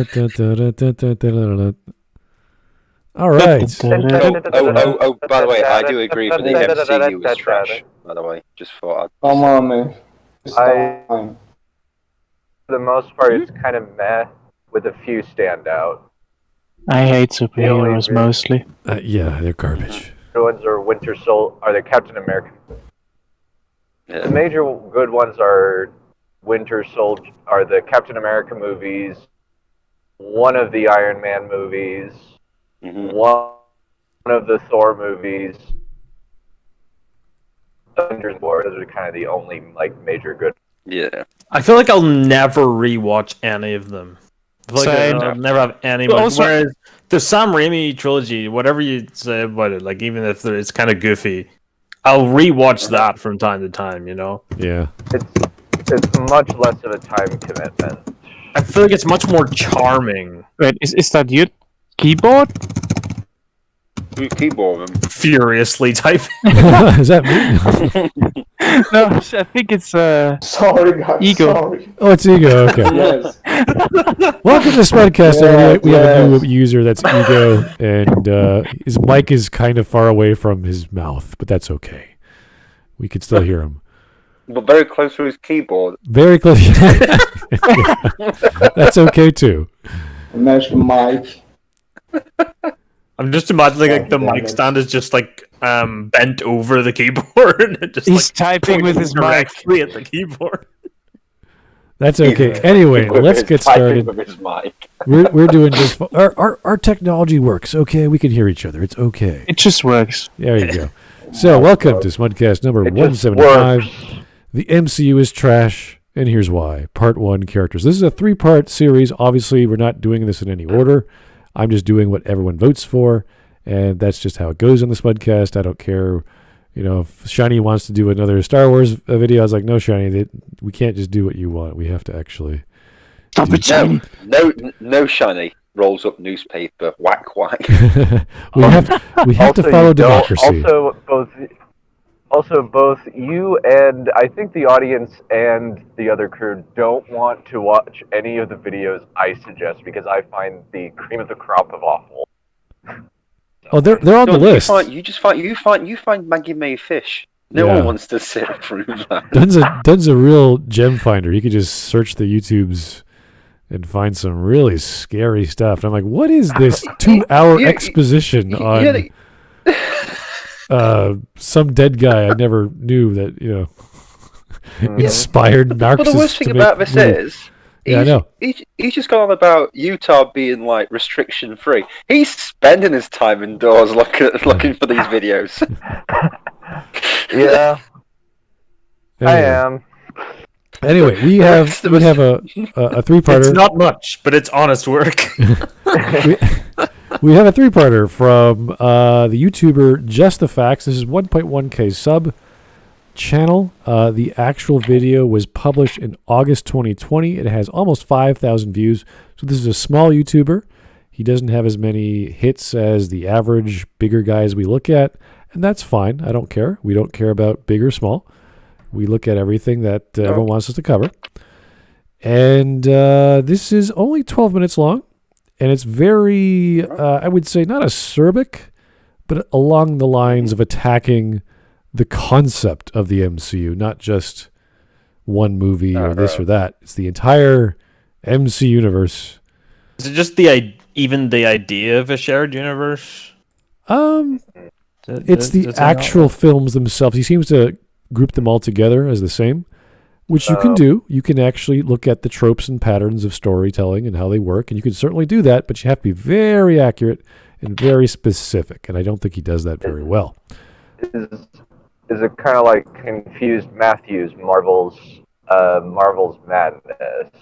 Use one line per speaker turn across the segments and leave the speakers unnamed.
All right.
Oh, by the way, I do agree for the MCU was trash, by the way. Just thought
Come on, man. It's
I-
time.
For the most part, it's kind of meh, with a few standout.
I hate superheroes mostly.
Yeah, they're garbage.
The ones are the Captain America. The major good ones are the Captain America movies, one of the Iron Man movies, one of the Thor movies, Thunder's War. Those are kind of the only major good.
Yeah.
I feel like I'll never rewatch any of them. I feel like I'll never have any. Whereas the Sam Raimi trilogy, whatever you say about it, like even if it's kind of goofy, I'll rewatch that from time to time. You know.
Yeah.
It's much less of a time commitment.
I feel like it's much more charming.
Wait, is that your keyboard?
Keyboard them.
Furiously typing.
Is that me?
No, I think it's
Sorry, guys.
Ego.
Sorry.
Oh, it's Ego. Okay.
Yes.
Welcome to Smudcast.
Yes,
We have a new user that's Ego, and his mic is kind of far away from his mouth, but that's okay. We can still hear him.
But very close to his keyboard.
Very close. That's okay too.
Match the mic.
I'm just imagining like the mic stand is just like bent over the keyboard and just
He's typing with his mic.
directly at the keyboard.
That's okay. Anyway, let's get started. We're doing just our technology works. Okay, we can hear each other. It's okay.
It just works.
There you go. So, welcome to Smudcast number 175. The MCU is trash, and here's why. Part 1, characters. This is a 3-part series. Obviously, we're not doing this in any order. I'm just doing what everyone votes for, and that's just how it goes on the Smudcast. I don't care. You know, if Shiny wants to do another Star Wars video, I was like, no, Shiny, we can't just do what you want. We have to actually...
Stop it, Shiny.
No, Shiny. Rolls up newspaper. Whack, whack.
we have to follow democracy.
Also, both you and I think the audience and the other crew don't want to watch any of the videos I suggest because I find the cream of the crop of awful.
Oh, they're on the list.
You find Maggie May fish. No one wants to sit through that.
Dunn's a real gem finder. You could just search the YouTubes and find some really scary stuff. And I'm like, what is this 2-hour exposition on some dead guy I never knew that, inspired narcissists.
But the worst thing about this is,
I know.
He's just gone on about Utah being like restriction free. He's spending his time indoors looking for these videos.
Yeah, I am.
Anyway, we have a 3-parter.
It's not much, but it's honest work.
We have a 3-parter from the YouTuber JustTheFacts. This is 1.1K sub channel. The actual video was published in August 2020. It has almost 5,000 views. So this is a small YouTuber. He doesn't have as many hits as the average bigger guys we look at, and that's fine. I don't care. We don't care about big or small. We look at everything that everyone wants us to cover. And this is only 12 minutes long. And it's very, I would say, not acerbic, but along the lines of attacking the concept of the MCU, not just one movie or this or that. It's the entire MC universe.
Is it just even the idea of a shared universe?
It's the actual films themselves. He seems to group them all together as the same, which you can do. You can actually look at the tropes and patterns of storytelling and how they work, and you can certainly do that, but you have to be very accurate and very specific, and I don't think he does that very well.
Is it kind of like Confused Matthews, Marvel's Madness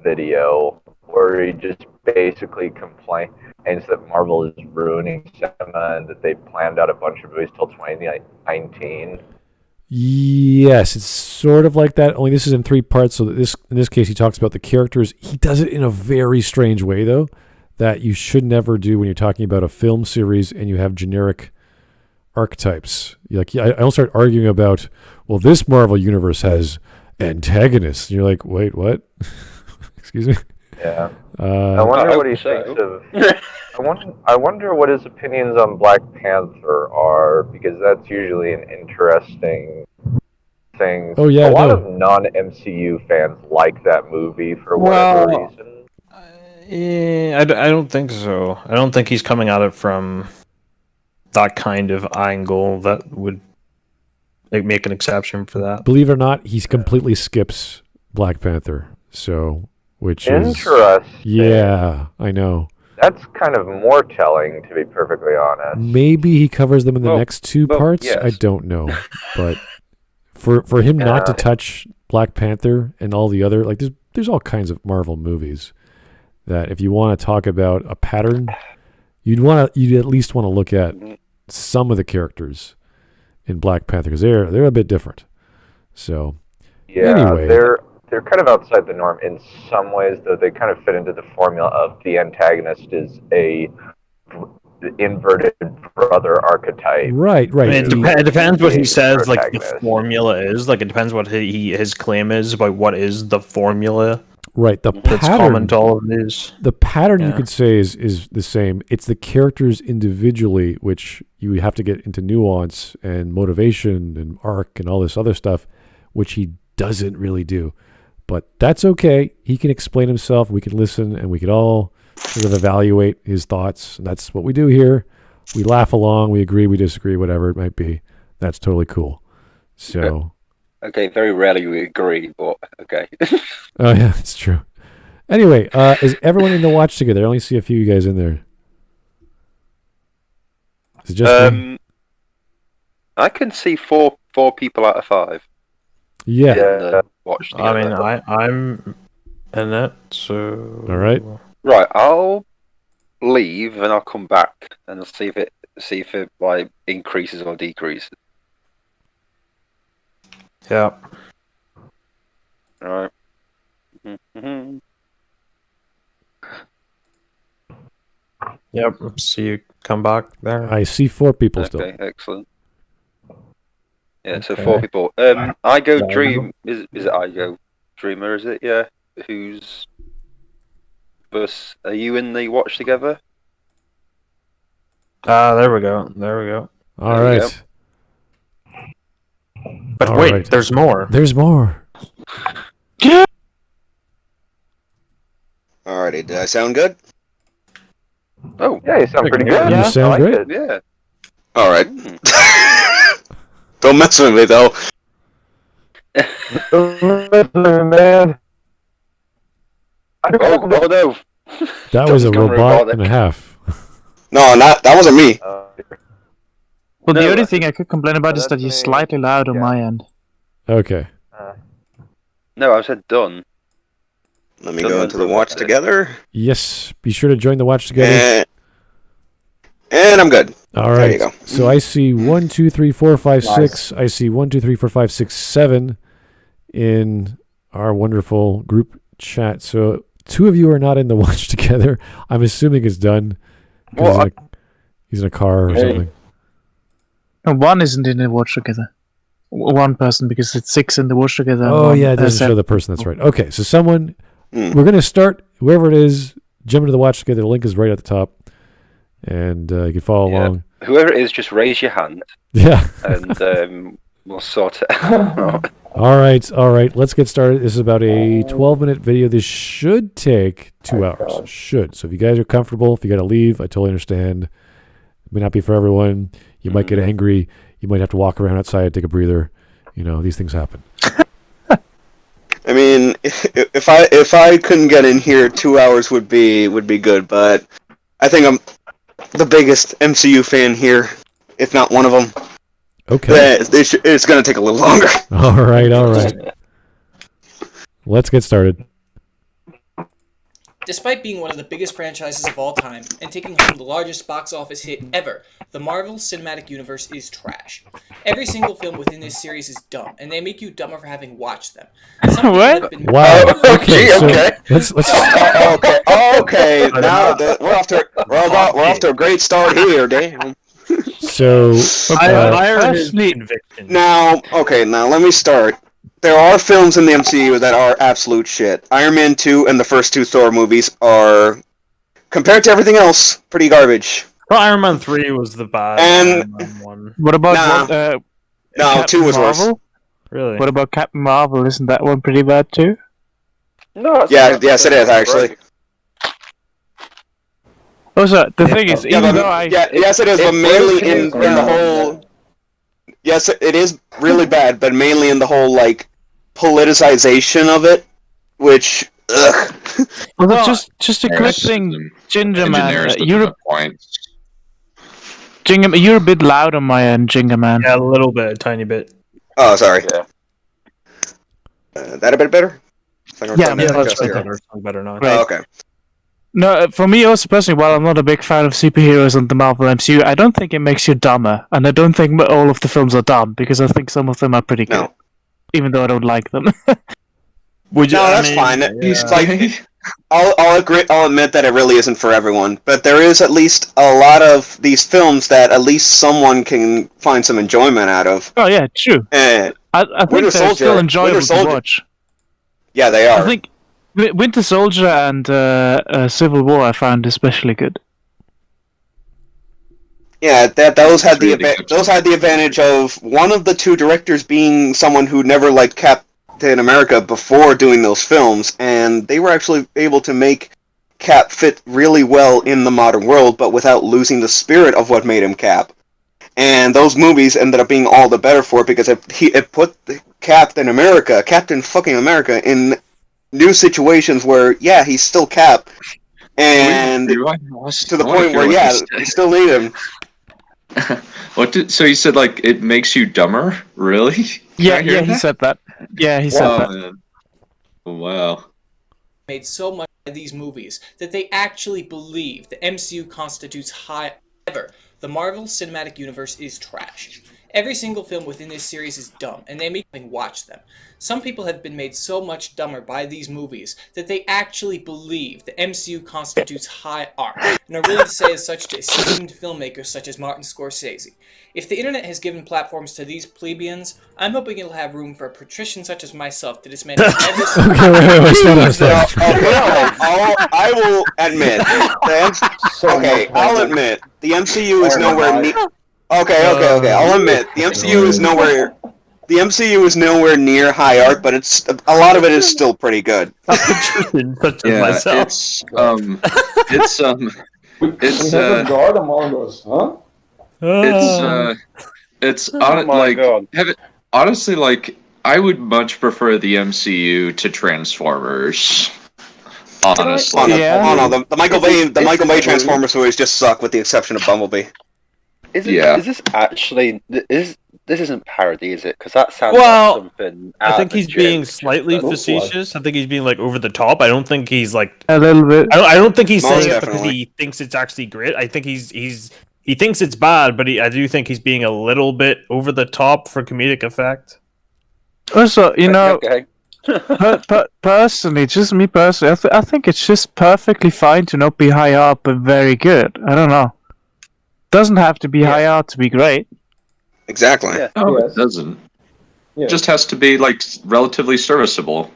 video, where he just basically complains that Marvel is ruining cinema and that they planned out a bunch of movies till 2019?
Yes, it's sort of like that, only this is in 3 parts. So that in this case, he talks about the characters. He does it in a very strange way, though, that you should never do when you're talking about a film series and you have generic archetypes. I don't start arguing about, well, this Marvel universe has antagonists. And you're like, wait, what? Excuse me?
Yeah. I
Uh,
wonder
I
what he
hope so.
thinks of. I wonder what his opinions on Black Panther are, because that's usually an interesting thing.
Oh, yeah,
a lot
no.
of non-MCU fans like that movie for whatever reason.
I don't think so. I don't think he's coming at it from that kind of angle that would make an exception for that.
believe it or not, he completely skips Black Panther. So, which is
Interesting.
yeah, I know.
That's kind of more telling, to be perfectly honest.
Maybe he covers them in the next two parts.
yes.
I don't know, but for him not to touch Black Panther and all the other there's all kinds of Marvel movies that if you want to talk about a pattern, you'd at least want to look at some of the characters in Black Panther because they're a bit different. So
Yeah,
anyway.
they're kind of outside the norm in some ways, though they kind of fit into the formula of the antagonist is a inverted brother archetype.
Right.
I mean, it depends what he says. Like the
Protagonist.
formula is. Like it depends what his claim is about what is the formula
Right. The
that's
pattern.
common to all of these.
The pattern you
Yeah.
could say is the same. It's the characters individually, which you have to get into nuance and motivation and arc and all this other stuff, which he doesn't really do. But that's okay. He can explain himself. We can listen, and we can all sort of evaluate his thoughts. And that's what we do here. We laugh along. We agree. We disagree. Whatever it might be. That's totally cool. So.
Okay, very rarely we agree, but okay.
Oh yeah, it's true. Anyway, is everyone in the watch together? I only see a few of you guys in there. Is it just me?
I can see four people out of 5.
Yeah.
In the watch
I
together.
mean, I'm in it, so.
All right.
Right, I'll leave and I'll come back and I'll see if it like increases or decreases.
Yeah.
All right. Mm-hmm.
Yep. See you come back there.
I see 4 people still.
Okay, excellent. Yeah, so
Okay.
4 people. I go
Yeah.
Dream. Is it I go Dreamer? Is it? Yeah. Who's? Bus? Are you in the watch together?
There we go. There we go.
All
There you
right.
But
All
wait,
right.
there's more.
There's more.
Alrighty, did I sound good?
Oh,
Yeah, you sound pretty good.
You sound
I like
great.
it.
yeah.
Alright. Don't mess with me though.
Man.
Oh no.
That was a
John's gone
robot
robotic.
and a half.
No, that wasn't me.
Well,
No,
the only
that's-
thing I could complain about is
that's
that you're
me.
slightly loud on
Yeah.
my end.
Okay.
No, I said done.
Let me
Don't
go
mind
into the
robot
watch
edit.
together.
Yes. Be sure to join the watch together.
And I'm good.
All
There
right.
you go.
So I see 1, 2, 3, 4, 5, 6. I see 1, 2, 3, 4, 5, 6, 7 in our wonderful group chat. So 2 of you are not in the watch together. I'm assuming it's done. 'Cause
Well,
he's in a car or
Hey.
something.
And one isn't in the watch together. One person, because it's 6 in the watch together. and
Oh
one-
yeah, it doesn't show
seven.
the person. That's right. Okay, so someone.
Hmm.
We're gonna start. Whoever it is, jump into the watch together. The link is right at the top, and you can follow
Yeah.
along.
Whoever it is, just raise your hand
Yeah.
and we'll sort it out.
All right. Let's get started. This is about a 12-minute video. This should take 2 hours. Should. So if you guys are comfortable, if you got to leave, I totally understand. It may not be for everyone. You might get angry. You might have to walk around outside, take a breather. You know, these things happen.
I mean, if I couldn't get in here, 2 hours would be good. But I think I'm the biggest MCU fan here, if not one of them.
Okay.
It's gonna take a little longer.
All right. Let's get started.
Despite being one of the biggest franchises of all time and taking home the largest box office hit ever, the Marvel Cinematic Universe is trash. Every single film within this series is dumb, and they make you dumber for having watched them. Some people
What?
have been-
Wow.
Oh,
Okay.
gee,
So
okay.
let's.
Okay. Now we're off to a great start here. Damn.
So
I
uh,
admire his
personally-
conviction.
Now let me start. there are films in the MCU that are absolute shit. Iron Man 2 and the first two Thor movies are, compared to everything else, pretty garbage.
Well, Iron Man 3 was the bad
And-
Iron Man 1.
What about
No,
Captain
2 was
Marvel?
worse.
Really?
What about Captain Marvel? Isn't that one pretty bad too?
No,
Yes it is, actually.
Also, the thing is,
Yeah,
even
but,
though I
yes, it is, but mainly in the whole... Yes, it is really bad, but mainly in the whole, like, politicization of it, which... Ugh.
well, just a quick thing, Ginger Man, you're a bit loud on my end, Ginger Man.
Yeah, a little bit, a tiny bit.
Oh, sorry.
Yeah.
That a bit better?
Yeah,
That's
here.
better. Better now.
Right.
Oh, okay.
No, for me also personally, while I'm not a big fan of superheroes and the Marvel MCU, I don't think it makes you dumber, and I don't think all of the films are dumb, because I think some of them are pretty good,
No.
even though I don't like them.
Would you?
No,
I
that's
mean,
fine.
yeah.
It's like, I'll agree. I'll admit that it really isn't for everyone, but there is at least a lot of these films that at least someone can find some enjoyment out of.
Oh yeah, true.
And
I think
Winter
they're
Soldier-
still enjoyable
Winter Soldier-
to watch.
yeah, they are.
I think Winter Soldier and Civil War I found especially good.
Yeah, those had
really
the advantage of one of the two directors being someone who never liked Captain America before doing those films, and they were actually able to make Cap fit really well in the modern world, but without losing the spirit of what made him Cap. And those movies ended up being all the better for it because it put Captain fucking America, in new situations where, yeah, he's still Cap, and to the point where, yeah, you still need him.
So you said, like, it makes you dumber? Really?
Yeah, he said that. Yeah, he said that.
Man. Wow.
Made so much of these movies that they actually believe the MCU constitutes high. However, the Marvel Cinematic Universe is trash. Every single film within this series is dumb, and they make me watch them. Some people have been made so much dumber by these movies that they actually believe the MCU constitutes high art, and are willing to say as such to esteemed filmmakers such as Martin Scorsese. If the internet has given platforms to these plebeians, I'm hoping it'll have room for a patrician such as myself to dismantle every single...
Okay, wait, slow down.
I will admit. I'll admit the MCU is nowhere near. Okay. I'll admit the MCU is nowhere. The MCU is nowhere near high art, but it's a lot of it is still pretty good.
Yeah,
We have a god among us, huh?
It's
Oh my God.
honestly, like, I would much prefer the MCU to Transformers. Honestly.
The Michael Bay Transformers movies just suck, with the exception of Bumblebee.
Is this actually... This isn't parody, is it? Because that sounds
Well,
like something
I
out
think
of a
he's
joke.
being slightly facetious. I think he's being like over the top. I don't think he's like.
A little bit.
I don't think he's
Most
saying it because
definitely.
he thinks it's actually great. I think he thinks it's bad, but I do think he's being a little bit over the top for comedic effect.
Also, you know,
Okay.
personally, just me personally, I think it's just perfectly fine to not be high art but very good. I don't know. Doesn't have to be high art to be great.
Exactly.
Yeah.
No,
Yes.
it doesn't.
Yeah.
It just has to be, like, relatively serviceable.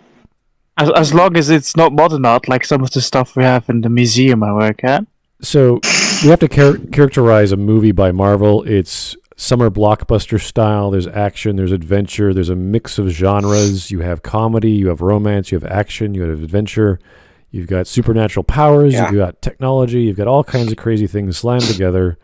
As long as it's not modern art like some of the stuff we have in the museum I work at.
So we have to characterize a movie by Marvel. It's summer blockbuster style. There's action, there's adventure, there's a mix of genres. You have comedy, you have romance, you have action, you have adventure. You've got supernatural powers,
Yeah.
you've got technology, you've got all kinds of crazy things slammed together.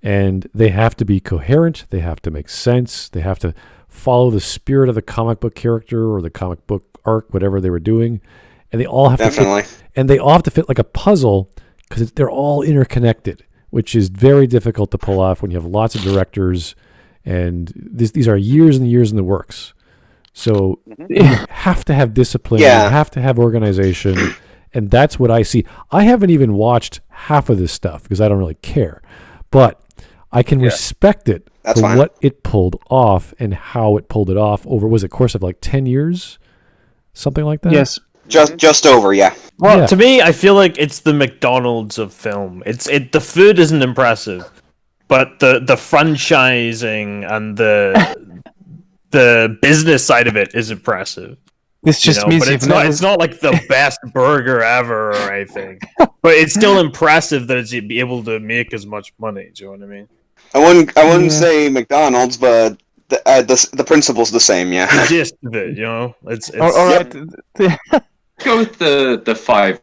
And they have to be coherent, they have to make sense, they have to follow the spirit of the comic book character or the comic book arc, whatever they were doing. And they all have to fit like a puzzle, because they're all interconnected, which is very difficult to pull off when you have lots of directors, and these are years and years in the works. So you have to have discipline, you have to have organization, and that's what I see. I haven't even watched half of this stuff because I don't really care, but I can respect it for what it pulled off and how it pulled it off over, was it course of like 10 years? Something like that?
Yes.
Just over, yeah.
Well, to me, I feel like it's the McDonald's of film. The food isn't impressive, but the franchising and the business side of it is impressive.
This just means
but it's not like the best burger ever or anything. But it's still impressive that it's be able to make as much money. Do you know what I mean?
I wouldn't say McDonald's, but the principle's the same. Yeah.
The gist of it, it's
all right.
Go with the five.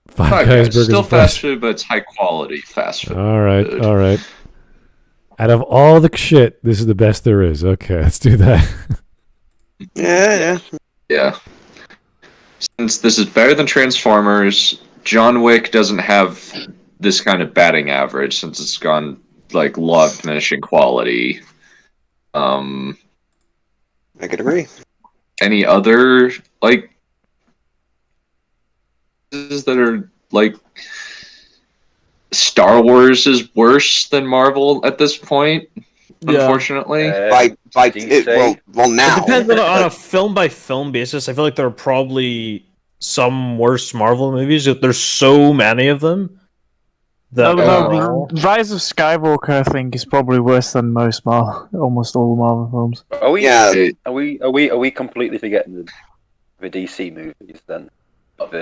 Five Guys burgers.
Still fast food, but it's high quality fast food.
All right. Out of all the shit, this is the best there is. Okay, let's do that.
Yeah.
Since this is better than Transformers, John Wick doesn't have this kind of batting average since it's gone like law of diminishing quality.
I could agree.
Any other like that are like Star Wars is worse than Marvel at this point?
Yeah.
Unfortunately,
Well, now
it depends on a film by film basis. I feel like there are probably some worse Marvel movies. There's so many of them.
Rise of Skywalker, I think, is probably worse than almost all Marvel films.
Are we?
Yeah.
Are we completely forgetting the DC movies then?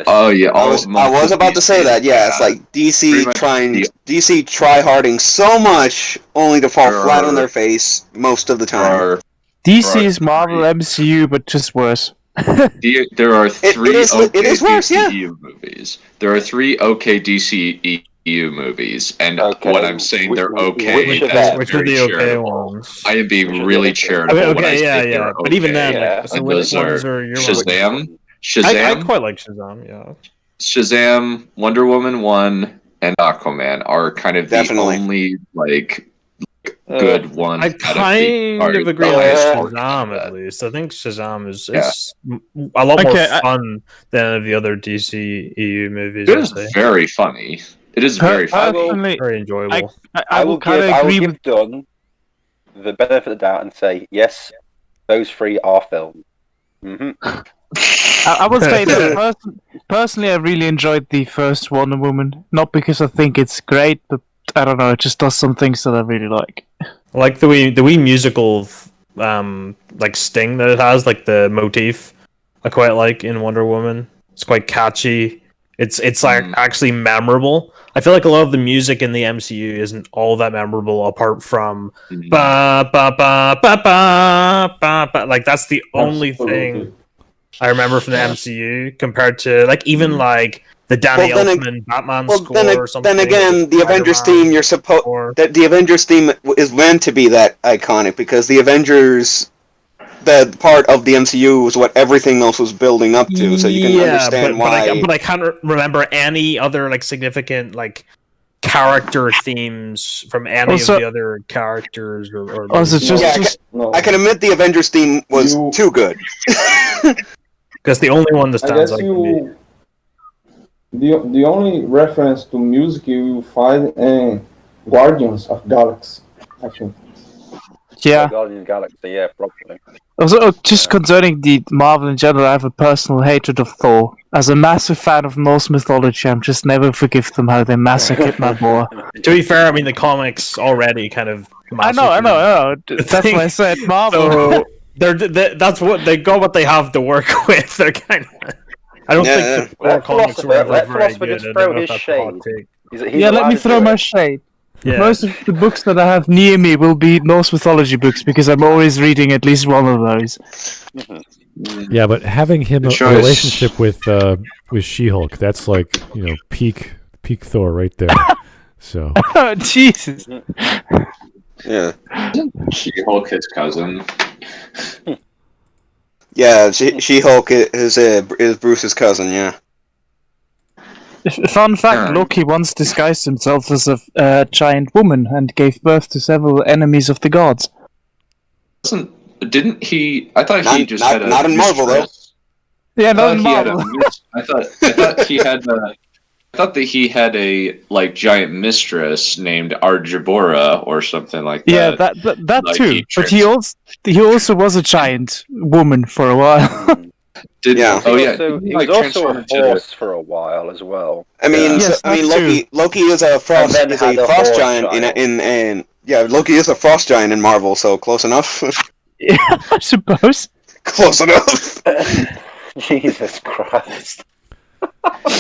Oh yeah,
I was about to say that. Yeah, it's like DC try-harding so much only to fall flat on their face most of the time.
DC is Marvel MCU, but just worse.
There are three
it is worse,
DCEU movies. There are three okay DCEU movies, and when I'm saying they're okay,
which are the okay ones?
I am being really charitable when I say they're okay.
But even then,
and those are Shazam.
I quite like Shazam, yeah.
Shazam, Wonder Woman 1, and Aquaman are kind of the only good ones.
I kind of agree with Shazam at least. I think Shazam is a lot more fun than the other DCEU movies.
It is very funny. It is very funny.
Very enjoyable.
I will give Dunn the benefit of the doubt and say, yes, those three are films. Mm-hmm.
I would say that personally, I really enjoyed the first Wonder Woman. Not because I think it's great, but I don't know. It just does some things that I really like.
I like the wee musical, sting that it has, like the motif. I quite like in Wonder Woman. It's quite catchy. It's like actually memorable. I feel like a lot of the music in the MCU isn't all that memorable, apart from ba ba ba ba ba ba ba. Like that's the only thing I remember from the MCU compared to even the Danny Elfman Batman score or something.
Then again, the Avengers theme the Avengers theme is meant to be that iconic because the Avengers, the part of the MCU was what everything else was building up to, so you can understand why.
But I can't remember any other significant character themes from any of the other characters.
I can admit the Avengers theme was too good.
Because the only one that stands out to me.
The only reference to music you will find in Guardians of Galaxy, actually.
Yeah.
Guardians of Galaxy, yeah, probably.
Also, just concerning the Marvel in general, I have a personal hatred of Thor. As a massive fan of Norse mythology, I'm just never forgive them how they massacred my boy.
To be fair, I mean the comics already kind of.
I know. That's why I said Marvel.
So that's what they got. What they have to work with. They're kind of. I don't think the Thor comics were ever very good.
Let me throw my shade. Yeah. Most of the books that I have near me will be Norse mythology books because I'm always reading at least one of those.
Yeah, but having him a relationship with She-Hulk, that's peak Thor right there. So.
Oh, Jesus.
Yeah.
She-Hulk his cousin.
Yeah, She-Hulk is Bruce's cousin. Yeah.
Fun fact: Loki once disguised himself as a giant woman and gave birth to several enemies of the gods.
Didn't he? I thought he just had a
not in Marvel though.
Yeah, not in Marvel.
I thought he had a. I thought that he had a giant mistress named Arjabora or something like that.
Yeah, that too. But he also was a giant woman for a while.
He was also a horse for a while as well.
I mean, Loki is a frost giant Loki is a frost giant in Marvel, so close enough.
Yeah, I suppose.
Close enough.
Jesus Christ.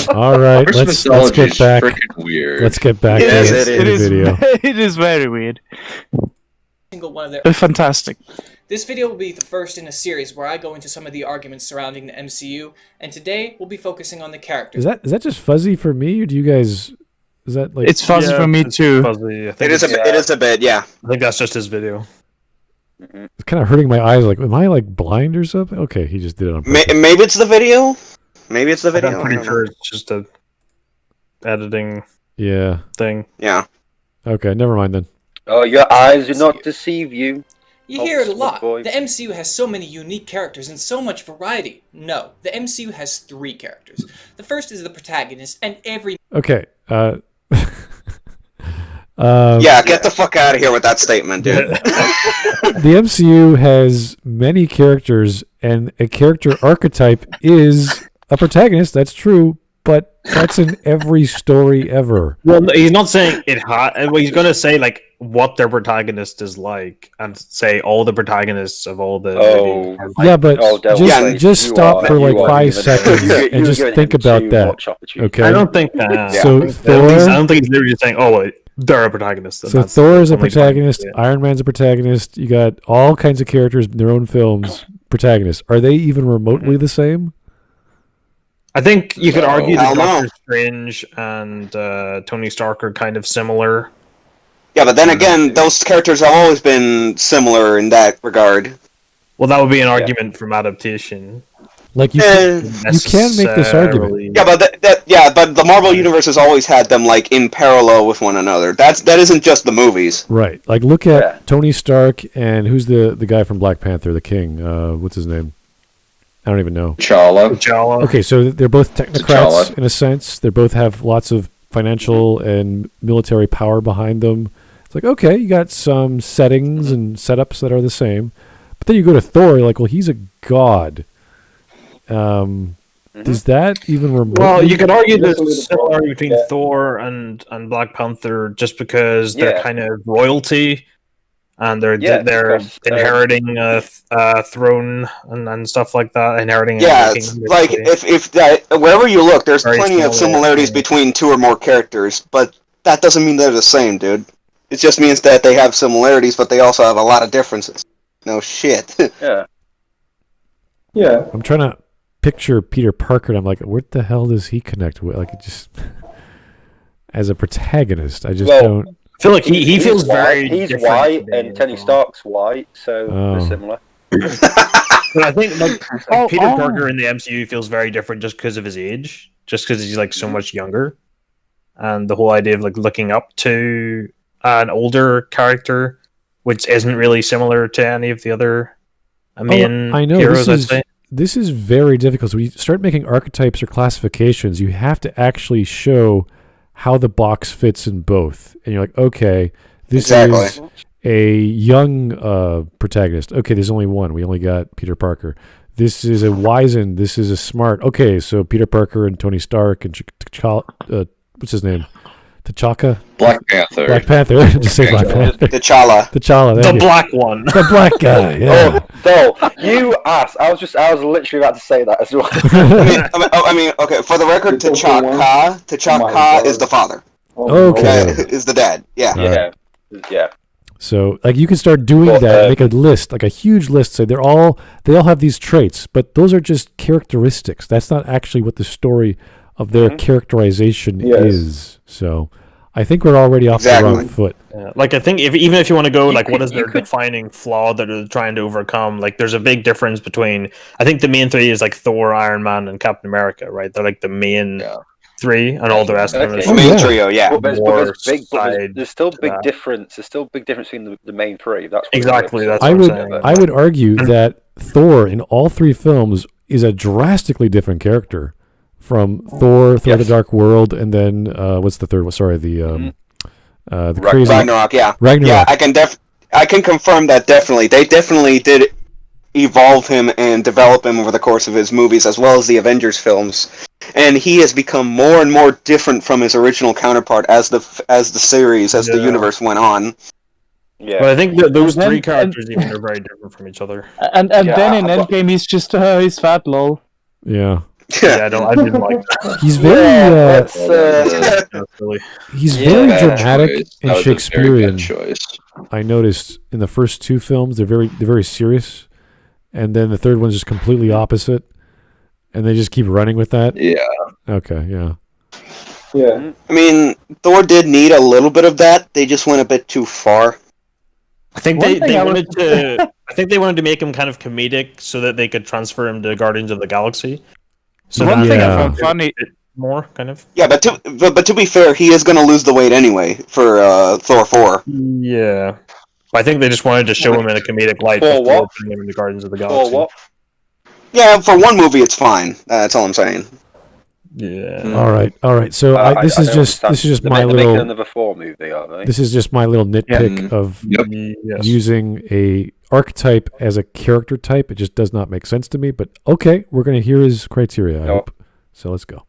All right,
Norse
let's
mythology
get
is
back.
freaking weird.
Let's get back
It
to
is,
the
it is.
video.
It is very weird.
Single one of their.
But fantastic.
This video will be the first in a series where I go into some of the arguments surrounding the MCU, and today we'll be focusing on the characters.
Is that just fuzzy for me, or do you guys? Is that like?
It's fuzzy for me
it's
too.
Fuzzy. I think
It is a bit, yeah.
I think that's just his video.
It's kind of hurting my eyes. Like, am I like blind or something? Okay, he just did it on purpose.
Maybe it's the video. Maybe it's the video.
I'm
I
pretty
don't
sure
know.
it's just a editing
Yeah.
thing.
Yeah.
Okay, never mind then.
Oh, your eyes do not deceive you.
You hear it a lot.
boy.
The MCU has so many unique characters and so much variety. No, the MCU has 3 characters. The first is the protagonist, and every
Okay.
Yeah, get the fuck out of here with that statement, dude.
The MCU has many characters, and a character archetype is a protagonist. That's true, but that's in every story ever.
Well, no, he's not saying it well, he's going to say like what their protagonist is like, and say all the protagonists of all the.
Oh.
Yeah, but
Oh, Devil,
just
you
stop
are-
for like
you are
5
giving-
seconds
you're
and just
giving
think
him
about
too
that.
much opportunity.
Okay.
I don't think that.
So
I
Thor.
don't think he's literally saying, "Oh, they're a protagonist." and
So
that's
Thor is a
only
protagonist.
fine.
Iron Man's a protagonist. You got all kinds of characters in their own films. Protagonists. Are they even remotely the same?
I think you could argue
Hell
that
no.
Doctor Strange and Tony Stark are kind of similar.
Yeah, but then again, those characters have always been similar in that regard.
Well, that would be an argument from adaptation.
Like you can make this argument.
Yeah, but but the Marvel universe has always had them like in parallel with one another. That isn't just the movies.
Right. Like look at Tony Stark and who's the guy from Black Panther, the King. What's his name? I don't even know.
T'Challa.
Okay, so they're both technocrats
T'Challa.
in a sense. They both have lots of financial and military power behind them. It's like, okay, you got some settings and setups that are the same. But then you go to Thor, you're like, well, he's a god. Is that even remotely?
Well, you could argue there's a similarity between Thor and Black Panther just because they're kind of royalty, and they're
because,
inheriting a throne and stuff like that. Inheriting.
Yeah,
a
it's
kingdom,
like
basically.
if that wherever you look, there's
Very
plenty of
similar,
similarities between 2 or more characters, but that doesn't mean they're the same, dude. It just means that they have similarities, but they also have a lot of differences. No shit.
Yeah.
Yeah.
I'm trying to picture Peter Parker, and I'm like, what the hell does he connect with? Like, it just as a protagonist, I just don't.
I feel like he
He's
feels
white,
very.
He's
different
white,
to me
and
as
Tony
well.
Stark's white, so
Oh.
they're similar.
But I think like Peter
oh.
Parker in the MCU feels very different just because of his age, just because he's like so much younger, and the whole idea of like looking up to an older character, which isn't really similar to any of the other main
I know
heroes. I'd
this is
say.
this is very difficult. So when you start making archetypes or classifications, you have to actually show how the box fits in both. And you're like, okay, this is a young protagonist. Okay, there's only one. We only got Peter Parker. This is a wizened. This is a smart. Okay, so Peter Parker and Tony Stark and T'Challa, what's his name? T'Chaka?
Black Panther.
Black Panther. Just say Black Panther.
T'Challa.
T'Challa.
The black one.
The black guy. Yeah.
Oh, you asked. I was literally about to say that as well.
I mean, okay. For the record, T'Chaka is the father.
Okay.
Is the dad? Yeah.
Yeah.
So, like, you can start doing that. Make a list, like a huge list. Say they all have these traits, but those are just characteristics. That's not actually what the story of their characterization is. So, I think we're already off the wrong foot.
Yeah. Like, I think even if you want to go, like, what is their defining flaw that they're trying to overcome? Like, there's a big difference between. I think the main 3 is like Thor, Iron Man, and Captain America, right? They're like the main 3, and all the rest of them is
the main trio. Yeah.
But there's still big difference. There's still big difference between the main 3. That's what
exactly. That's
I
what
would
I'm saying.
I would argue that Thor in all 3 films is a drastically different character from Thor, the Dark World, and then what's the third one? Sorry, the crazy
Ragnarok. Yeah.
Ragnarok.
Yeah, I can confirm that definitely. They definitely did evolve him and develop him over the course of his movies, as well as the Avengers films. And he has become more and more different from his original counterpart as the series, the universe went on.
Yeah.
But I think those
And
three
then-
characters even are very different from each other.
And then in Endgame, he's just he's fat, lol.
Yeah.
Yeah, I didn't like that.
He's very
That's really...
he's very
Bad
dramatic
choice.
and
That was a very
Shakespearean.
bad choice.
I noticed in the first two films they're very serious, and then the third one's just completely opposite, and they just keep running with that.
Yeah.
Okay, yeah.
Yeah.
I mean, Thor did need a little bit of that. They just went a bit too far.
I think
One
they
thing I was-
wanted to. I think they wanted to make him kind of comedic so that they could transfer him to Guardians of the Galaxy. So
One
that-
thing I
Yeah.
found funny.
more kind of.
Yeah, but to be fair, he is going to lose the weight anyway for Thor 4.
Yeah, but I think they just wanted to show him in a comedic light
For
before
what?
putting him into Guardians of the
Or
Galaxy.
what?
Yeah, for one movie, it's fine. That's all I'm saying.
Yeah.
All right. So this is just
They're
my
making
little
another Thor movie, are they?
this is just my little nitpick of
Yep.
Yes.
using a archetype as a character type. It just does not make sense to me. But okay, we're gonna hear his criteria. I
No.
hope. So let's go.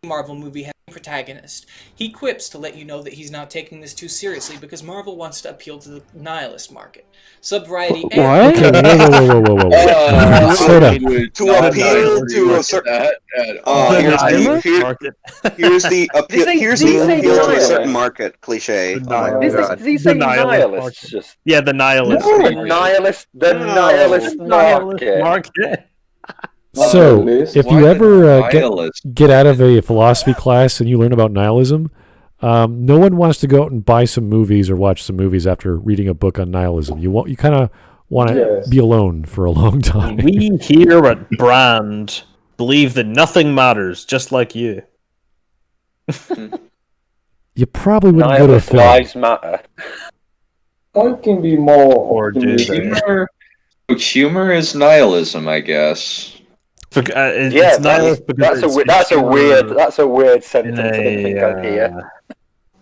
Marvel movie having protagonist. He quips to let you know that he's not taking this too seriously because Marvel wants to appeal to the nihilist market. Sub-variety A.
What?
Okay, whoa. Slow down.
To appeal to a certain. Here's the appeal. Here's the appeal to a certain market cliche.
Did he say nihilist? Just
Yeah, the nihilist.
the nihilist market.
So
Nihilist?
if
Why
you
the
ever
nihilist?
get out of a philosophy class and you learn about nihilism, no one wants to go out and buy some movies or watch some movies after reading a book on nihilism. You kind of want to
Yes.
be alone for a long time.
We here at Brand believe that nothing matters, just like you.
You probably wouldn't go to a
Nihilist
film.
lives matter.
One can be more
Or do
optimistic.
Humor is nihilism, I guess.
Yeah, that's a weird sentence. I didn't think I'd hear.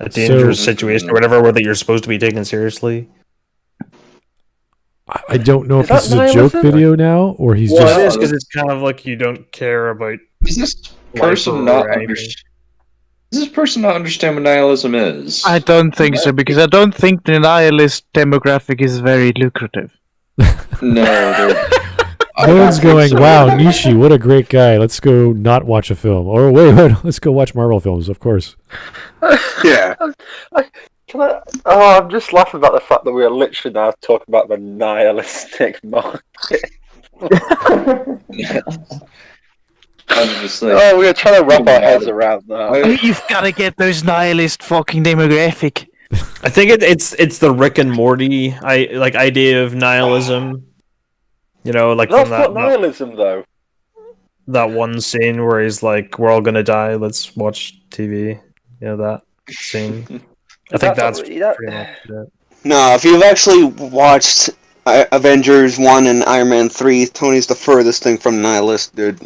A dangerous situation or whatever, where that you're supposed to be taken seriously.
I don't know if
Is
this is
that
a joke
nihilism?
video now or he's
Well,
just.
it is because it's kind of like you don't care about.
Does this person not understand? Does this person not understand what nihilism is?
I don't think so, because I don't think the nihilist demographic is very lucrative.
No, they're.
No one's going, wow, Nishi, what a great guy. Let's go not watch a film. Or wait, let's go watch Marvel films, of course.
Yeah.
I'm just laughing about the fact that we are literally now talking about the nihilistic market.
I'm just like,
Oh, we are trying to wrap our heads around that.
You've got to get those nihilist fucking demographic.
I think it's the Rick and Morty idea of nihilism. You know, like
That's
from
not nihilism, though.
that one scene where he's like, "We're all gonna die. Let's watch TV." You know that scene. I think that's pretty much it.
No, if you've actually watched Avengers 1 and Iron Man 3, Tony's the furthest thing from nihilist, dude.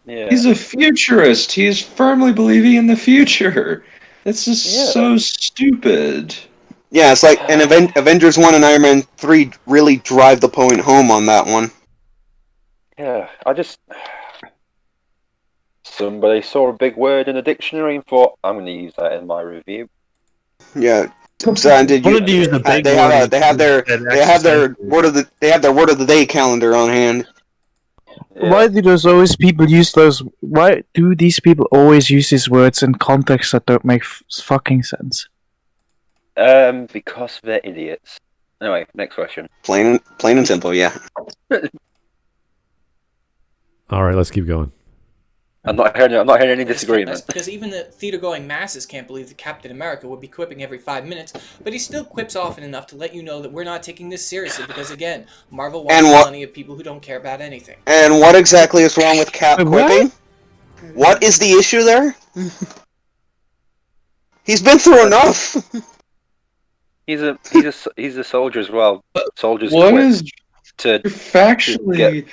Yeah.
he's a futurist. He's firmly believing in the future. It's just so stupid.
Yeah, it's like, and Avengers 1 and Iron Man 3 really drive the point home on that one.
Yeah, somebody saw a big word in a dictionary and thought, I'm going to use that in my review.
Yeah. So, did you,
Wanted to use the big
they
word.
have their word of the day calendar on hand.
Yeah.
Why do those people use those? Why do these people always use these words in contexts that don't make fucking sense?
Because they're idiots. Anyway, next question.
Plain and simple, yeah.
All right, let's keep going.
I'm not hearing any disagreement.
That's because even the theater-going masses can't believe that Captain America would be quipping every 5 minutes, but he still quips often enough to let you know that we're not taking this seriously because, again, Marvel wants the money of people who don't care about anything.
And what exactly is wrong with Cap
What?
quipping? What is the issue there? He's been through enough.
He's a soldier as well. Soldiers
What
quit
is
to
you're factually?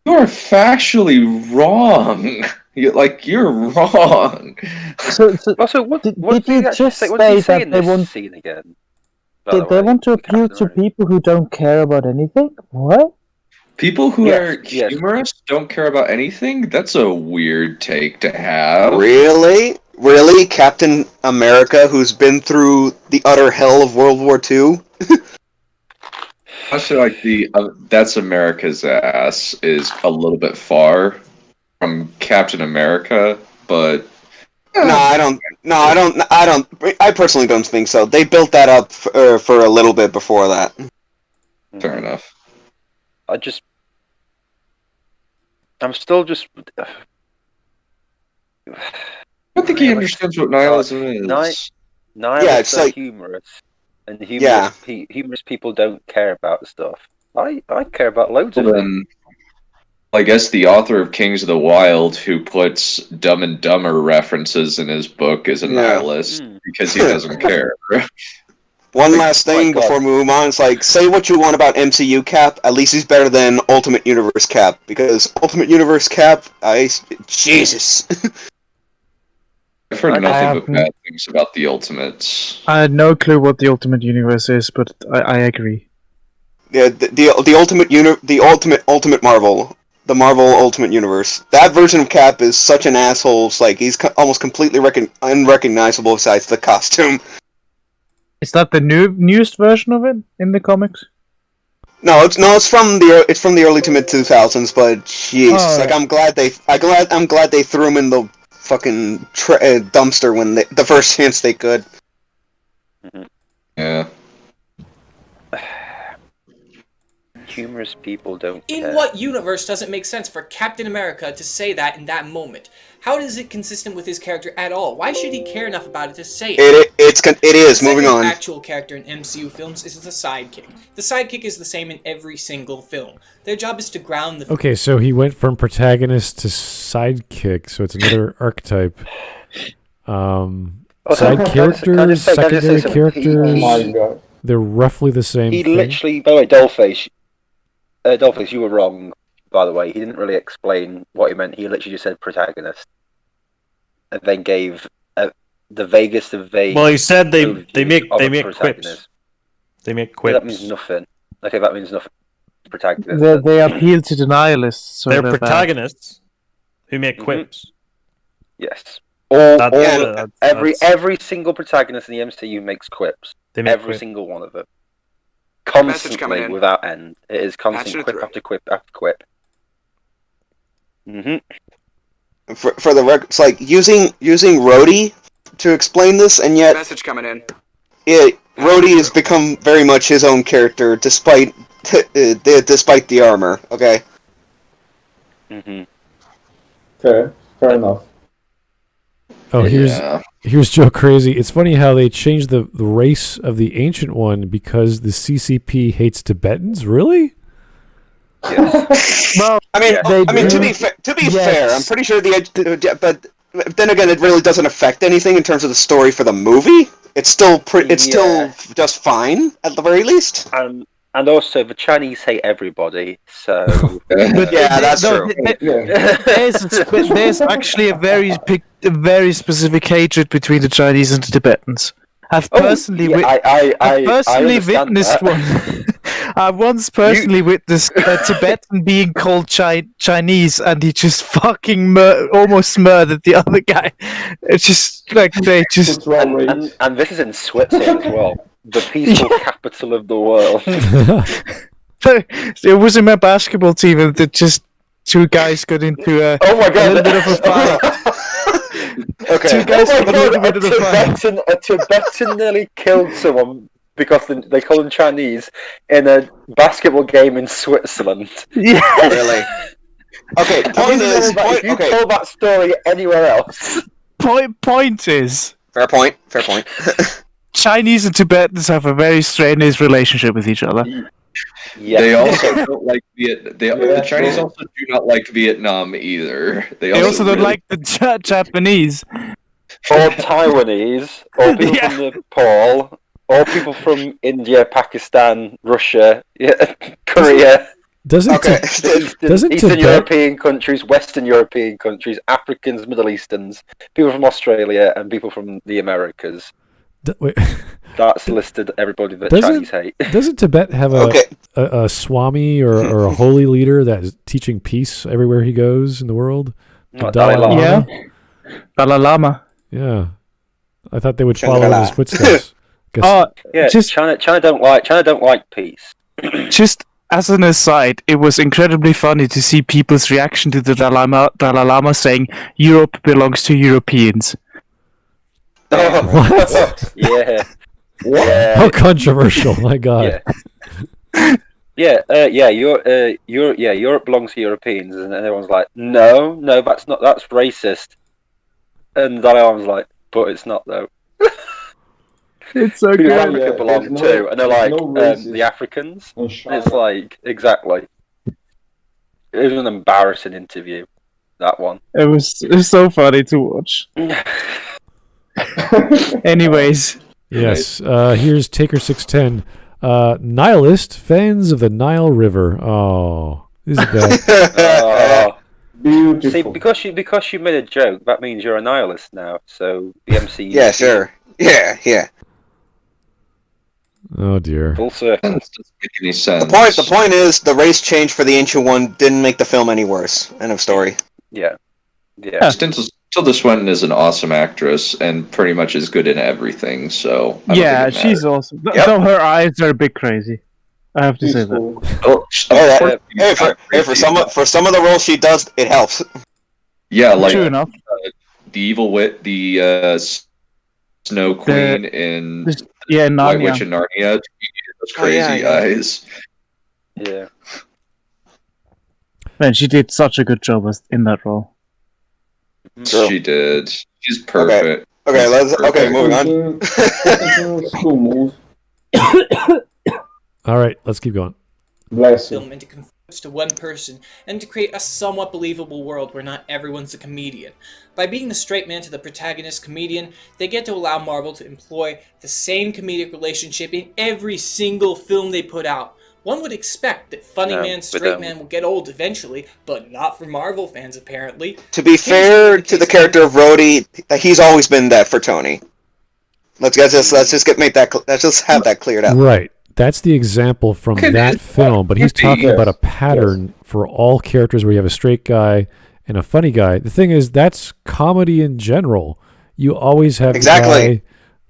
You're factually wrong. You're wrong.
Also, what
Did
did
you
he actually
just
say? What did he
say
say
that
in
they
this
want-
scene again? By the
Did they
way,
want to appeal
Captain
to
America.
people who don't care about anything? What?
People who
Yes,
are
yes.
humorous don't care about anything. That's a weird take to have.
Really? Really? Captain America, who's been through the utter hell of World War II?
I feel like the That's America's Ass is a little bit far from Captain America, but
I personally don't think so. They built that up for a little bit before that.
Fair enough.
I'm still just.
I don't think he understands what nihilism is.
Nihilists are humorous, and humorous people don't care about stuff. I care about loads of them.
I guess the author of Kings of the Wild, who puts Dumb and Dumber references in his book, is a nihilist because he doesn't care.
One last thing before we move on. It's like, say what you want about MCU Cap, at least he's better than Ultimate Universe Cap, because Ultimate Universe Cap, Jesus.
I've heard nothing but bad things about the Ultimates.
I had no clue what the Ultimate Universe is, but I agree.
Yeah, the Ultimate Marvel. The Marvel Ultimate Universe. That version of Cap is such an asshole. It's like he's almost completely unrecognizable besides the costume.
Is that the newest version of it in the comics?
No, it's from the early to mid 2000s. But jeez, I'm glad they threw him in the fucking dumpster when the first chance they could.
Yeah.
Humorous people don't care.
In what universe does it make sense for Captain America to say that in that moment? How is it consistent with his character at all? Why should he care enough about it to say it?
It is. Moving on.
The actual character in MCU films is the sidekick. The sidekick is the same in every single film. Their job is to ground the...
Okay, so he went from protagonist to sidekick, so it's another archetype. Side characters, secondary characters, they're roughly the same thing.
Literally, by the way, Dollface, you were wrong, by the way. He didn't really explain what he meant. He literally just said protagonist. And then gave the vaguest of vague...
Well, he said they make quips. They make quips.
That means nothing. Okay, that means nothing. Protagonist.
They appeal to the nihilists. So
they're protagonists who make quips.
Yes. Every single protagonist in the MCU makes quips. Every single one of them. Constantly, without end. It is constant quip after quip after quip.
For the record, it's like using Rhodey to explain this, and yet
message coming in.
Rhodey has become very much his own character, despite the armor. Okay.
Fair enough.
Oh, here's Joe Crazy. It's funny how they changed the race of the Ancient One because the CCP hates Tibetans. Really?
Yes.
Well,
to be fair, I'm pretty sure but then again, it really doesn't affect anything in terms of the story for the movie. It's still still just fine at the very least.
And also, the Chinese hate everybody, so...
that's true.
There's actually a very specific hatred between the Chinese and the Tibetans. I've personally witnessed one. I once personally witnessed a Tibetan being called Chinese, and he just fucking almost murdered the other guy. It's just like they just...
And this is in Switzerland as well. The peaceful capital of the world.
It was in my basketball team, and just two guys got into a little bit of a fight.
Okay.
Two guys got a little bit of a fight.
A Tibetan nearly killed someone because they call them Chinese in a basketball game in Switzerland.
Yeah.
Really? Okay,
if you tell that story anywhere else...
Point is...
Fair point.
Chinese and Tibetans have a very strenuous relationship with each other.
Yeah.
They also don't like the Chinese also do not like Vietnam either. They
also don't like the Japanese.
Or Taiwanese, or people from Nepal, or people from India, Pakistan, Russia, Korea. Eastern European countries, Western European countries, Africans, Middle Easterns, people from Australia, and people from the Americas. That's listed everybody that Chinese hate.
Doesn't Tibet have a Swami or a holy leader that is teaching peace everywhere he goes in the world?
Dalai Lama.
Yeah. Dalai Lama.
Yeah, I thought they would follow in his footsteps.
China don't like peace.
Just as an aside, it was incredibly funny to see people's reaction to the Dalai Lama saying Europe belongs to Europeans.
What?
Yeah.
How controversial! My God.
Europe belongs to Europeans, and everyone's like, no, that's racist. And Dalai Lama's like, but it's not though.
It's so
Who
good.
Africa belong to? And they're like, the Africans. And it's like, exactly. It was an embarrassing interview. That one.
It was so funny to watch. Anyways.
Yes. Here's Taker 610. Nihilist fans of the Nile River. Oh, this is bad.
Beautiful. See, because you made a joke, that means you're a nihilist now. So the MCU.
Yeah, sure. Yeah.
Oh dear.
Full circle.
That doesn't make any sense.
The point is, the race change for the Ancient One didn't make the film any worse. End of story.
Yeah.
Tilda Swinton is an awesome actress and pretty much is good in everything. So
she's awesome. Though her eyes are a bit crazy. I have to say that.
For some of the roles she does, it helps.
Yeah, like
true enough.
The evil wit, the Snow Queen in White Witch in Narnia. Those crazy eyes.
Yeah.
Man, she did such a good job in that role.
She did. She's perfect.
Okay, moving on.
School move.
All right, let's keep going.
Bless you.
Film into confidence to one person and to create a somewhat believable world where not everyone's a comedian. By being the straight man to the protagonist comedian, they get to allow Marvel to employ the same comedic relationship in every single film they put out. One would expect that funny man, straight man will get old eventually, but not for Marvel fans apparently.
To be fair to the character of Rhodey, he's always been that for Tony. Let's just have that cleared up.
Right. That's the example from that film, but he's talking about a pattern for all characters where you have a straight guy and a funny guy. The thing is, that's comedy in general. You always have the guy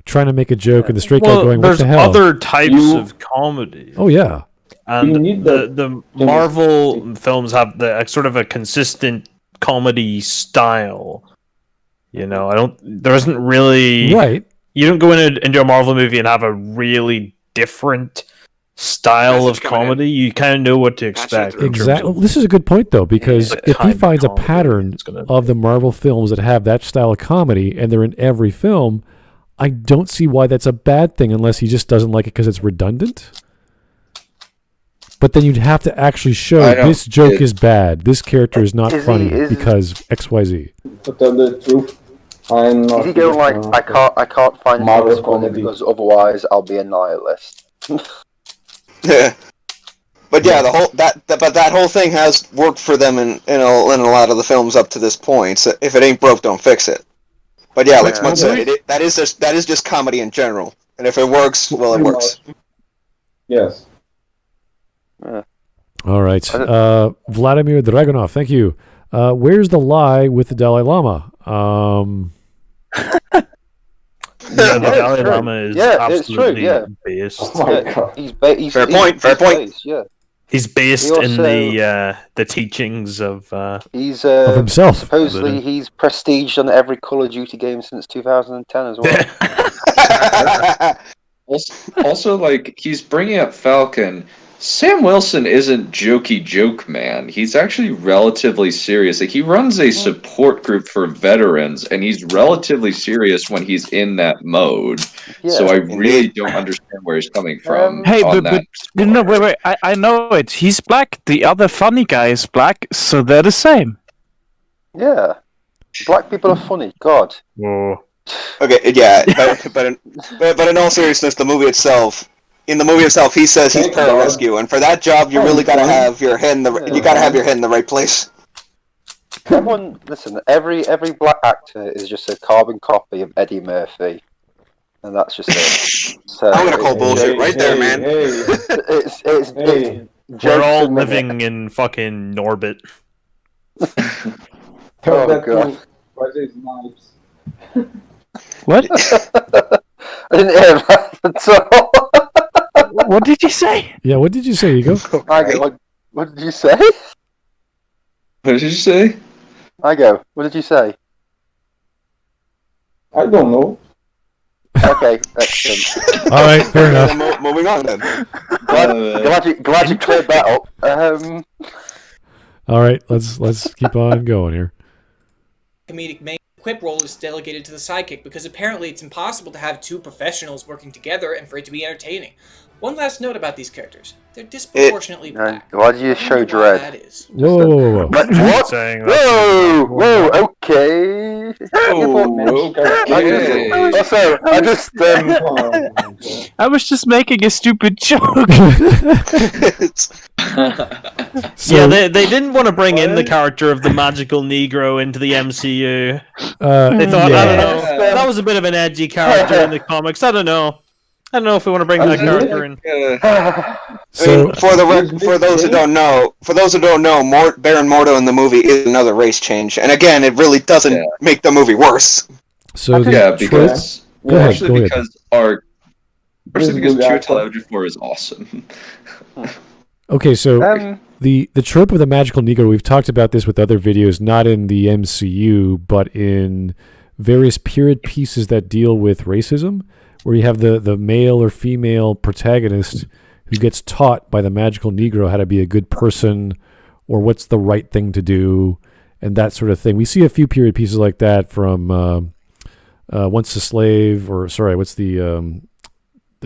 trying to make a joke and the straight guy going, what the hell?
There's other types of comedy.
Oh, yeah.
And the Marvel films have sort of a consistent comedy style. You know, there isn't really...
Right.
You don't go into a Marvel movie and have a really different style of comedy. You kind of know what to expect.
Exactly. This is a good point, though, because if he finds a pattern of the Marvel films that have that style of comedy and they're in every film, I don't see why that's a bad thing unless he just doesn't like it because it's redundant. But then you'd have to actually show this joke is bad. This character is not funny because XYZ.
To tell the truth, I'm not.
Is he going like, I can't find Marvel comedy because otherwise I'll be a nihilist.
Yeah. But yeah, that whole thing has worked for them in a lot of the films up to this point. So if it ain't broke, don't fix it. But yeah, like Smudge said, that is just comedy in general. And if it works, well, it works.
Yes.
All right. Vladimir Dragunov, thank you. Where's the lie with the Dalai Lama?
The Dalai Lama is absolutely based.
Oh my God.
He's
fair point.
Based, yeah.
He's based in the teachings of
himself.
Supposedly, he's prestiged on every Call of Duty game since 2010 as well.
Also, like, he's bringing up Falcon. Sam Wilson isn't jokey joke man. He's actually relatively serious. Like, he runs a support group for veterans, and he's relatively serious when he's in that mode. Yeah, so I really don't understand where he's coming from.
Hey, but no, wait. I know it. He's black. The other funny guy is black, so they're the same.
Yeah, black people are funny. God.
Whoa.
Okay, yeah, but in all seriousness, the movie itself. In the movie itself, he says he's pararescue, and for that job, you really gotta have your head in the right place.
Everyone, listen. Every black actor is just a carbon copy of Eddie Murphy, and that's just it. So
I'm gonna call bullshit right there, man.
We're all living in fucking Norbit.
Oh God.
What?
I didn't hear that at all.
What did you say?
Yeah, what did you say, Ego?
What did you say?
What did you say?
Igo, what did you say?
I don't know.
Okay, excellent.
All right, fair enough.
Moving on then.
Glad you cleared that up.
All right, let's keep on going here.
Comedic main quip role is delegated to the sidekick because apparently it's impossible to have two professionals working together and for it to be entertaining. One last note about these characters. They're disproportionately black.
Why did you show Dread?
That is.
Whoa.
What? Whoa, okay.
Okay.
Also, I just...
I was just making a stupid joke.
Yeah, they didn't want to bring in the character of the magical Negro into the MCU. They thought, I don't know, that was a bit of an edgy character in the comics. I don't know if we want to bring that character in.
So,
for those who don't know, Baron Mordo in the movie is another race change, and again, it really doesn't make the movie worse.
So
because because Chiwetel Ejiofor is awesome.
Okay, so the trope of the magical Negro, we've talked about this with other videos, not in the MCU, but in various period pieces that deal with racism, where you have the male or female protagonist who gets taught by the magical Negro how to be a good person or what's the right thing to do and that sort of thing. We see a few period pieces like that from Once a Slave, there's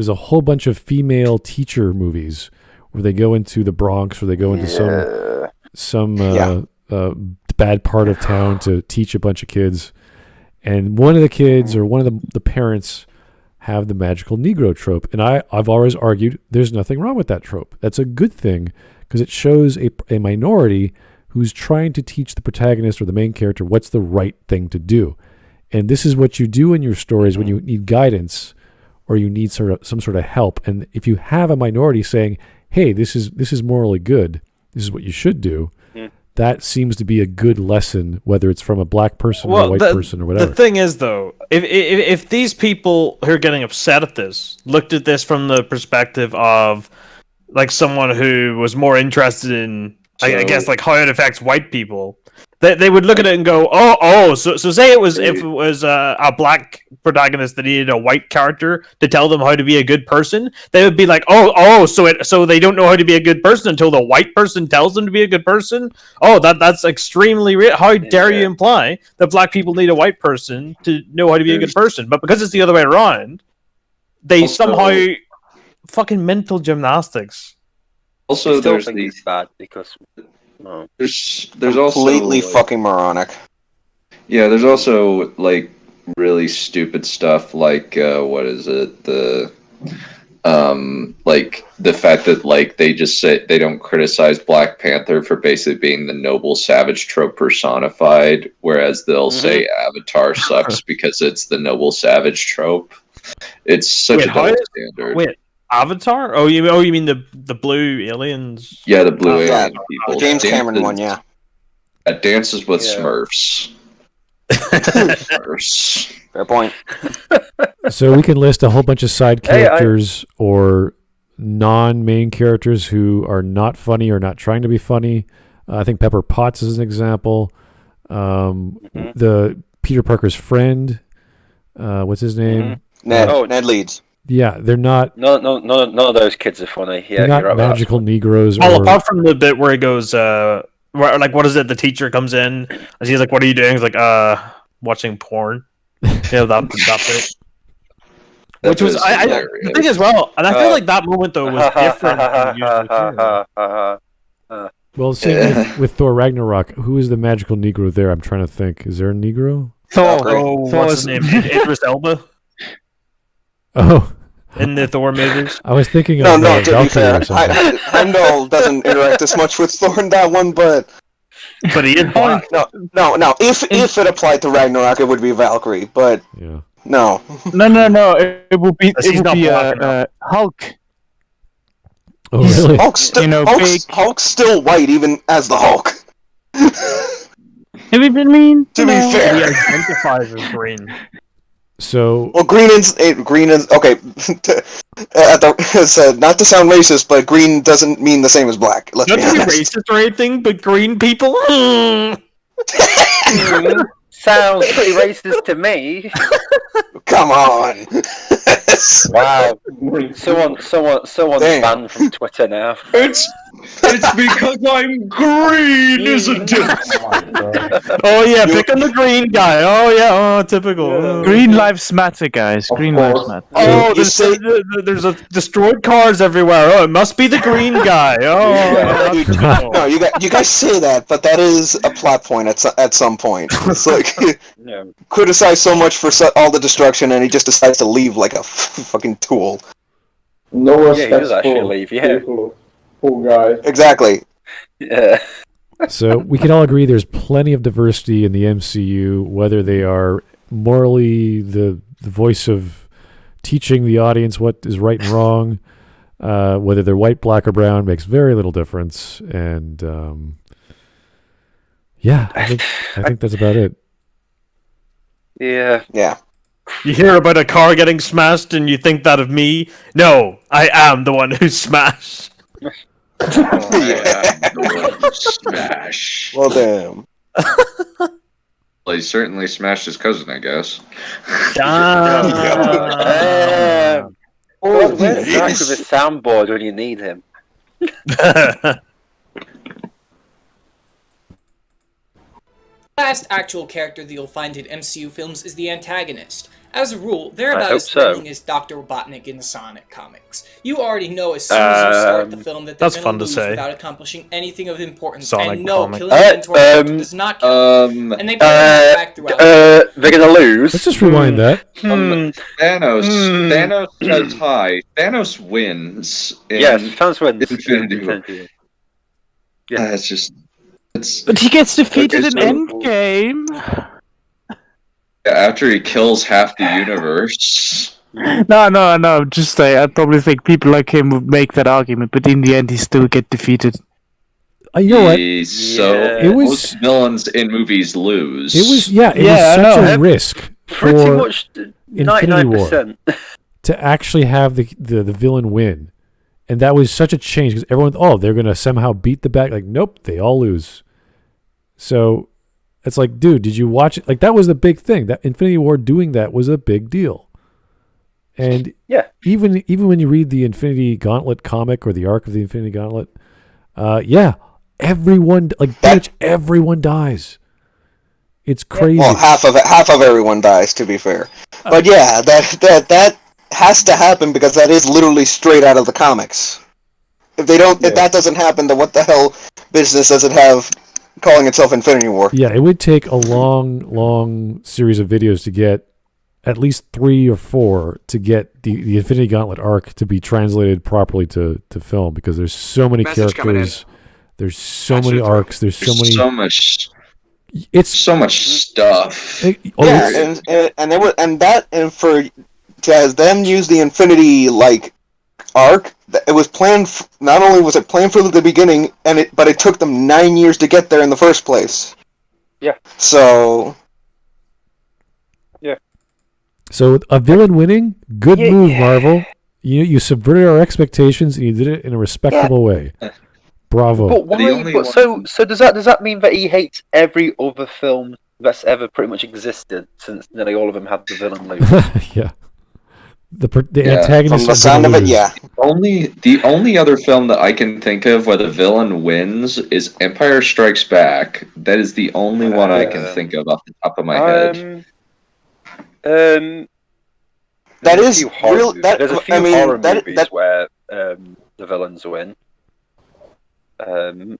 a whole bunch of female teacher movies where they go into the Bronx or they go into some bad part of town to teach a bunch of kids. And one of the kids or one of the parents have the magical Negro trope. And I've always argued there's nothing wrong with that trope. That's a good thing because it shows a minority who's trying to teach the protagonist or the main character what's the right thing to do. And this is what you do in your stories when you need guidance or you need some sort of help. And if you have a minority saying, hey, this is morally good, this is what you should do, that seems to be a good lesson, whether it's from a black person or a white person or whatever.
The thing is, though, if these people who are getting upset at this looked at this from the perspective of like someone who was more interested in, I guess, like how it affects white people, they would look at it and go, so say if it was a black protagonist that needed a white character to tell them how to be a good person, they would be like, so they don't know how to be a good person until the white person tells them to be a good person. That's extremely how dare you imply that black people need a white person to know how to be a good person? But because it's the other way around, they somehow fucking mental gymnastics.
Also, there's these bad because. No.
There's
completely
also
fucking moronic.
Yeah, there's also like really stupid stuff like what is it? Like the fact that like they just say they don't criticize Black Panther for basically being the noble savage trope personified, whereas they'll say Avatar sucks because it's the noble savage trope. It's such a double standard.
Wait. Avatar? Oh, you mean the blue aliens?
Yeah, the blue alien people.
James Cameron one, yeah.
Dances with Smurfs.
Fair point.
So we can list a whole bunch of side characters or non-main characters who are not funny or not trying to be funny. I think Pepper Potts is an example. The Peter Parker's friend, what's his name?
Ned Leeds.
Yeah, they're not.
None of those kids are funny. Yeah,
they're not magical Negroes.
Well, apart from the bit where he goes, what is it? The teacher comes in and he's like, "What are you doing?" He's like, watching porn." That bit. Which was the thing as well, and I feel like that moment though was different from
Well, same with Thor Ragnarok. Who is the magical Negro there? I'm trying to think. Is there a Negro?
What's his name? Idris Elba.
Oh,
in the Thor movies.
I was thinking of
to be
Valkyrie
fair,
or something.
Heimdall doesn't interact as much with Thor in that one, but
he is black.
No. If it applied to Ragnarok, it would be Valkyrie, but no.
It would be Hulk.
Oh, really?
Hulk's still white, even as the Hulk.
Have you been mean?
To be fair,
he identifies as green.
So
well, green is okay. Not to sound racist, but green doesn't mean the same as black. Let's
Not
be
to be
honest.
racist or anything, but green people.
Sounds pretty racist to me.
Come on.
Wow. Someone's banned from Twitter now.
It's because I'm green, isn't it?
Oh yeah, pick on the green guy. Oh yeah, typical.
Green lives matter, guys. Green lives matter.
Oh, there's a destroyed cars everywhere. Oh, it must be the green guy. Oh,
No, you guys say that, but that is a plot point at some point. It's like criticize so much for all the destruction, and he just decides to leave like a fucking tool.
No respect
he does actually leave. Yeah,
poor guy.
Exactly.
Yeah.
So we can all agree there's plenty of diversity in the MCU, whether they are morally the voice of teaching the audience what is right and wrong, whether they're white, black, or brown makes very little difference. And I think that's about it.
Yeah.
Yeah.
You hear about a car getting smashed and you think that of me? No, I am the one who's smashed.
Smash.
Well, damn.
Well, he certainly smashed his cousin, I guess.
Where's Zach with his soundboard when you need him?
Last actual character that you'll find in MCU films is the antagonist. As a rule, they're about as threatening as Dr. Robotnik in the Sonic comics. You already know as soon as you start the film that they're going to lose without accomplishing anything of importance.
Sonic
and no,
comic.
killing the mentor does not kill them. And they play back throughout.
They're going to lose.
Let's just rewind that.
Thanos says hi. Thanos wins.
Yes, Thanos wins.
Infinity War.
Yeah.
But he gets defeated in Endgame.
After he kills half the universe.
No. Just I probably think people like him would make that argument, but in the end, he still get defeated.
You know what?
Most villains in movies lose.
It was such a risk
pretty
for
much
Infinity War
99%.
to actually have the villain win, and that was such a change because everyone they're gonna somehow beat the bad. Like, nope, they all lose. So it's like, dude, did you watch it? Like, that was the big thing. That Infinity War doing that was a big deal. And even when you read the Infinity Gauntlet comic or the arc of the Infinity Gauntlet, everyone, like, pretty much everyone dies. It's crazy.
Well, half of everyone dies, to be fair. But that has to happen because that is literally straight out of the comics. If that doesn't happen, then what the hell business does it have calling itself Infinity War?
Yeah, it would take a long series of videos to get at least 3 or 4 to get the Infinity Gauntlet arc to be translated properly to film because there's so many characters, there's so many arcs, there's so much
stuff.
To have them use the Infinity arc, it was planned. Not only was it planned from the beginning, but it took them 9 years to get there in the first place.
Yeah.
So
a villain winning, good move, Marvel. You subverted our expectations and you did it in a respectable way. Bravo.
But why? So does that mean that he hates every other film that's ever pretty much existed since nearly all of them had the villain lose?
Yeah. The antagonist.
From the sound of it, yeah.
The only other film that I can think of where the villain wins is Empire Strikes Back. That is the only one I can think of off the top of my head.
There's a few horror movies where the villains win.
I'll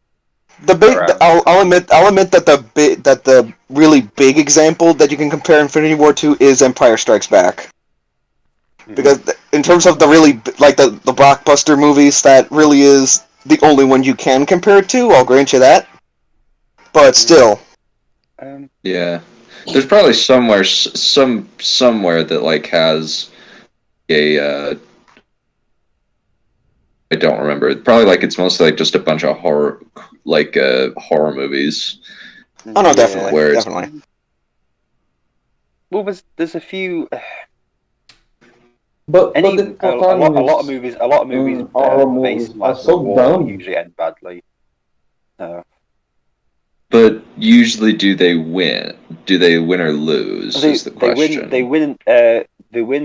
admit that the really big example that you can compare Infinity War to is Empire Strikes Back. Because in terms of the really the blockbuster movies, that really is the only one you can compare it to. I'll grant you that. But still,
there's probably somewhere that has a. I don't remember. It's probably it's mostly just a bunch of horror horror movies.
Oh no, definitely.
Well, there's a few.
But
a lot of movies based
are
on
so
war
dumb.
usually end badly.
But usually, do they win? Do they win or lose? Is the question.
They win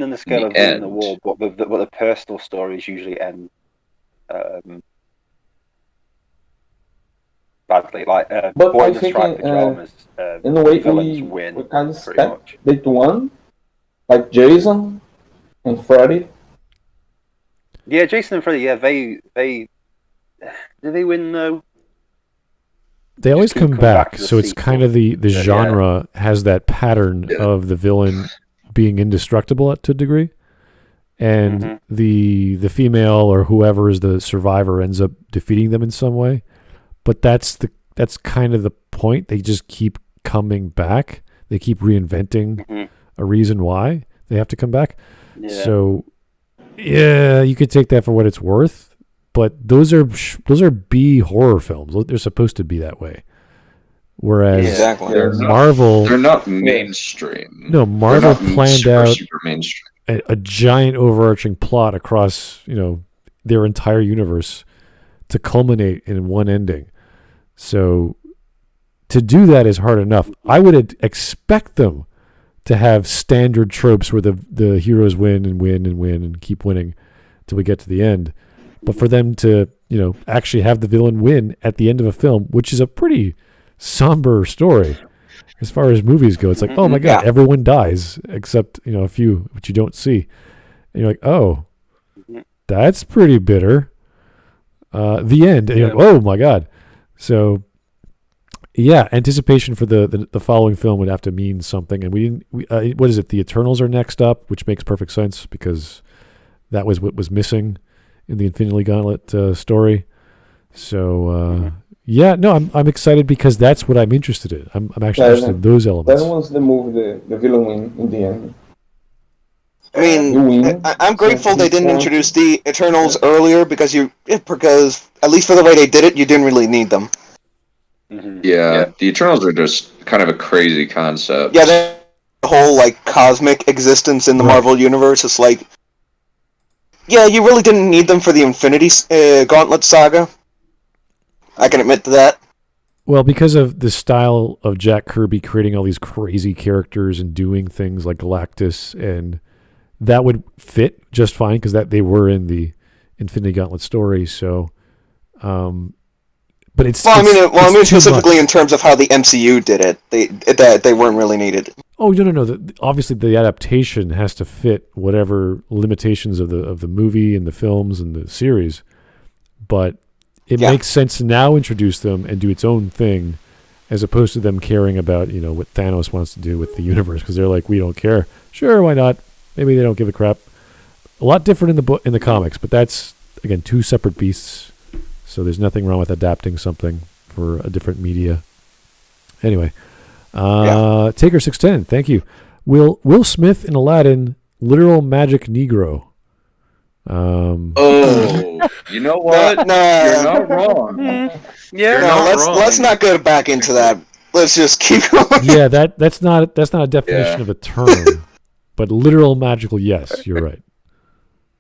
in the scale of winning the war, but the personal stories usually end badly. Like,
but
Boy
I
in the
think
Striped Pajamas,
in a way
villains
we
win
kind of
pretty
expect
much.
they to win, like Jason and Freddy.
Yeah, Jason and Freddy. Yeah, they do they win though?
They always come back,
to the
so it's
sequel.
kind of the genre has that pattern of the villain being indestructible to a degree, and the female or whoever is the survivor ends up defeating them in some way. But that's kind of the point. They just keep coming back. They keep reinventing a reason why they have to come back.
Yeah.
So, yeah, you could take that for what it's worth. But those are B horror films. They're supposed to be that way. Whereas Marvel,
they're not mainstream.
No, Marvel planned out
super mainstream.
a giant overarching plot across their entire universe to culminate in one ending. So to do that is hard enough. I would expect them to have standard tropes where the heroes win and win and win and keep winning till we get to the end. But for them to, actually have the villain win at the end of a film, which is a pretty somber story as far as movies go. It's like, oh my God, everyone dies except, a few, which you don't see. And you're like, oh, that's pretty bitter. The end. And you're like, oh my God. So, yeah, anticipation for the following film would have to mean something. And what is it? The Eternals are next up, which makes perfect sense because that was what was missing in the Infinity Gauntlet story. So, I'm excited because that's what I'm interested in. I'm actually interested in those elements.
That was the move the villain win in the end.
I mean, I'm grateful they didn't introduce the Eternals earlier because at least for the way they did it, you didn't really need them.
Yeah, the Eternals are just kind of a crazy concept.
Yeah, the whole cosmic existence in the Marvel universe is yeah, you really didn't need them for the Infinity Gauntlet saga. I can admit to that.
Well, because of the style of Jack Kirby creating all these crazy characters and doing things like Galactus, and that would fit just fine because they were in the Infinity Gauntlet story. So, but it's
I mean specifically in terms of how the MCU did it. They weren't really needed.
Oh no! Obviously, the adaptation has to fit whatever limitations of the movie and the films and the series, but it makes sense to now introduce them and do its own thing, as opposed to them caring about what Thanos wants to do with the universe because they're like, we don't care. Sure, why not? Maybe they don't give a crap. A lot different in the comics, but that's again two separate beasts. So there's nothing wrong with adapting something for a different media. Anyway. Taker 610, thank you. Will Smith in Aladdin literal magic Negro?
You know what? You're not wrong.
Let's not go back into that. Let's just keep going.
Yeah, that's not a definition of a term, but literal magical, yes, you're right.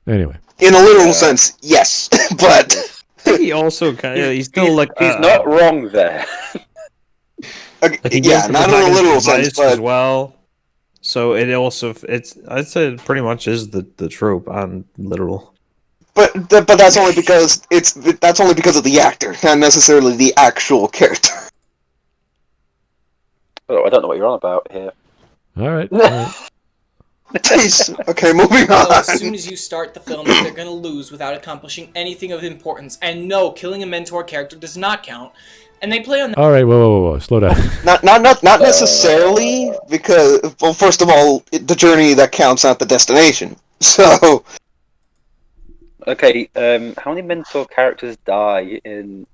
Anyway,
in a literal sense, yes, but
he also he's still
he's not wrong there.
Not in a literal sense, but
as well. So I'd say it pretty much is the trope on literal.
But that's only because of the actor, not necessarily the actual character.
Oh, I don't know what you're on about here.
All right.
Okay, moving on.
Well, as soon as you start the film, they're going to lose without accomplishing anything of importance. And no, killing a mentor character does not count. And they play on that.
All right, whoa, slow down.
Not necessarily, because, well, first of all, the journey that counts, not the destination. So.
Okay, how many mentor characters die in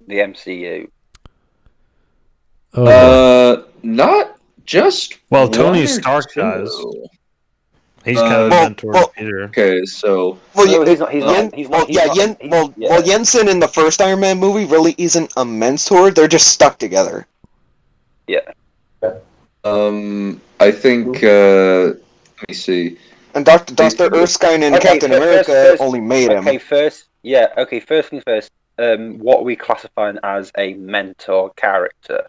the MCU?
Not just.
Well, Tony Stark does. He's kind of a mentor of Peter.
Okay, so.
Jensen in the first Iron Man movie really isn't a mentor. They're just stuck together.
Yeah.
I I think. Let me see.
And Dr. Erskine and Captain America only made him.
First things first. What are we classifying as a mentor character?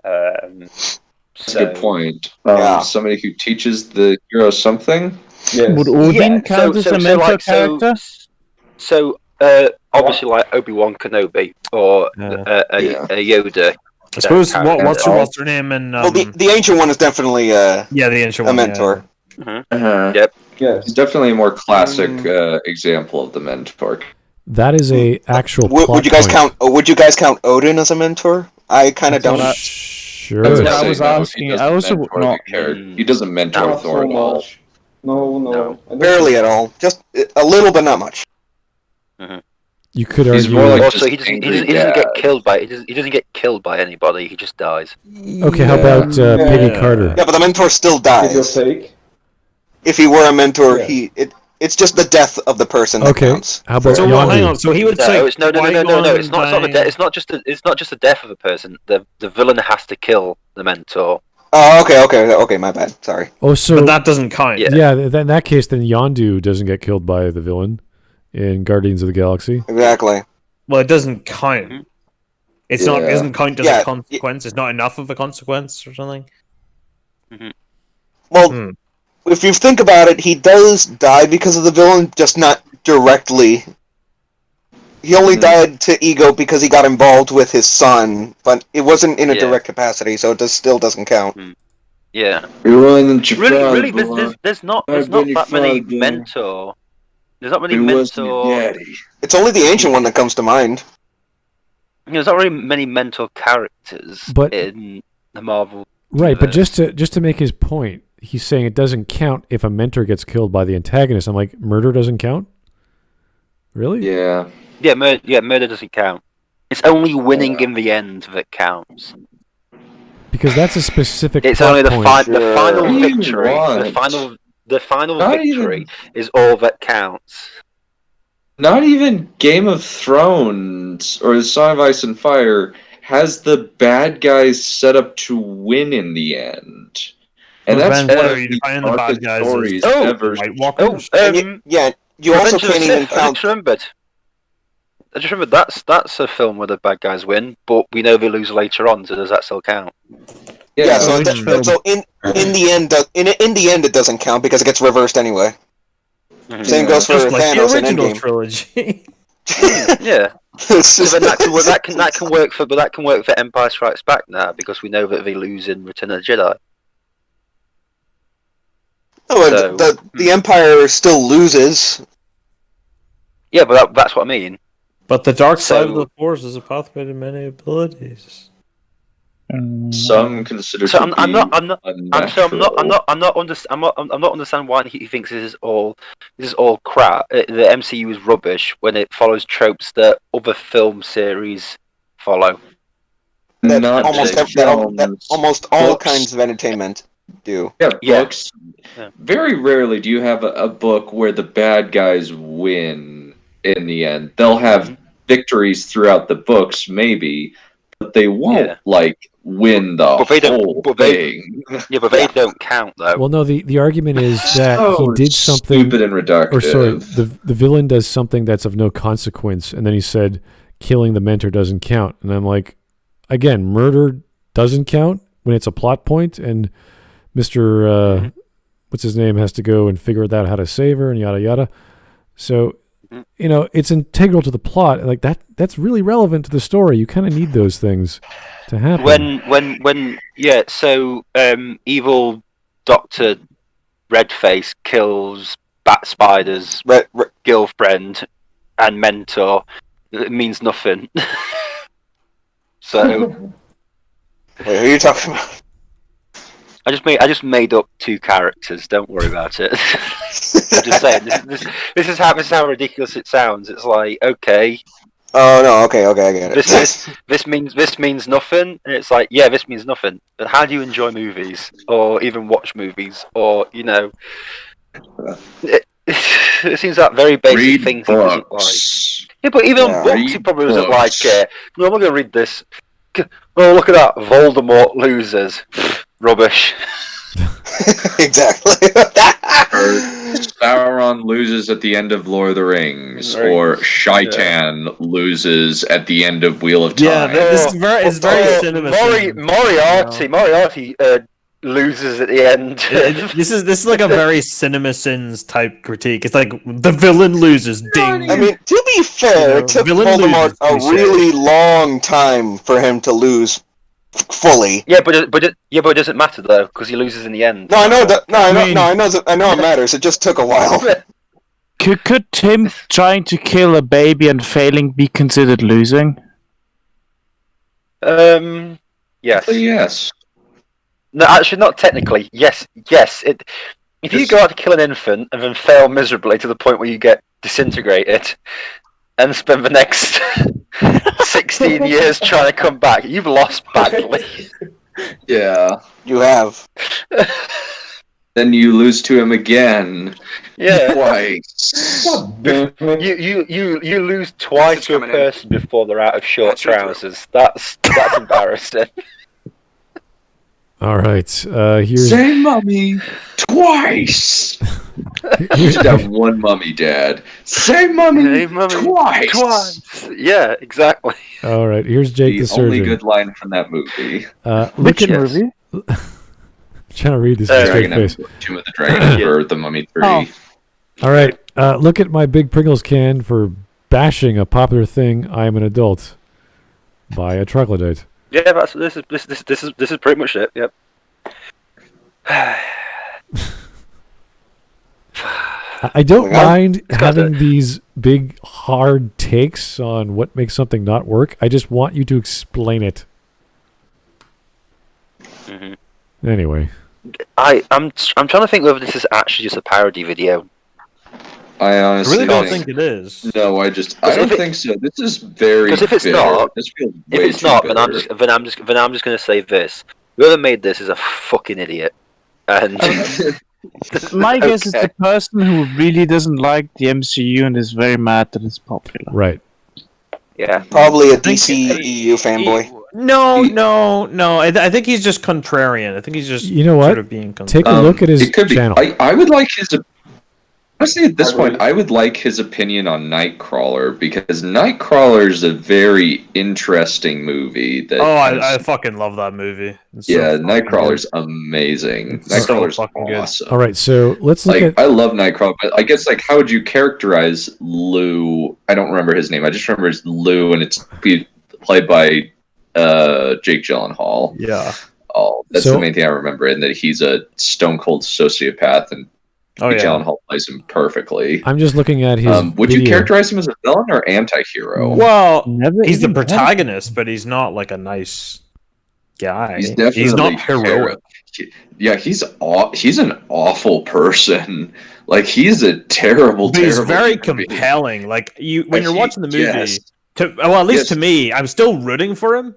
That's
So,
a good point.
Yeah.
Somebody who teaches the hero something.
Yes.
Would Odin count as a mentor character?
So, obviously, like Obi-Wan Kenobi or a Yoda.
I suppose what's her name? And
Well, the ancient one is definitely
the ancient
a mentor.
Yeah.
Yep.
Yes.
It's definitely a more classic example of the mentor.
That is a actual plot
Would you guys
point.
Would you guys count Odin as a mentor? I kind of don't.
Sure.
That's what
Say
I was
no,
asking.
he
I
doesn't
also
mentor
not.
the character. He doesn't mentor
Not
Thor
so
at all.
much. No. I don't
Barely
think-
at all. Just a little, but not much.
You could
He's
argue.
more like
Also,
just
he doesn't
angry
get
dad.
killed by he doesn't get killed by anybody. He just dies.
Okay, how about Peggy
Yeah.
Carter?
Yeah, but the mentor still
Give your
dies.
take.
If he were a mentor,
Yeah.
it's just the death of the person that
Okay,
counts.
how about
So hang
Yondu?
on. So he would
No,
say
it's no. It's not
dying-
it's not just the death of a person. The villain has to kill the mentor.
Oh, okay, my bad. Sorry.
Oh, so
But that doesn't count.
Yeah.
in that case, then Yondu doesn't get killed by the villain in Guardians of the Galaxy.
Exactly.
Well, it doesn't count. It's not. It
Yeah.
doesn't count as
Yeah.
a consequence. It's not enough of a consequence or something.
Well, if you think about it, he does die because of the villain, just not directly. He only died to Ego because he got involved with his son, but it wasn't in a direct capacity, so it still doesn't count.
Yeah.
Really,
There's not that many mentor. There's not many mentor.
It's only the ancient one that comes to mind.
There's not really many mentor characters
But-
in the Marvel.
Right, but
universe.
just to make his point, he's saying it doesn't count if a mentor gets killed by the antagonist. I'm like, murder doesn't count? Really?
Yeah.
Murder doesn't count. It's only winning in the end that counts.
Because that's a specific
It's
plot
only the
point.
final
What do you
victory.
want?
The final
Not
victory is all that counts.
Not even Game of Thrones or The Song of Ice and Fire has the bad guys set up to win in the end. And
Well,
that's
then
one
what
of
are you
the
defining the bad
darkest
guys as?
stories
Oh,
ever.
White Walkers.
You also
Revenge of the
can't even
Sith,
count.
I just remembered that's a film where the bad guys win, but we know they lose later on. So does that still count?
Yeah, so,
which film?
so in the end, it doesn't count because it gets reversed anyway. Same goes for
Just like the
Thanos in
original
Endgame.
trilogy.
Yeah. So then that can work for Empire Strikes Back now because we know that they lose in Return of the Jedi.
Oh, and
So-
the Empire still loses.
Yeah, but that's what I mean.
But the dark side of
So-
the Force is a pathway to many abilities.
Some consider
So
to
I'm
be
not
unnatural.
understanding why he thinks this is all crap. The MCU is rubbish when it follows tropes that other film series follow.
That
Not
almost
just
that
films,
almost all
books.
kinds of entertainment do.
Yeah,
Yeah.
books.
Yeah.
Very rarely do you have a book where the bad guys win in the end. They'll have victories throughout the books, maybe, but they won't win the
But they don't-
whole
but they-
thing.
Yeah, but they don't count though.
Well, no, the argument is that he
So
did something.
stupid and reductive.
Or sorry, the villain does something that's of no consequence, and then he said killing the mentor doesn't count. And I'm like, again, murder doesn't count when it's a plot point, and Mr. What's his name has to go and figure out how to save her and yada yada. So, it's integral to the plot. Like that's really relevant to the story. You kind of need those things to happen.
So evil Dr. Redface kills Bat Spider's girlfriend and mentor. It means nothing. So
Wait, who are you talking about?
I just made up two characters. Don't worry about it. I'm just saying this is how ridiculous it sounds. It's like, okay.
Oh no, okay, I get it.
This means nothing, and it's like, yeah, this means nothing. But how do you enjoy movies, or even watch movies, or it seems like very basic
Read
things he doesn't like.
books.
Yeah, but even
Yeah,
books, he probably doesn't like.
books.
No, I'm not gonna read this. Oh, look at that, Voldemort loses. Rubbish.
Exactly.
Sauron loses at the end of Lord of the Rings, or Shaitan loses at the end of Wheel of Time.
Yeah, this is very cinema.
Moriarty loses at the end.
This is like a very cinema sins type critique. It's like the villain loses. Ding.
I mean, to be fair, it took Voldemort a really long time for him to lose fully.
Yeah, but it doesn't matter though because he loses in the end.
No, I know that. I know it matters. It just took a while.
Could him trying to kill a baby and failing be considered losing?
Yes.
Yes.
No, actually, not technically. Yes. If you go out to kill an infant and then fail miserably to the point where you get disintegrated, and spend the next 16 years trying to come back, you've lost badly.
Yeah.
You have.
Then you lose to him again.
Yeah.
Twice.
You lose twice to a person before they're out of short trousers. That's embarrassing.
All right. Here's
Same mummy twice. You should have one mummy, Dad. Same mummy twice.
Yeah, exactly.
All right. Here's Jake the Surgeon.
Only good line from that movie.
Which movie? I'm trying to read this straight face.
Tomb of the Dragon or The Mummy 3.
Oh. All right. Look at my big Pringles can for bashing a popular thing. I am an adult. By a troglodyte.
Yeah, this is pretty much it. Yep.
I don't mind having these big hard takes on what makes something not work. I just want you to explain it.
Mm-hmm.
Anyway,
I'm trying to think whether this is actually just a parody video.
I honestly
really don't think it is.
No, I don't think so. This is very.
Because if it's not, then I'm just going to say this: whoever made this is a fucking idiot. And
my guess is the person who really doesn't like the MCU and is very mad that it's popular.
Right.
Yeah.
Probably a DCEU fanboy.
No. I think he's just contrarian. I think he's just sort of being contrarian.
Take a look at his channel.
I would like his. Honestly, at this point, I would like his opinion on Nightcrawler because Nightcrawler is a very interesting movie.
I fucking love that movie.
Nightcrawler's amazing. Nightcrawler's awesome.
All right, so let's look at.
I love Nightcrawler, but I guess how would you characterize Lou? I don't remember his name. I just remember it's Lou, and it's played by Jake Gyllenhaal.
Yeah.
Oh, that's the main thing I remember, and that he's a stone cold sociopath and. Gyllenhaal plays him perfectly.
I'm just looking at his.
Would you characterize him as a villain or anti-hero?
Well, he's the protagonist, but he's not like a nice guy. He's not heroic.
Yeah, he's an awful person. Like he's a terrible.
But he's very compelling. Like when you're watching the movie. At least to me, I'm still rooting for him.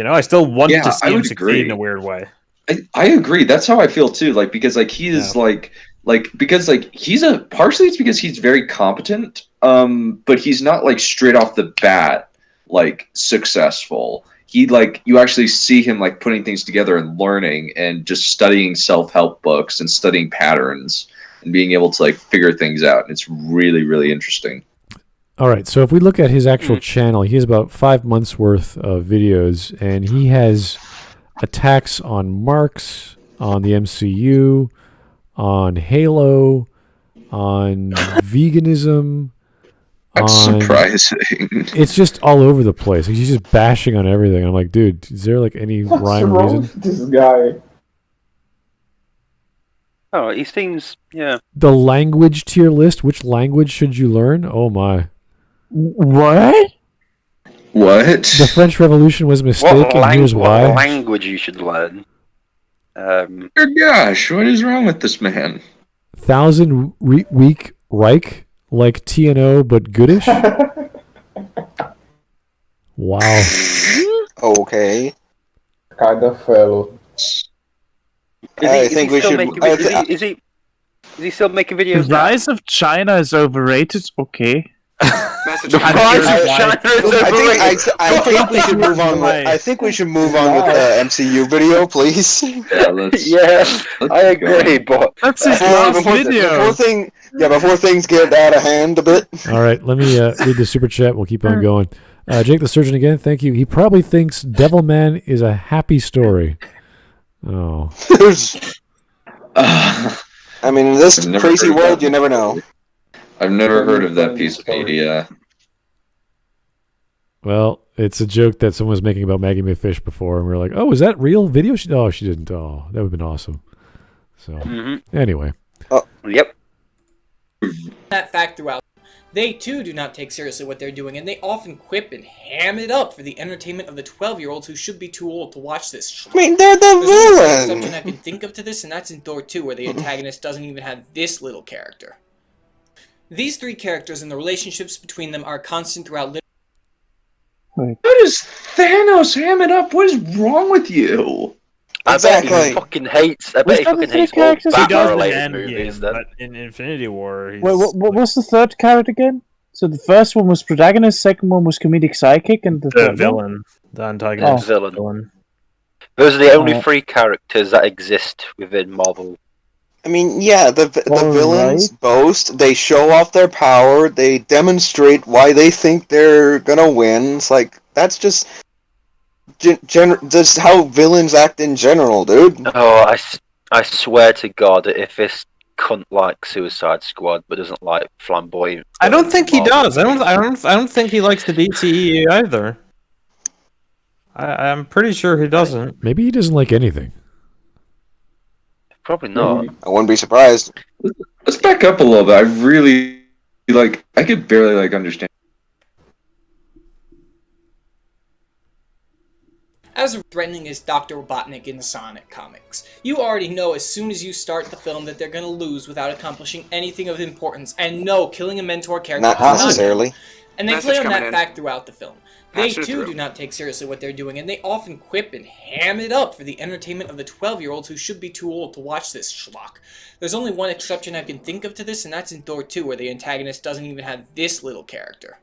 I still want to see him succeed in a weird way.
I agree. That's how I feel too. Because he is partially it's because he's very competent. But he's not straight off the bat successful. You actually see him putting things together and learning and just studying self-help books and studying patterns and being able to figure things out. And it's really, really interesting.
All right. So if we look at his actual channel, he has about 5 months worth of videos, and he has attacks on Marx, on the MCU, on Halo, on veganism.
That's surprising.
It's just all over the place. He's just bashing on everything. I'm like, dude, is there any rhyme or reason?
This guy.
Oh, he seems, yeah.
The language tier list. Which language should you learn? Oh my.
What?
The French Revolution was a mistake, and here's why.
What language you should learn?
Good gosh, what is wrong with this man?
1,000-week Reich, like TNO, but goodish? Wow.
Okay.
Kind of fellow.
Is he still making videos?
The Rise of China is overrated. Okay.
price of
The
China.
price of China is overrated.
I think we should move on. I think we should move on with the MCU video, please.
Yeah, let's.
Yeah,
let's
I
keep going.
agree, but
That's his last video.
Before things get out of hand a bit.
All right, let me read the super chat. We'll keep on going. Jake the Surgeon again, thank you. He probably thinks Devilman is a happy story. Oh.
I mean, in this crazy world, you never know.
I've never heard of that piece of media.
Well, it's a joke that someone was making about Maggie McFish before, and we were like, oh, is that real video? She didn't. Oh, that would have been awesome. So, anyway.
Oh, yep.
That fact throughout. They too do not take seriously what they're doing, and they often quip and ham it up for the entertainment of the 12-year-olds who should be too old to watch this.
I mean, they're the
There's
villain!
one exception I can think of to this, and that's in Thor 2, where the antagonist doesn't even have this little character. These three characters and the relationships between them are constant throughout.
How does Thanos ham it up? What is wrong with you?
I bet he fucking hates. I bet he fucking hates all Batman-related movies. Then,
but in Infinity War, he's
Wait, what was the third character again? So the first one was Protagonist, second one was Comedic Sidekick, and the third
villain, the antagonist
villain. Those are the only three characters that exist within Marvel.
I mean, yeah, the villains boast, they show off their power, they demonstrate why they think they're gonna win. It's like, that's just just how villains act in general, dude.
Oh, I swear to God, if this cunt likes Suicide Squad but doesn't like flamboyant.
I don't think he does. I don't think he likes the DCEU either. I'm pretty sure he doesn't.
Maybe he doesn't like anything.
Probably not.
I wouldn't be surprised.
Let's back up a little bit. I really I could barely understand.
As threatening as Dr. Robotnik in the Sonic comics. You already know as soon as you start the film that they're going to lose without accomplishing anything of importance, and no, killing a mentor character
Not necessarily.
And they
Message
play on that
coming in.
fact throughout the film. They
Pass it
too
through.
do not take seriously what they're doing, and they often quip and ham it up for the entertainment of the 12-year-olds who should be too old to watch this schlock. There's only one exception I can think of to this, and that's in Thor 2, where the antagonist doesn't even have this little character.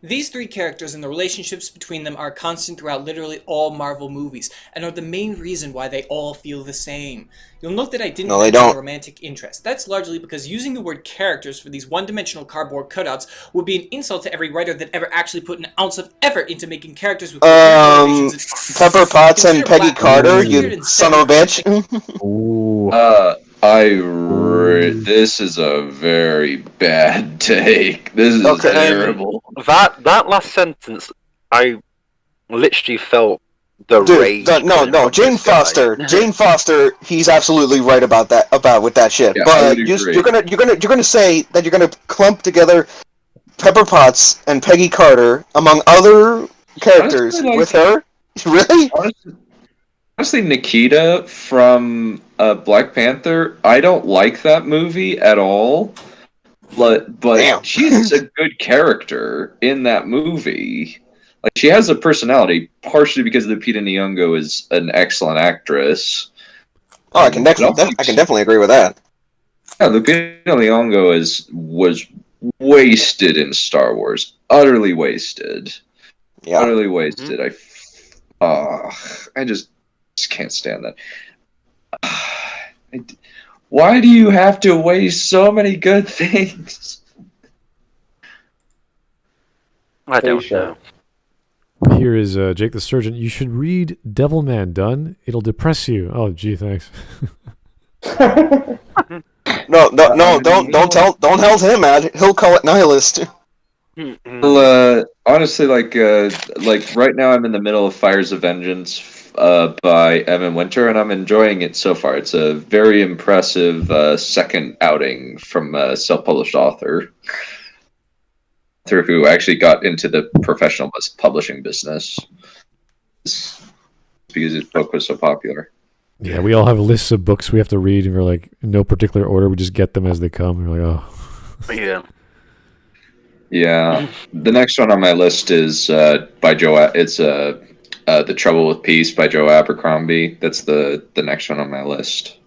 These three characters and the relationships between them are constant throughout literally all Marvel movies, and are the main reason why they all feel the same. You'll note that I didn't mention a romantic interest. That's largely because using the word characters for these one-dimensional cardboard cutouts would be an insult to every writer that ever actually put an ounce of effort into making characters with
Pepper Potts and Peggy Carter, you son of a bitch.
This is a very bad take. This is terrible.
That last sentence, I literally felt the rage.
No, Jane Foster, he's absolutely right about that. With that shit.
Yeah,
but you're gonna say that you're gonna clump together Pepper Potts and Peggy Carter among other characters with her. Really?
Honestly, Nikita from Black Panther, I don't like that movie at all. But she's a good character in that movie. Like, she has a personality, partially because Lupita Nyong'o is an excellent actress.
Oh, I can definitely agree with that.
Yeah, Lupita Nyong'o was wasted in Star Wars, utterly wasted.
Yeah,
utterly wasted. I just can't stand that. Why do you have to waste so many good things?
I don't know.
Here is Jake the Surgeon. You should read Devilman, Dunn. It'll depress you. Oh, gee, thanks.
No, don't help him, man. He'll call it nihilist.
Well, honestly, like right now, I'm in the middle of Fires of Vengeance by Evan Winter, and I'm enjoying it so far. It's a very impressive second outing from a self-published author who actually got into the professional publishing business because his book was so popular.
Yeah, we all have lists of books we have to read, and we're like, in no particular order, we just get them as they come. And we're like, oh.
Yeah.
Yeah. The next one on my list is by Joe. It's The Trouble with Peace by Joe Abercrombie. That's the next one on my list.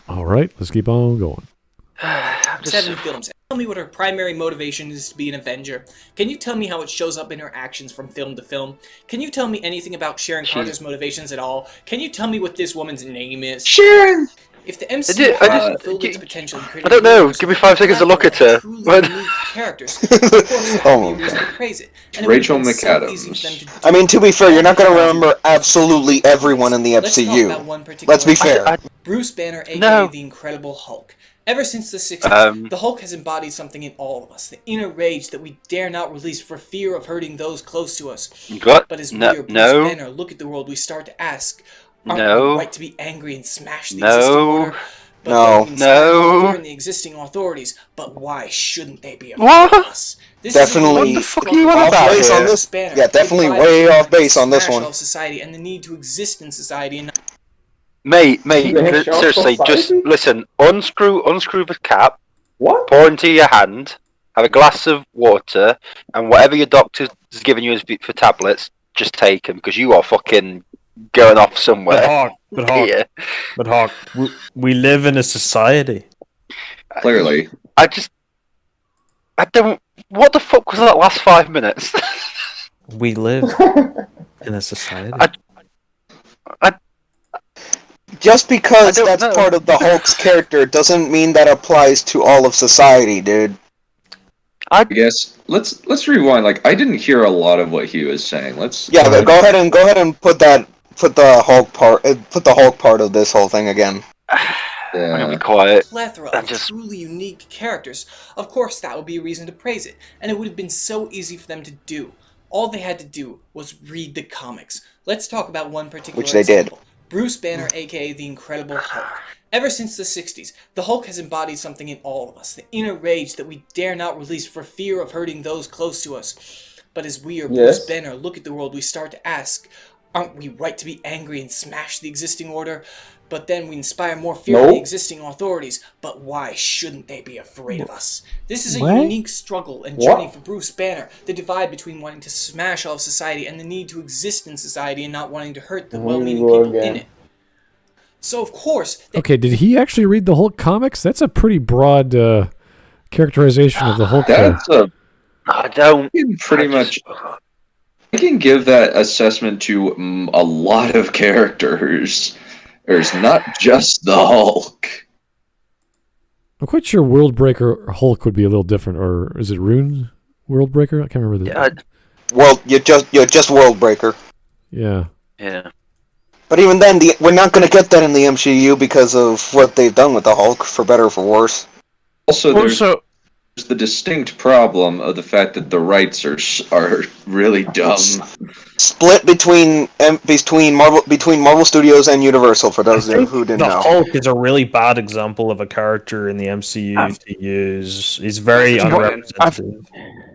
All right, let's keep on going.
7 films. tell me what her primary motivation is to be an Avenger? Can you tell me how it shows up in her actions from film to film? Can you tell me anything about Sharon Carter's motivations at all? Can you tell me what this woman's name is?
Sharon!
If the MCU had fulfilled its potential,
I don't know. Give me 5 seconds to look at her.
Characters. Of course, that would be a reason to praise it. And it
Rachel
would have been so easy
McAdams.
for them to do.
I mean, to be fair, you're not going to remember absolutely everyone in the
Let's talk about one
MCU.
particular
Let's be fair.
Bruce Banner, aka
No.
the Incredible Hulk. Ever since the 60s, the Hulk has embodied something in all of us, the inner rage that we dare not release for fear of hurting those close to us.
What?
But as we
No,
are Bruce
no.
Banner, look at the world, we start to ask, aren't
No.
we right to be angry and smash the
No.
existing order? But
No.
then we inspire
No.
fear in the existing authorities, but why shouldn't they be afraid
What?
of us? This
Definitely.
is
What the fuck are you on
Off
about
base
here?
on this.
Banner.
Yeah, definitely
They
way
drive
off base on this
smash
one.
all society and the need to exist in society and not
Mate,
Smash our
seriously, just
society?
listen. Unscrew the cap,
What?
pour into your hand, have a glass of water, and whatever your doctor's giving you for tablets, just take them, because you are fucking going off somewhere.
But Hawk, we live in a society.
Clearly.
I don't. What the fuck was that last 5 minutes?
We live in a society.
Just because
I don't
that's
know.
part of the Hulk's character doesn't mean that applies to all of society, dude.
I guess let's rewind. Like I didn't hear a lot of what he was saying. Let's
Yeah, go ahead and put the Hulk part of this whole thing again.
I'm gonna be quiet.
plethora
I'm
of
just-
truly unique characters. Of course, that would be a reason to praise it, and it would have been so easy for them to do. All they had to do was read the comics. Let's talk about one particular
Which they did.
example. Bruce Banner, aka the Incredible Hulk. Ever since the 60s, the Hulk has embodied something in all of us, the inner rage that we dare not release for fear of hurting those close to us. But as we or Bruce
Yes.
Banner look at the world, we start to ask, aren't we right to be angry and smash the existing order? But then we inspire more fear in the
No.
existing authorities. But why shouldn't they be afraid of us? This is a
What?
unique struggle and
What?
journey for Bruce Banner. The divide between wanting to smash all of society and the need to exist in society and not wanting to hurt the
Here we
well-meaning
go
people in
again.
it. So of course, they
Okay, did he actually read the Hulk comics? That's a pretty broad characterization of the Hulk.
That's a
I don't.
pretty much. I can give that assessment to a lot of characters. There's not just the Hulk.
I'm quite sure Worldbreaker Hulk would be a little different, or is it Rune Worldbreaker? I can't remember the.
Yeah.
Well, you're just Worldbreaker.
Yeah.
Yeah.
But even then, we're not going to get that in the MCU because of what they've done with the Hulk, for better or for worse.
Also, there's
Also,
the distinct problem of the fact that the rights are really dumb.
Split between Marvel Studios and Universal, for those who didn't
The
know.
Hulk is a really bad example of a character in the MCU to use. He's very
I've-
unrepresentative.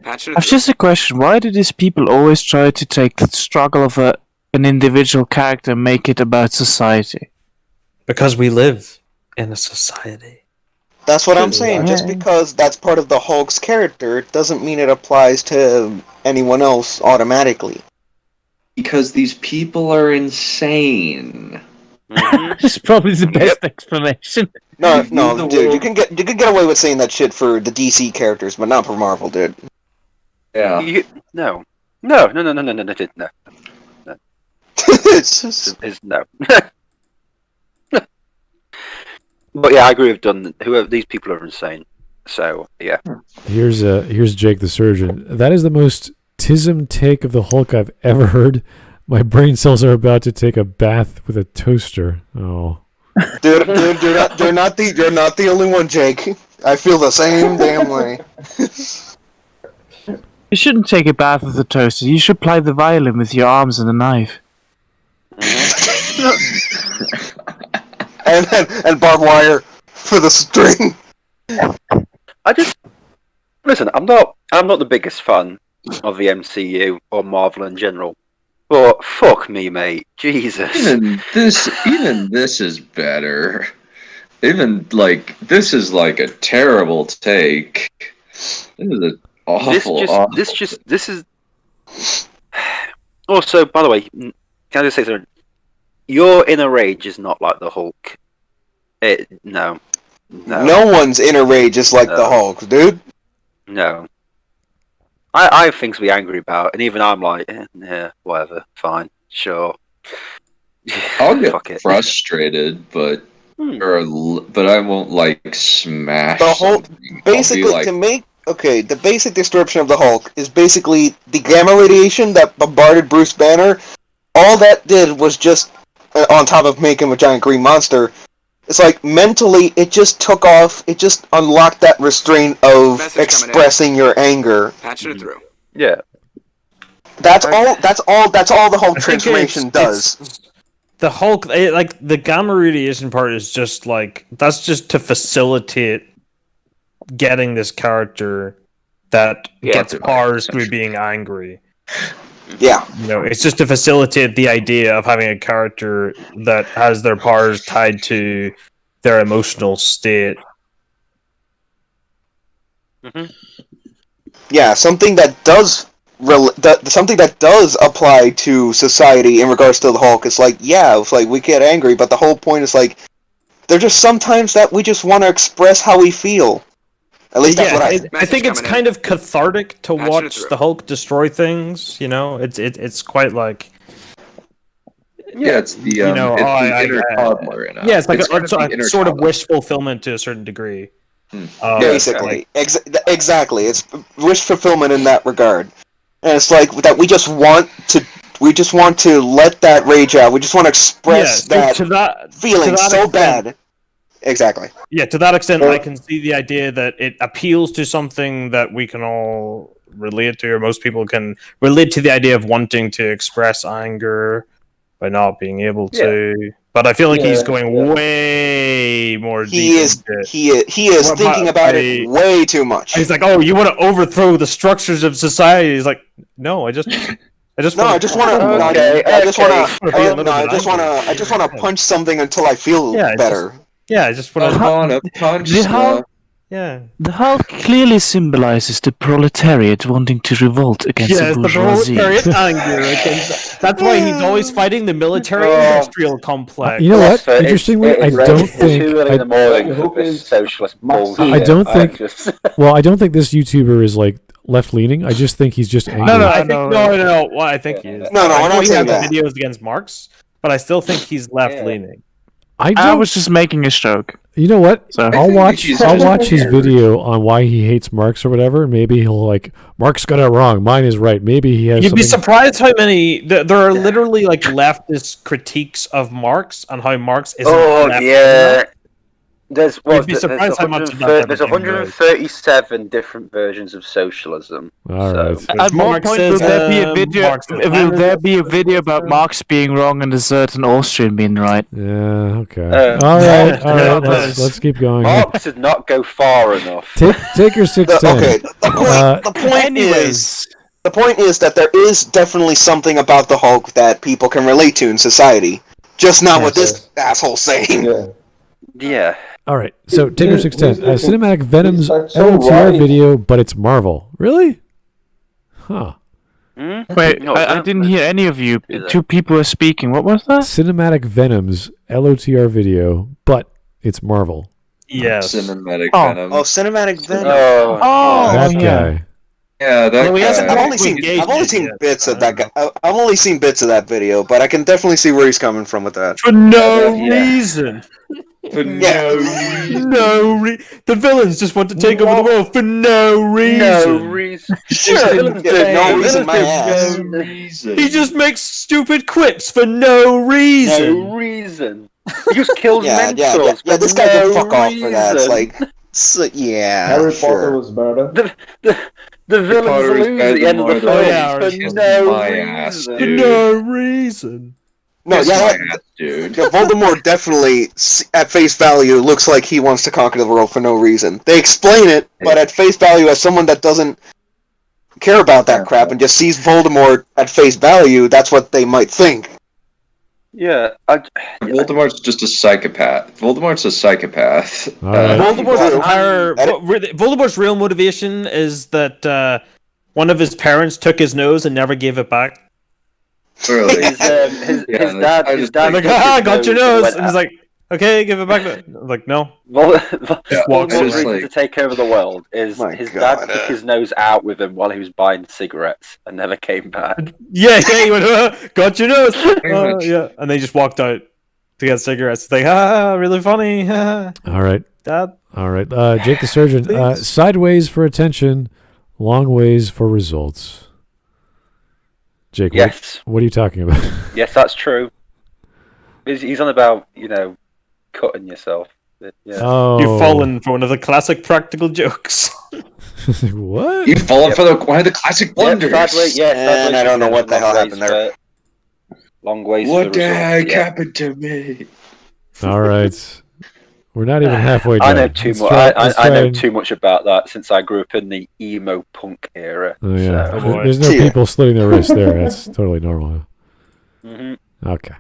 I've just a question. Why do these people always try to take the struggle of an individual character and make it about society?
Because we live in a society.
That's what I'm saying. Just because that's part of the Hulk's character doesn't mean it applies to anyone else automatically.
Because these people are insane.
That's probably the best explanation.
No,
The
dude,
world-
you can get away with saying that shit for the DC characters, but not for Marvel, dude.
Yeah.
No.
It's just-
Is no. But yeah, I agree with Dunn. Whoever these people are insane. So yeah.
Here's Jake the Surgeon. That is the most tism take of the Hulk I've ever heard. My brain cells are about to take a bath with a toaster. Oh.
dude, you're not the only one, Jake. I feel the same damn way.
You shouldn't take a bath with a toaster. You should play the violin with your arms and a knife.
and barbed wire for the string.
I just listen. I'm not the biggest fan of the MCU or Marvel in general. But fuck me, mate. Jesus.
Even this is better. Even this is like a terrible take. This is an awful.
This is. Also, by the way, can I just say something? Your inner rage is not like the Hulk. No.
No one's inner rage is like the Hulk, dude.
No. I have things to be angry about, and even I'm like, yeah, whatever, fine, sure.
I'll get frustrated, but I won't like smash
The Hulk,
something.
basically, the basic description of the Hulk is basically the gamma radiation that bombarded Bruce Banner. All that did was just, on top of making him a giant green monster, it's like mentally it just took off, it just unlocked that restraint of expressing your anger.
Patching it through.
Yeah.
That's all the Hulk transformation does.
The Hulk, like the gamma radiation part is just like, that's just to facilitate getting this character that gets powers through being angry.
Yeah.
You know, it's just to facilitate the idea of having a character that has their powers tied to their emotional state.
Yeah, something that does apply to society in regards to the Hulk. It's like, yeah, it's like we get angry, but the whole point is like, there's just sometimes that we just want to express how we feel. At least that's what
I think it's kind of cathartic to watch the Hulk destroy things. You know, it's quite like.
Yeah, it's the inner toddler.
It's like a sort of wish fulfillment to a certain degree.
Basically, exactly, it's wish fulfillment in that regard, and it's like that we just want to let that rage out. We just want to express that feeling so bad. Exactly.
Yeah, to that extent, I can see the idea that it appeals to something that we can all relate to, or most people can relate to the idea of wanting to express anger by not being able to. Yeah. But I feel like he's going way more deep.
He is thinking about it way too much.
He's like, "Oh, you want to overthrow the structures of society?" He's like, "No, I just want
to punch something until I feel better."
I just want
to punch.
The Hulk clearly symbolizes the proletariat wanting to revolt against the bourgeoisie.
The proletariat anger against. That's why he's always fighting the military-industrial complex.
You know what? Interestingly, I don't think. Well, I don't think this YouTuber is like left-leaning. I just think he's just angry.
No. Well, I think he is.
No, we're not saying that.
Videos against Marx, but I still think he's left-leaning.
I was just making a joke.
You know what? I'll watch his video on why he hates Marx or whatever. Maybe he'll like, Marx got it wrong. Mine is right. Maybe he has.
You'd be surprised how many there are literally like leftist critiques of Marx and how Marx isn't.
Oh yeah. There's
You'd be surprised how much
there's 137 different versions of socialism.
All right.
At what point will there be a video? Will there be a video about Marx being wrong and a certain Austrian being right?
Yeah. Okay. All right. Let's keep going.
Marx did not go far enough.
Take your 610.
Okay. The point is that there is definitely something about the Hulk that people can relate to in society. Just not what this asshole's saying.
Yeah.
All right, so Tigger 610, Cinematic Venom's LOTR video, but it's Marvel. Really? Huh.
Wait, I didn't hear any of you. Two people are speaking. What was that?
Cinematic Venom's LOTR video, but it's Marvel.
Yes.
Cinematic Venom.
Oh, Cinematic Venom.
That guy.
Yeah, that guy.
I've only seen bits of that guy. I've only seen bits of that video, but I can definitely see where he's coming from with that.
For no reason.
For no reason.
The villains just want to take over the world for no reason.
No reason.
Sure, no reason, my ass.
No reason.
He just makes stupid quips for no reason.
No reason. He just kills mentors.
Yeah, this guy can fuck off for that. It's like,
Harry Potter was better.
The villains lose at the end of the film
for no reason.
No,
dude.
Voldemort definitely, at face value, looks like he wants to conquer the world for no reason. They explain it, but at face value, as someone that doesn't care about that crap and just sees Voldemort at face value, that's what they might think.
Yeah.
Voldemort's just a psychopath. Voldemort's a psychopath.
Voldemort's real motivation is that one of his parents took his nose and never gave it back.
Really?
His dad
like, I got your nose. And he's like, Okay, give it back. Like, no.
Just
walks
reason
like-
to take over the world is his dad took his nose out with him while he was buying cigarettes and never came back.
Yeah, he went, got your nose.
much.
Yeah, and they just walked out to get cigarettes. It's like, really funny.
All right.
Dad.
All right. Jake the Surgeon.
Please.
Sideways for attention, long ways for results. Jake,
Yes.
what are you talking about?
Yes, that's true. He's on about, cutting yourself. Yeah.
Oh.
You've fallen for one of the classic practical jokes.
What?
You've fallen for one of the classic blunders.
And I don't know what the hell happened there.
Long ways
What
for
the
results,
heck
yeah.
happened to me?
All right. We're not even halfway done.
I know too much. I know too much about that since I grew up in the emo punk era.
Oh, yeah.
So.
There's no people slitting their wrists there. That's totally normal. Okay.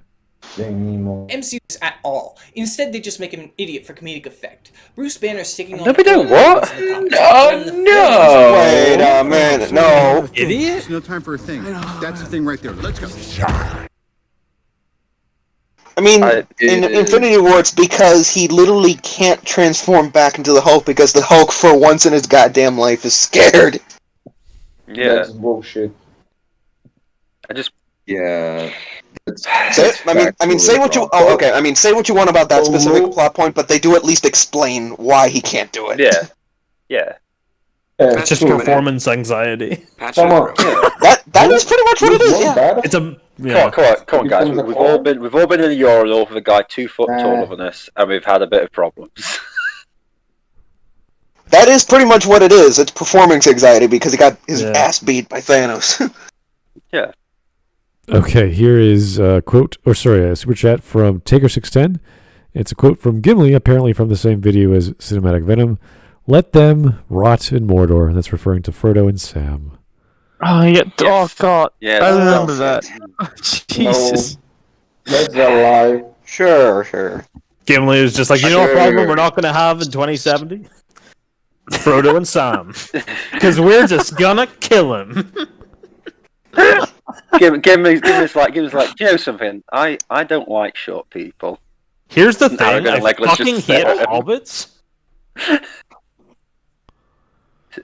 MCUs at all. Instead, they just make him an idiot for comedic effect. Bruce Banner sticking on.
No, we don't. What?
No!
Wait a minute. No.
Idiot?
There's no time for a thing. That's the thing right there. Let's go.
I mean, in Infinity War, it's because he literally can't transform back into the Hulk because the Hulk, for once in his goddamn life, is scared.
Yeah.
That's bullshit.
Yeah.
Say what you. Oh, okay. I mean, say what you want about that specific plot point, but they do at least explain why he can't do it.
Yeah. Yeah.
It's just performance anxiety.
Come on.
That is pretty much what it is. Yeah.
It's a yeah.
Come on, guys. We've all been in a urinal with a guy 2 foot taller than us, and we've had a bit of problems.
That is pretty much what it is. It's performance anxiety because he got his ass beat by Thanos.
Yeah.
Okay, here is a super chat from Taker610. It's a quote from Gimli, apparently from the same video as Cinematic Venom. Let them rot in Mordor. And that's referring to Frodo and Sam.
Oh, yeah. Oh, God.
Yeah,
I remember that. Jesus.
That's a lie.
Sure.
Gimli was just like, you know what problem we're not going to have in 2070? Frodo and Sam. Because we're just going to kill him.
Give us like, do you know something? I don't like short people.
Here's the thing, I
legless
fucking
just
hate
said.
hobbits.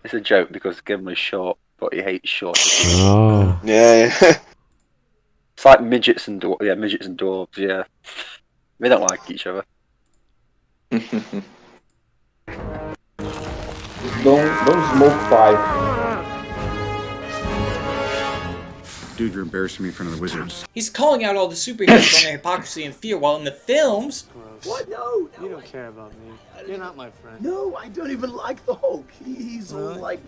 It's a joke because Gimli's short, but he hates short.
Oh.
Yeah.
It's like midgets and dwarves. Yeah, they don't like each other.
Don't smoke pipe.
Dude, you're embarrassing me in front of the wizards.
He's calling out all the superheroes on their hypocrisy and fear, while in the films...
What? No, you don't care about me. You're not my friend. No, I don't even like the Hulk. He's all like...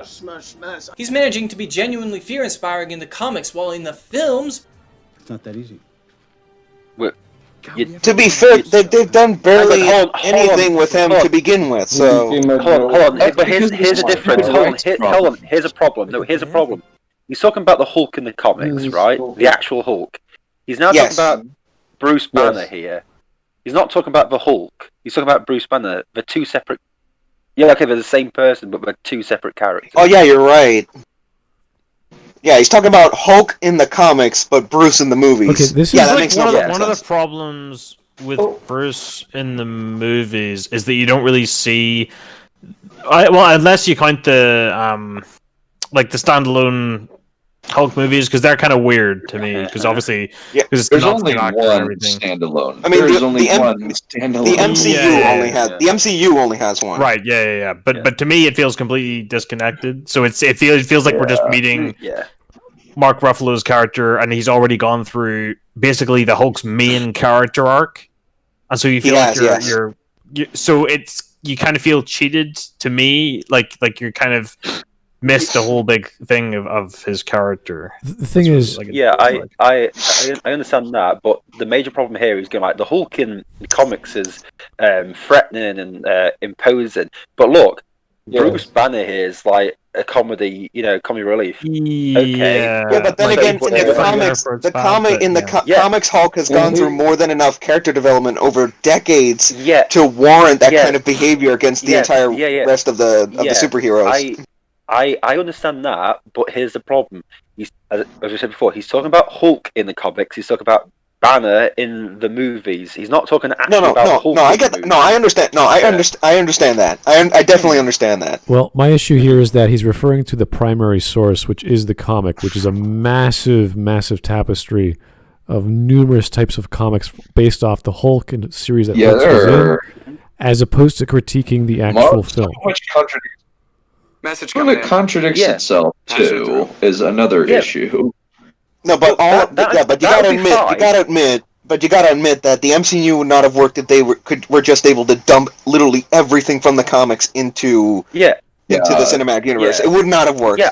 smash.
He's managing to be genuinely fear-inspiring in the comics, while in the films...
It's not that easy.
To be fair, they've done barely anything with him to begin with. So
hold on. But here's a difference. Hold on. Here's a problem. No, here's a problem. He's talking about the Hulk in the comics, right? The actual Hulk. He's now talking about Bruce Banner here. He's not talking about the Hulk. He's talking about Bruce Banner. They're two separate... Yeah, okay, they're the same person, but they're two separate characters.
Oh, yeah, you're right. Yeah, he's talking about Hulk in the comics, but Bruce in the movies.
Okay, this is
that
like
makes
one
no
of the problems with Bruce in the movies is that you don't really see... unless you count the the standalone Hulk movies, because they're kind of weird to me. Because obviously,
there's only one standalone.
I mean,
there's only one standalone.
The MCU only has one.
Right? Yeah. But to me, it feels completely disconnected. So it feels like we're just meeting Mark Ruffalo's character, and he's already gone through basically the Hulk's main character arc, and so you feel you're so you kind of feel cheated to me, like you're kind of missed a whole big thing of his character.
The thing is,
I understand that, but the major problem here is going like the Hulk in the comics is threatening and imposing, but look, Bruce Banner here is like a comedy, comedy relief. Okay,
but then again, in the comics, Hulk has gone through more than enough character development over decades to warrant that kind of behavior against the entire rest of the superheroes.
I understand that, but here's the problem. As I said before, he's talking about Hulk in the comics. He's talking about Banner in the movies. He's not talking actually about Hulk.
I get that. No, I understand. No, I understand that. I definitely understand that.
Well, my issue here is that he's referring to the primary source, which is the comic, which is a massive, massive tapestry of numerous types of comics based off the Hulk and series that Hulk was in, as opposed to critiquing the actual film.
Message coming in. It contradicts itself too is another issue.
No, but you gotta admit that the MCU would not have worked if they were just able to dump literally everything from the comics into the cinematic universe. It would not have worked.
Yeah,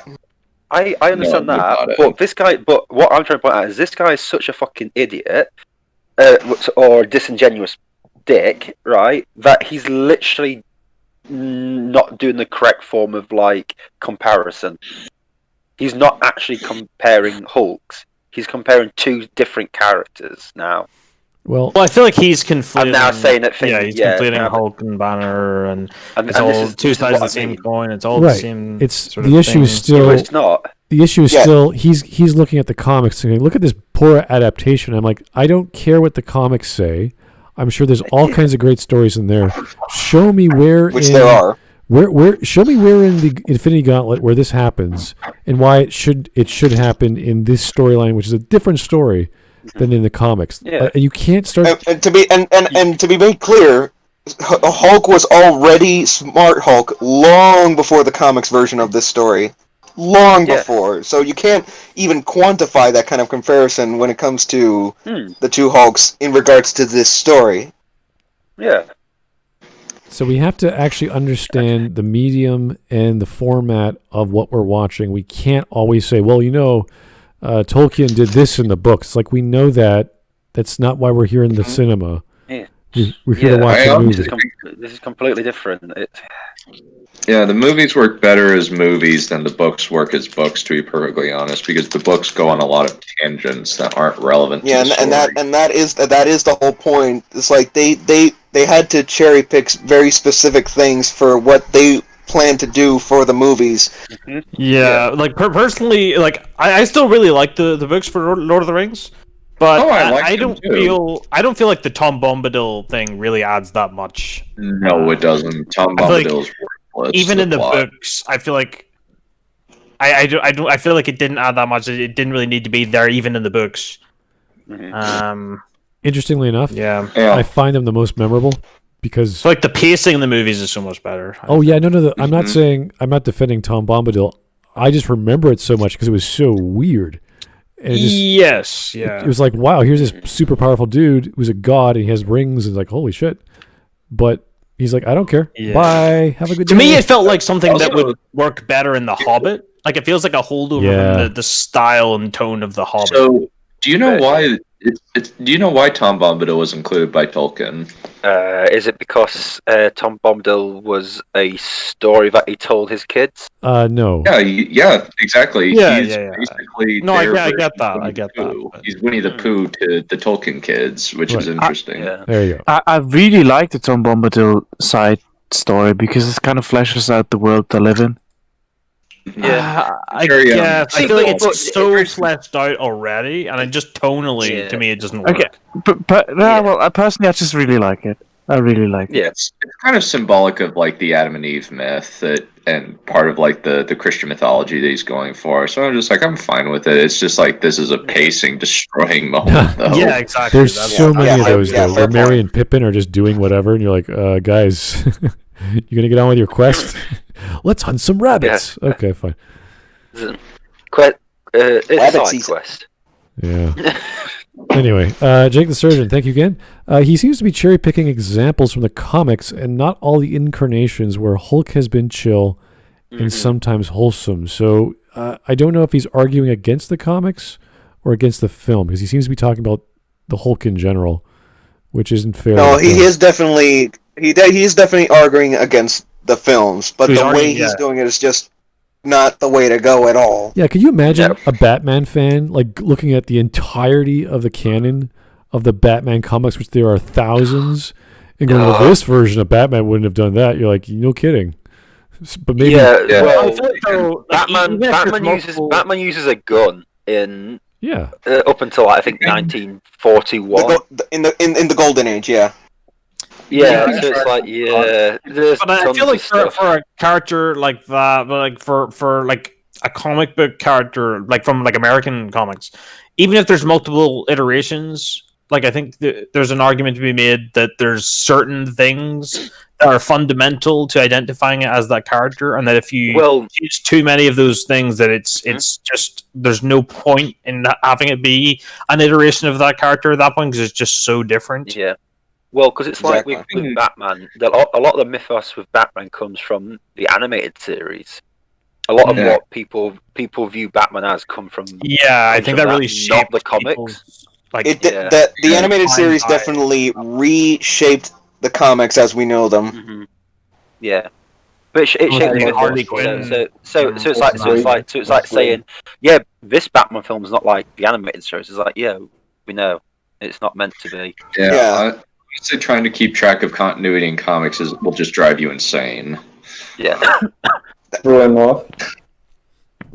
I understand that, but this guy. But what I'm trying to point out is this guy is such a fucking idiot, or disingenuous dick, right? That he's literally not doing the correct form of like comparison. He's not actually comparing Hulks. He's comparing two different characters now.
Well,
I feel like he's conflating.
I'm now saying that.
He's conflating Hulk and Banner, and it's all two sides of the same coin. It's all the same.
It's
sort
the
of
issue
thing.
is still.
It's not.
The issue is still he's looking at the comics and going, look at this poor adaptation. I'm like, I don't care what the comics say. I'm sure there's all kinds of great stories in there. Show me where
there are.
Where show me where in the Infinity Gauntlet where this happens and why it should happen in this storyline, which is a different story than in the comics. And you can't start.
And to be made clear, Hulk was already Smart Hulk long before the comics version of this story. Long before, so you can't even quantify that kind of comparison when it comes to the two Hulks in regards to this story.
Yeah.
So we have to actually understand the medium and the format of what we're watching. We can't always say, well, Tolkien did this in the books. It's like we know that. That's not why we're here in the cinema.
Yeah.
We're here to watch a movie.
This is completely different.
Yeah, the movies work better as movies than the books work as books, to be perfectly honest, because the books go on a lot of tangents that aren't relevant.
Yeah,
to the
and that is the whole point. It's like they had to cherry pick very specific things for what they plan to do for the movies.
Yeah, like personally, like I still really like the books for Lord of the Rings. But I don't feel like the Tom Bombadil thing really adds that much.
No, it doesn't. Tom Bombadil's worthless.
Even in the books, I feel like I feel like it didn't add that much. It didn't really need to be there, even in the books.
Interestingly enough,
yeah,
I find them the most memorable because
like the pacing in the movies is so much better.
I'm not saying I'm not defending Tom Bombadil. I just remember it so much because it was so weird. And it was like, wow, here's this super powerful dude who's a god and he has rings and it's like, holy shit. But he's like, I don't care. Yeah. Bye. Have a good day.
To me, it felt like something that would work better in The Hobbit. Like, it feels like a holdover from the style and tone of The Hobbit.
So, do you know why? Do you know why Tom Bombadil was included by Tolkien?
Is it because Tom Bombadil was a story that he told his kids?
No.
Yeah, exactly.
Yeah,
He's basically.
No, I get that. I get that.
But... He's Winnie the Pooh to the Tolkien kids, which is interesting.
There you go.
I really like the Tom Bombadil side story because it kind of fleshes out the world they live in.
Yeah,
I guess. I feel like it's so fleshed out already, and it just tonally, to me, it doesn't work.
Okay, well, I personally, I just really like it. I really like it.
Yeah, it's kind of symbolic of like the Adam and Eve myth and part of like the Christian mythology that he's going for. So I'm just like, I'm fine with it. It's just like this is a pacing destroying moment, though.
Yeah, exactly.
There's so many of those though, where Merry and Pippin are just doing whatever, and you're like, guys, you gonna get on with your quest? Let's hunt some rabbits. Yeah. Okay, fine.
It's a side quest.
Yeah. Anyway, Jake the Surgeon, thank you again. He seems to be cherry-picking examples from the comics and not all the incarnations where Hulk has been chill and sometimes wholesome. So I don't know if he's arguing against the comics or against the film, because he seems to be talking about the Hulk in general, which isn't fair.
No, he is definitely arguing against the films, but the way he's doing it is just not the way to go at all.
Yeah, could you imagine a Batman fan like looking at the entirety of the canon of the Batman comics, which there are thousands, and going, well, this version of Batman wouldn't have done that. You're like, no kidding. But maybe
well, Batman uses a gun in
Yeah.
Up until I think 1941.
In the golden age, yeah.
Yeah, so it's like there's
but I
tons
feel like
of
for a character like that, but like for like a comic book character, like from like American comics, even if there's multiple iterations, like I think there's an argument to be made that there's certain things that are fundamental to identifying it as that character, and that if you use too many of those things, that it's just there's no point in having it be an iteration of that character at that point because it's just so different.
Yeah. Well, because it's like with Batman, a lot of the mythos with Batman comes from the animated series. A lot of what people view Batman as come from.
Yeah, I think that really shaped
not the comics.
Like the animated series definitely reshaped the comics as we know them.
Mm-hmm. Yeah, but it shaped the
Harley
Quinn. So it's like saying, yeah, this Batman film is not like the animated series. It's like, yeah, we know it's not meant to be.
Yeah. I'd say trying to keep track of continuity in comics will just drive you insane.
Yeah.
True enough.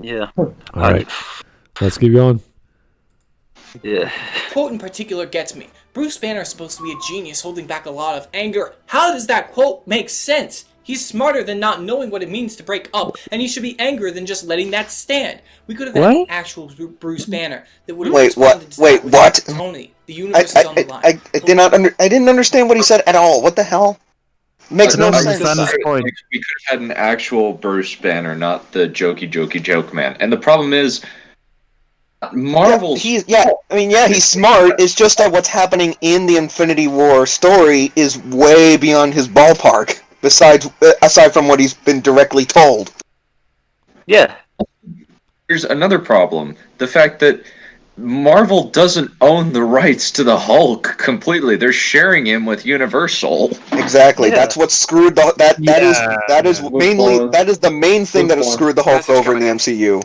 Yeah.
All right. Let's keep going.
Yeah.
Quote in particular gets me. Bruce Banner is supposed to be a genius holding back a lot of anger. How does that quote make sense? He's smarter than not knowing what it means to break up, and he should be angrier than just letting that stand. We could have had an actual Bruce Banner that would have responded to that
what?
Tony. The universe is on the line.
I didn't understand what he said at all. What the hell? Makes no sense.
We could have had an actual Bruce Banner, not the jokey joke man. And the problem is, Marvel's...
he's smart. It's just that what's happening in the Infinity War story is way beyond his ballpark, aside from what he's been directly told.
Yeah.
Here's another problem. The fact that Marvel doesn't own the rights to the Hulk completely. They're sharing him with Universal.
Exactly. Yeah. That's what screwed that is the main thing that has screwed the Hulk over in the MCU.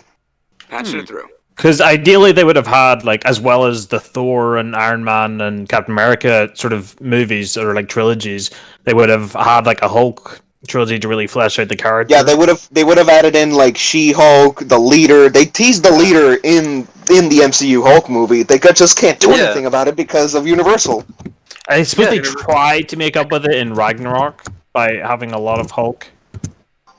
Patching it through.
Because ideally they would have had, like, as well as the Thor and Iron Man and Captain America sort of movies or like trilogies, they would have had like a Hulk trilogy to really flesh out the character.
Yeah, they would have added in like She-Hulk, the leader. They teased the leader in the MCU Hulk movie. They just can't do anything about it because of Universal.
I suppose they tried to make up with it in Ragnarok by having a lot of Hulk.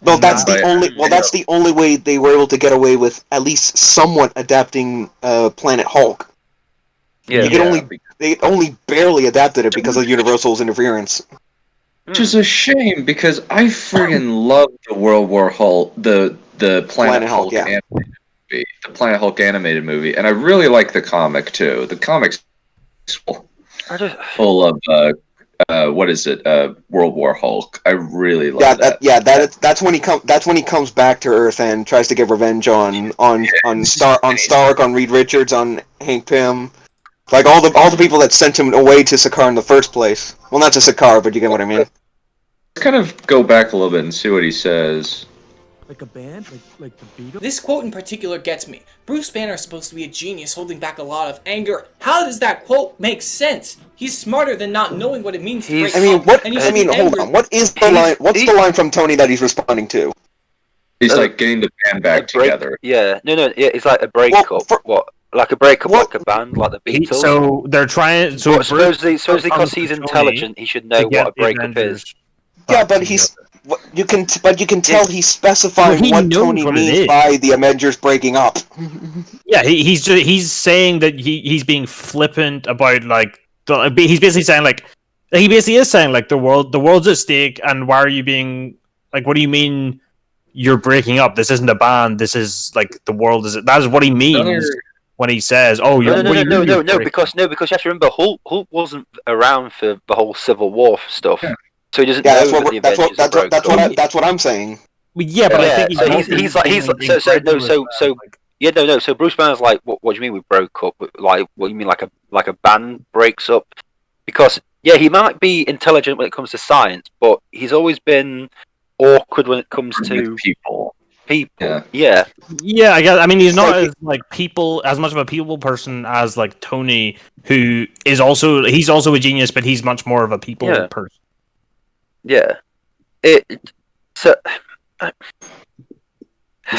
Well, that's the only way they were able to get away with at least somewhat adapting Planet Hulk. Yeah, they only barely adapted it because of Universal's interference.
Which is a shame because I friggin' love the World War Hulk, the Planet Hulk animated movie, the Planet Hulk animated movie, and I really like the comic too. The comic's full of World War Hulk. I really love that.
That's when he comes back to Earth and tries to get revenge on Stark, on Reed Richards, on Hank Pym. Like all the people that sent him away to Sakaar in the first place. Well, not to Sakaar, but you get what I mean.
Let's kind of go back a little bit and see what he says.
Like a band? Like the Beatles?
This quote in particular gets me. Bruce Banner is supposed to be a genius holding back a lot of anger. How does that quote make sense? He's smarter than not knowing what it means to break up.
Hold on. What is the line? What's the line from Tony that he's responding to?
He's like getting the band back together.
Yeah. No. Yeah, it's like a breakup. What? Like a breakup, like a band, like the Beatles.
So they're trying. So
supposedly, because he's intelligent, he should know what a breakup is.
Yeah, but you can tell he's specifying what Tony means by the Avengers breaking up.
Yeah, he's saying that he's being flippant about he's basically saying the world's at stake, and why are you being like, what do you mean you're breaking up? This isn't a band. This is like the world is. That is what he means. When he says, "Oh, you're
no," because you have to remember, Hulk wasn't around for the whole Civil War stuff, so he doesn't know that the Avengers broke up.
That's what I'm saying.
Yeah, but I think
So Bruce Banner's like, what do you mean we broke up? Like, what do you mean like a band breaks up? Because he might be intelligent when it comes to science, but he's always been awkward when it comes to people. Yeah.
I guess. I mean, he's not as much of a people person as like Tony, who is also a genius, but he's much more of a people person.
Yeah.
It's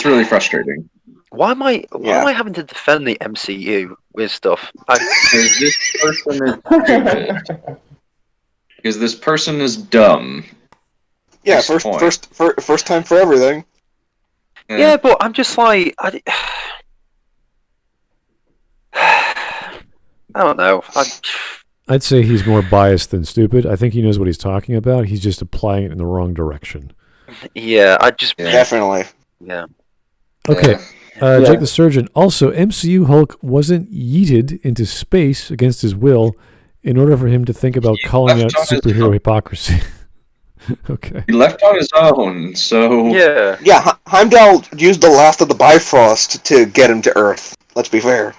really frustrating.
Why am I having to defend the MCU with stuff?
Because this person is stupid. Because this person is dumb.
Yeah, first time for everything.
Yeah, but I'm just like, I don't know.
I'd say he's more biased than stupid. I think he knows what he's talking about. He's just applying it in the wrong direction.
Yeah,
definitely.
Yeah.
Okay. Jake the Surgeon. Also, MCU Hulk wasn't yeeted into space against his will in order for him to think about calling out superhero hypocrisy. Okay.
He left on his own, so...
Yeah, Heimdall used the last of the Bifrost to get him to Earth. Let's be fair.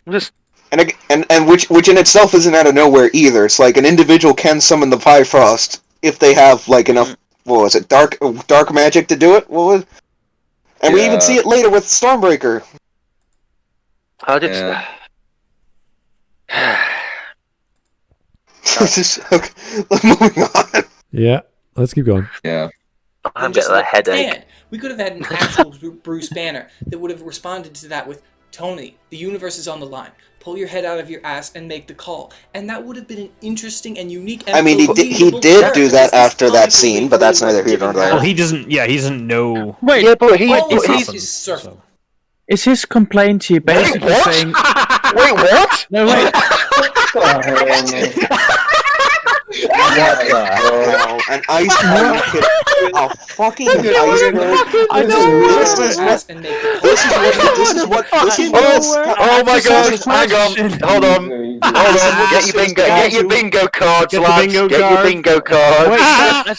Just...
And which in itself isn't out of nowhere either. It's like an individual can summon the Bifrost if they have like enough. What was it? Dark magic to do it. And we even see it later with Stormbreaker. Okay, moving on.
Yeah, let's keep going.
Yeah.
I'm getting a headache.
Dan. We could have had an actual Bruce Banner that would have responded to that with, Tony, the universe is on the line. Pull your head out of your ass and make the call. And that would have been an interesting and unique and
he did do that after that scene, but that's neither here nor there.
Well, he doesn't know.
Wait,
yeah, but
is his complaint here basically saying...
Wait, what?
No, wait.
An iceberg. A fucking iceberg.
Oh my god! Hang on! Hold on! Get your bingo cards, lads. Get your bingo cards.
Wait, I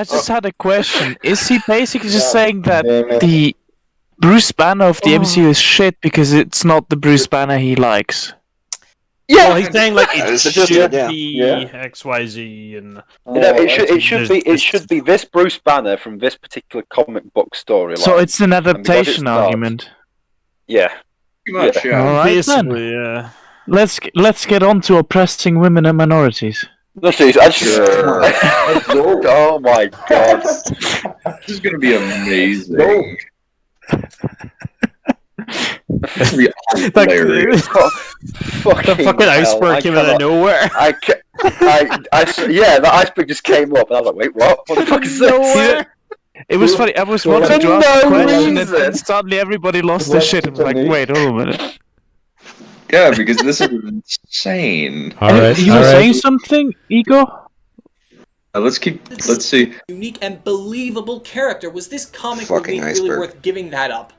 just had a question. Is he basically just saying that the Bruce Banner of the MCU is shit because it's not the Bruce Banner he likes?
Yeah,
well, he's saying like it should be XYZ, and
it should be this Bruce Banner from this particular comic book storyline.
So it's an adaptation argument.
Yeah,
pretty much. Yeah.
All right, then. Let's get on to oppressing women and minorities.
Oh my god,
this is gonna be amazing. That's the
fucking iceberg came out of nowhere.
The iceberg just came up, and I was like, "Wait, what? What the fuck is this?"
It was funny. I was wanting to ask a question, and then suddenly everybody lost their shit. I was like, "Wait, hold on a minute."
Yeah, because this is insane.
All right,
you were saying something, Igor?
Let's see.
Unique and believable character. Was this comic relief really worth giving that up?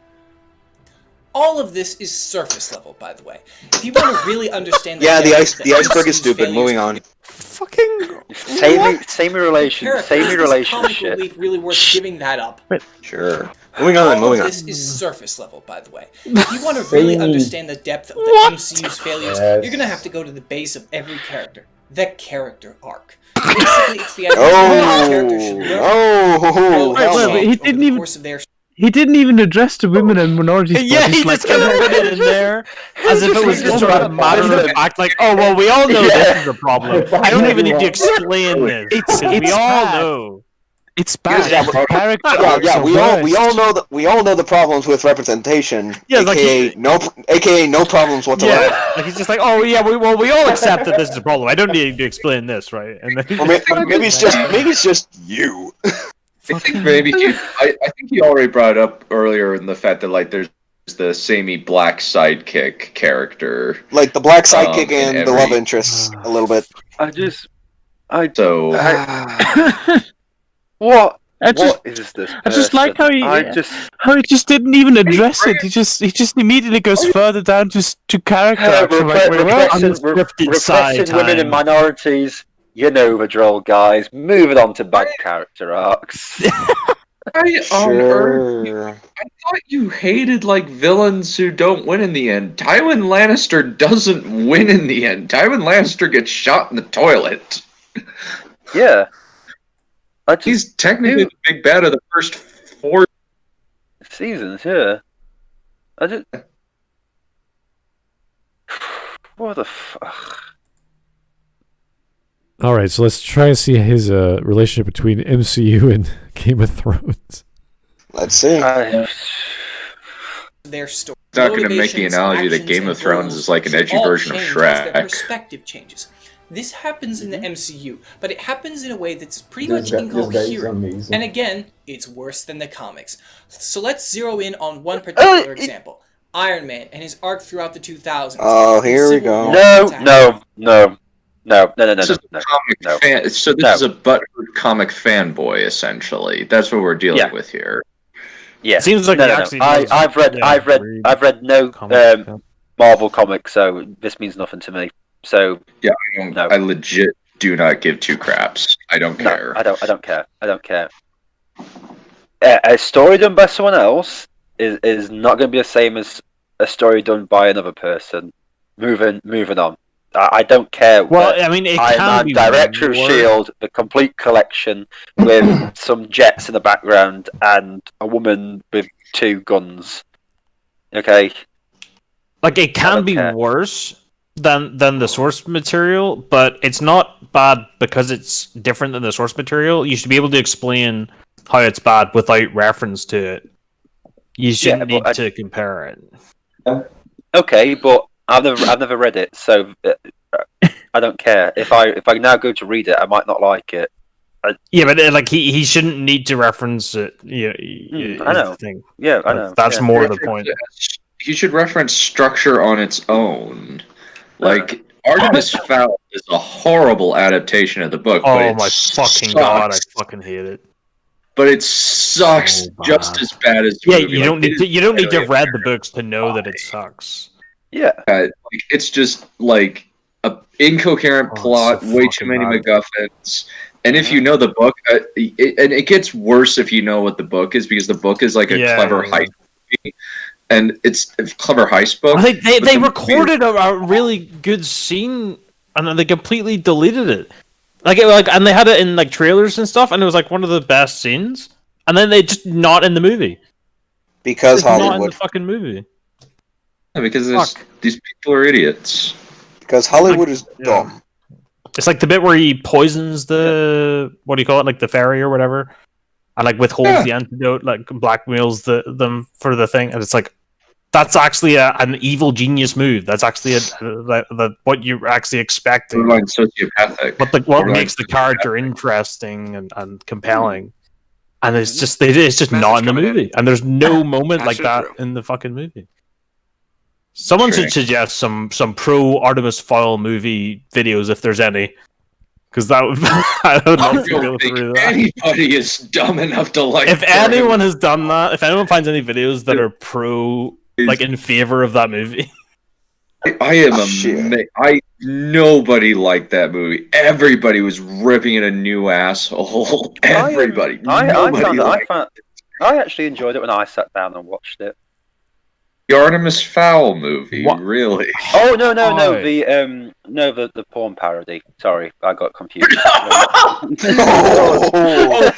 All of this is surface level, by the way. If you want to really understand the
the iceberg is stupid. Moving on.
Fucking
samey relationship.
Relief really worth giving that up?
Sure. Moving on.
All of this is surface level, by the way. If you want to really understand the depth of the MCU's failures, you're gonna have to go to the base of every character. The character arc. Basically, it's the idea that characters should
He didn't even address the women and minorities.
Yeah, he just kind of put it in there as if it was just sort of matter of fact. Like, oh well, we all know this is a problem. I don't even need to explain this. We all know.
It's bad.
We all know the problems with representation.
Yeah,
AKA no problems whatsoever.
Yeah, like he's just like, oh yeah, we all accept that this is a problem. I don't need to explain this, right? And then
maybe it's just you.
I think maybe I think he already brought up earlier in the fact that like there's the samey black sidekick character,
like the black sidekick and the love interest a little bit.
What
I just like how he just didn't even address it. He just immediately goes further down to character.
Repressing women and minorities. You know the drill, guys. Moving on to bad character arcs.
I thought you hated like villains who don't win in the end. Tywin Lannister doesn't win in the end. Tywin Lannister gets shot in the toilet.
Yeah.
He's technically the big bad of the first 4
seasons, yeah. What the fuck?
All right, so let's try to see his relationship between MCU and Game of Thrones.
Let's see.
Their story.
Not going to make the analogy that Game of Thrones is like an edgy version of
Their
Shrek.
perspective changes. This happens in the MCU, but it happens in a way that's pretty much incoherent. And again, it's worse than the comics. So let's zero in on one particular example. Iron Man and his arc throughout the 2000s.
Oh, here we go.
No.
This is a butthurt comic fanboy, essentially. That's what we're dealing with here.
Yeah,
seems like
I've read no Marvel comics, so this means nothing to me. So
yeah, I legit do not give two craps. I don't care.
I don't care. A story done by someone else is not going to be the same as a story done by another person. Moving on. I don't care.
Well, I mean, it can be
Director of S.H.I.E.L.D., the complete collection with some jets in the background and a woman with 2 guns. Okay?
Like, it can be worse than the source material, but it's not bad because it's different than the source material. You should be able to explain how it's bad without reference to it. You shouldn't need to compare it.
Okay, but I've never read it, so I don't care. If I now go to read it, I might not like it.
Yeah, but like he shouldn't need to reference it. Yeah,
I know. Yeah, I know.
That's more the point.
He should reference structure on its own. Like Artemis Fowl is a horrible adaptation of the book.
Oh my fucking god! I fucking hate it.
But it sucks just as bad as the movie.
You don't need to have read the books to know that it sucks.
Yeah,
it's just like a incoherent plot, way too many MacGuffins. And if you know the book, and it gets worse if you know what the book is, because the book is like a clever heist movie, and it's a clever heist book.
Well, they recorded a really good scene, and then they completely deleted it. And they had it in like trailers and stuff, and it was like one of the best scenes, and then they just not in the movie
because Hollywood
not in the fucking movie.
Yeah, because these people are idiots.
Because Hollywood is dumb.
It's like the bit where he poisons the what do you call it, like the fairy or whatever, and like withholds the antidote, like blackmails them for the thing, and it's like that's actually an evil genius move. That's actually what you're actually expecting.
Borderline sociopathic.
What makes the character interesting and compelling, and it's just not in the movie, and there's no moment like that in the fucking movie. Someone should suggest some pro Artemis Fowl movie videos if there's any, because that would I would love to go through that.
Anybody is dumb enough to like.
If anyone has done that, if anyone finds any videos that are pro, like in favor of that movie,
I am nobody liked that movie. Everybody was ripping it a new asshole. Everybody.
I actually enjoyed it when I sat down and watched it.
The Artemis Fowl movie, really?
Oh no, the porn parody. Sorry, I got confused.
Oh my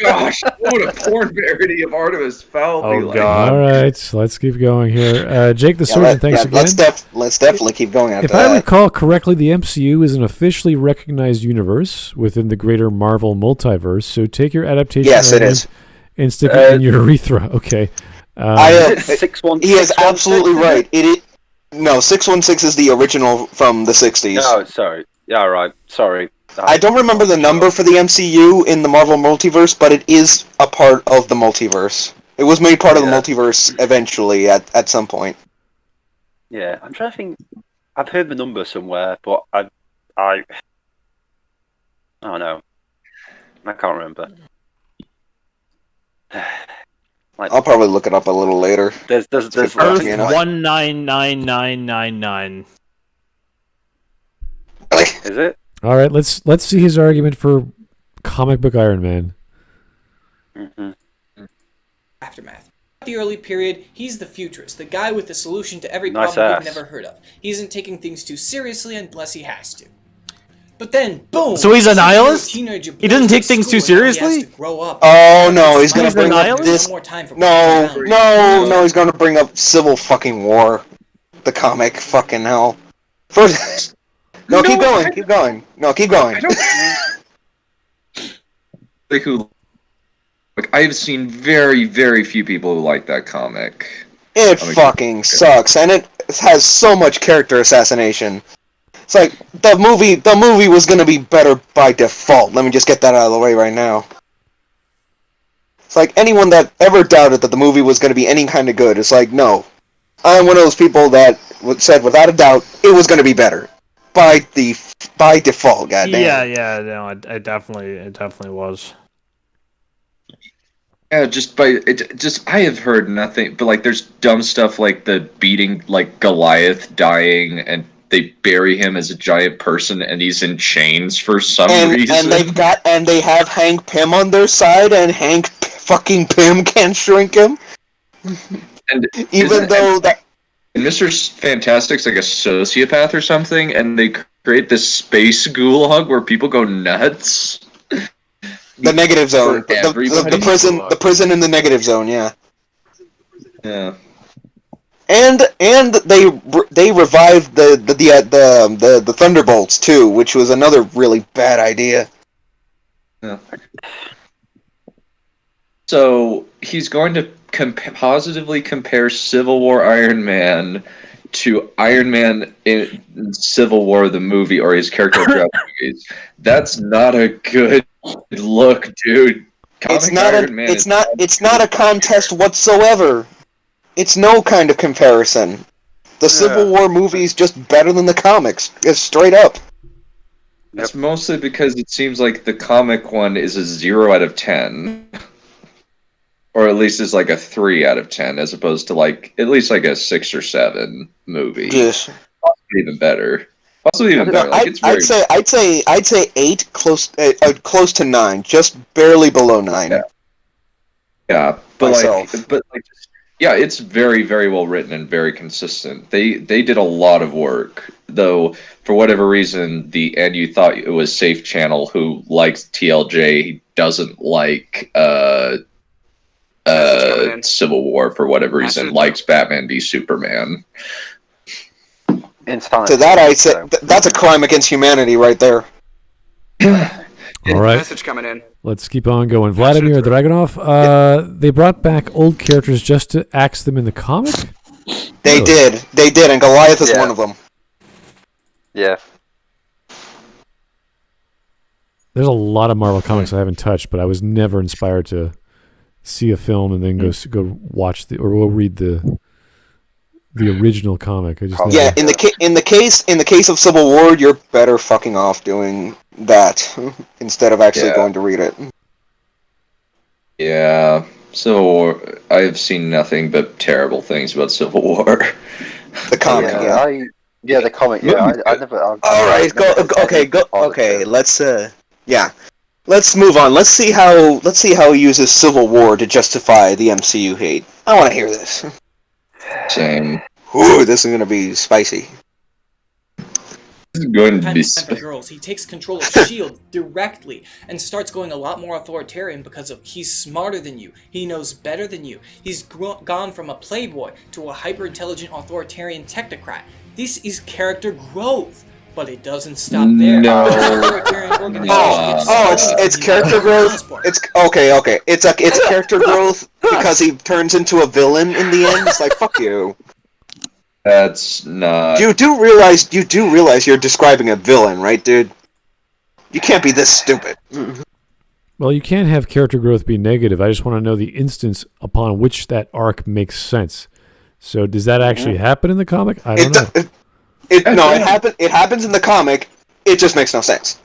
gosh, what a porn parody of Artemis Fowl!
God! All right, let's keep going here. Jake the Surgeon, thanks again.
Let's definitely keep going.
If I recall correctly, the MCU is an officially recognized universe within the greater Marvel multiverse. So take your adaptation.
Yes, it is.
And stick it in your urethra. Okay.
He is absolutely right. 616 is the original from the 60s.
Oh, sorry. Yeah, right. Sorry.
I don't remember the number for the MCU in the Marvel multiverse, but it is a part of the multiverse. It was made part of the multiverse eventually at some point.
Yeah, I'm trying to think. I've heard the number somewhere, but I don't know. I can't remember.
I'll probably look it up a little later.
There's
Earth 199999.
Is it?
All right, let's see his argument for comic book Iron Man.
Aftermath. The early period, he's the futurist, the guy with the solution to every problem you've never heard of. He isn't taking things too seriously unless he has to. But then, boom!
So he's a nihilist? He doesn't take things too seriously?
Oh no, he's gonna bring up this. No, he's gonna bring up Civil fucking War, the comic. Fucking hell. First, keep going. No, keep going.
Like, I've seen very, very few people who like that comic.
It fucking sucks, and it has so much character assassination. It's like, the movie was gonna be better by default. Let me just get that out of the way right now. It's like, anyone that ever doubted that the movie was gonna be any kind of good, it's like, no. I'm one of those people that said without a doubt it was gonna be better. By default, goddamn.
Yeah, no, it definitely was.
Yeah, I have heard nothing, but like, there's dumb stuff like the beating, like Goliath dying, and they bury him as a giant person, and he's in chains for some reason.
And they have Hank Pym on their side, and Hank fucking Pym can't shrink him.
And Mr. Fantastic's like a sociopath or something, and they create this space gulag where people go nuts.
The negative zone, the prison in the negative zone, yeah.
Yeah.
And they revived the Thunderbolts too, which was another really bad idea.
Yeah. So he's going to positively compare Civil War Iron Man to Iron Man in Civil War the movie, or his character throughout the movies. That's not a good look, dude.
It's not a contest whatsoever. It's no kind of comparison. The Civil War movie is just better than the comics. It's straight up.
That's mostly because it seems like the comic one is a 0 out of 10. Or at least it's like a 3 out of 10, as opposed to like at least like a 6 or 7 movie.
Yes.
Possibly even better. Like,
I'd say 8, close to 9, just barely below 9.
Yeah, it's very, very well written and very consistent. They did a lot of work, though. For whatever reason, and you thought it was Safe Channel, who likes TLJ, doesn't like Civil War for whatever reason, likes Batman v Superman.
To that I say that's a crime against humanity right there.
All right,
message coming in.
Let's keep on going. Vladimir Dragunov. They brought back old characters just to axe them in the comic.
They did, and Goliath is one of them.
Yeah.
There's a lot of Marvel comics I haven't touched, but I was never inspired to see a film and then go watch or read the original comic. I just
in the case of Civil War, you're better fucking off doing that instead of actually going to read it.
Yeah, so I've seen nothing but terrible things about Civil War.
The comic,
the comic. I never. All
right, okay. Let's move on. Let's see how he uses Civil War to justify the MCU hate. I want to hear this.
Same.
Ooh, this is gonna be spicy.
This is going to be
for girls. He takes control of S.H.I.E.L.D. directly and starts going a lot more authoritarian because he's smarter than you. He knows better than you. He's gone from a playboy to a hyper-intelligent authoritarian technocrat. This is character growth. But it doesn't stop there.
No.
It's character growth. It's okay. It's character growth because he turns into a villain in the end. It's like, fuck you.
That's not.
You do realize you're describing a villain, right, dude? You can't be this stupid.
Well, you can't have character growth be negative. I just want to know the instance upon which that arc makes sense. So, does that actually happen in the comic? I don't know.
It happens in the comic. It just makes no sense.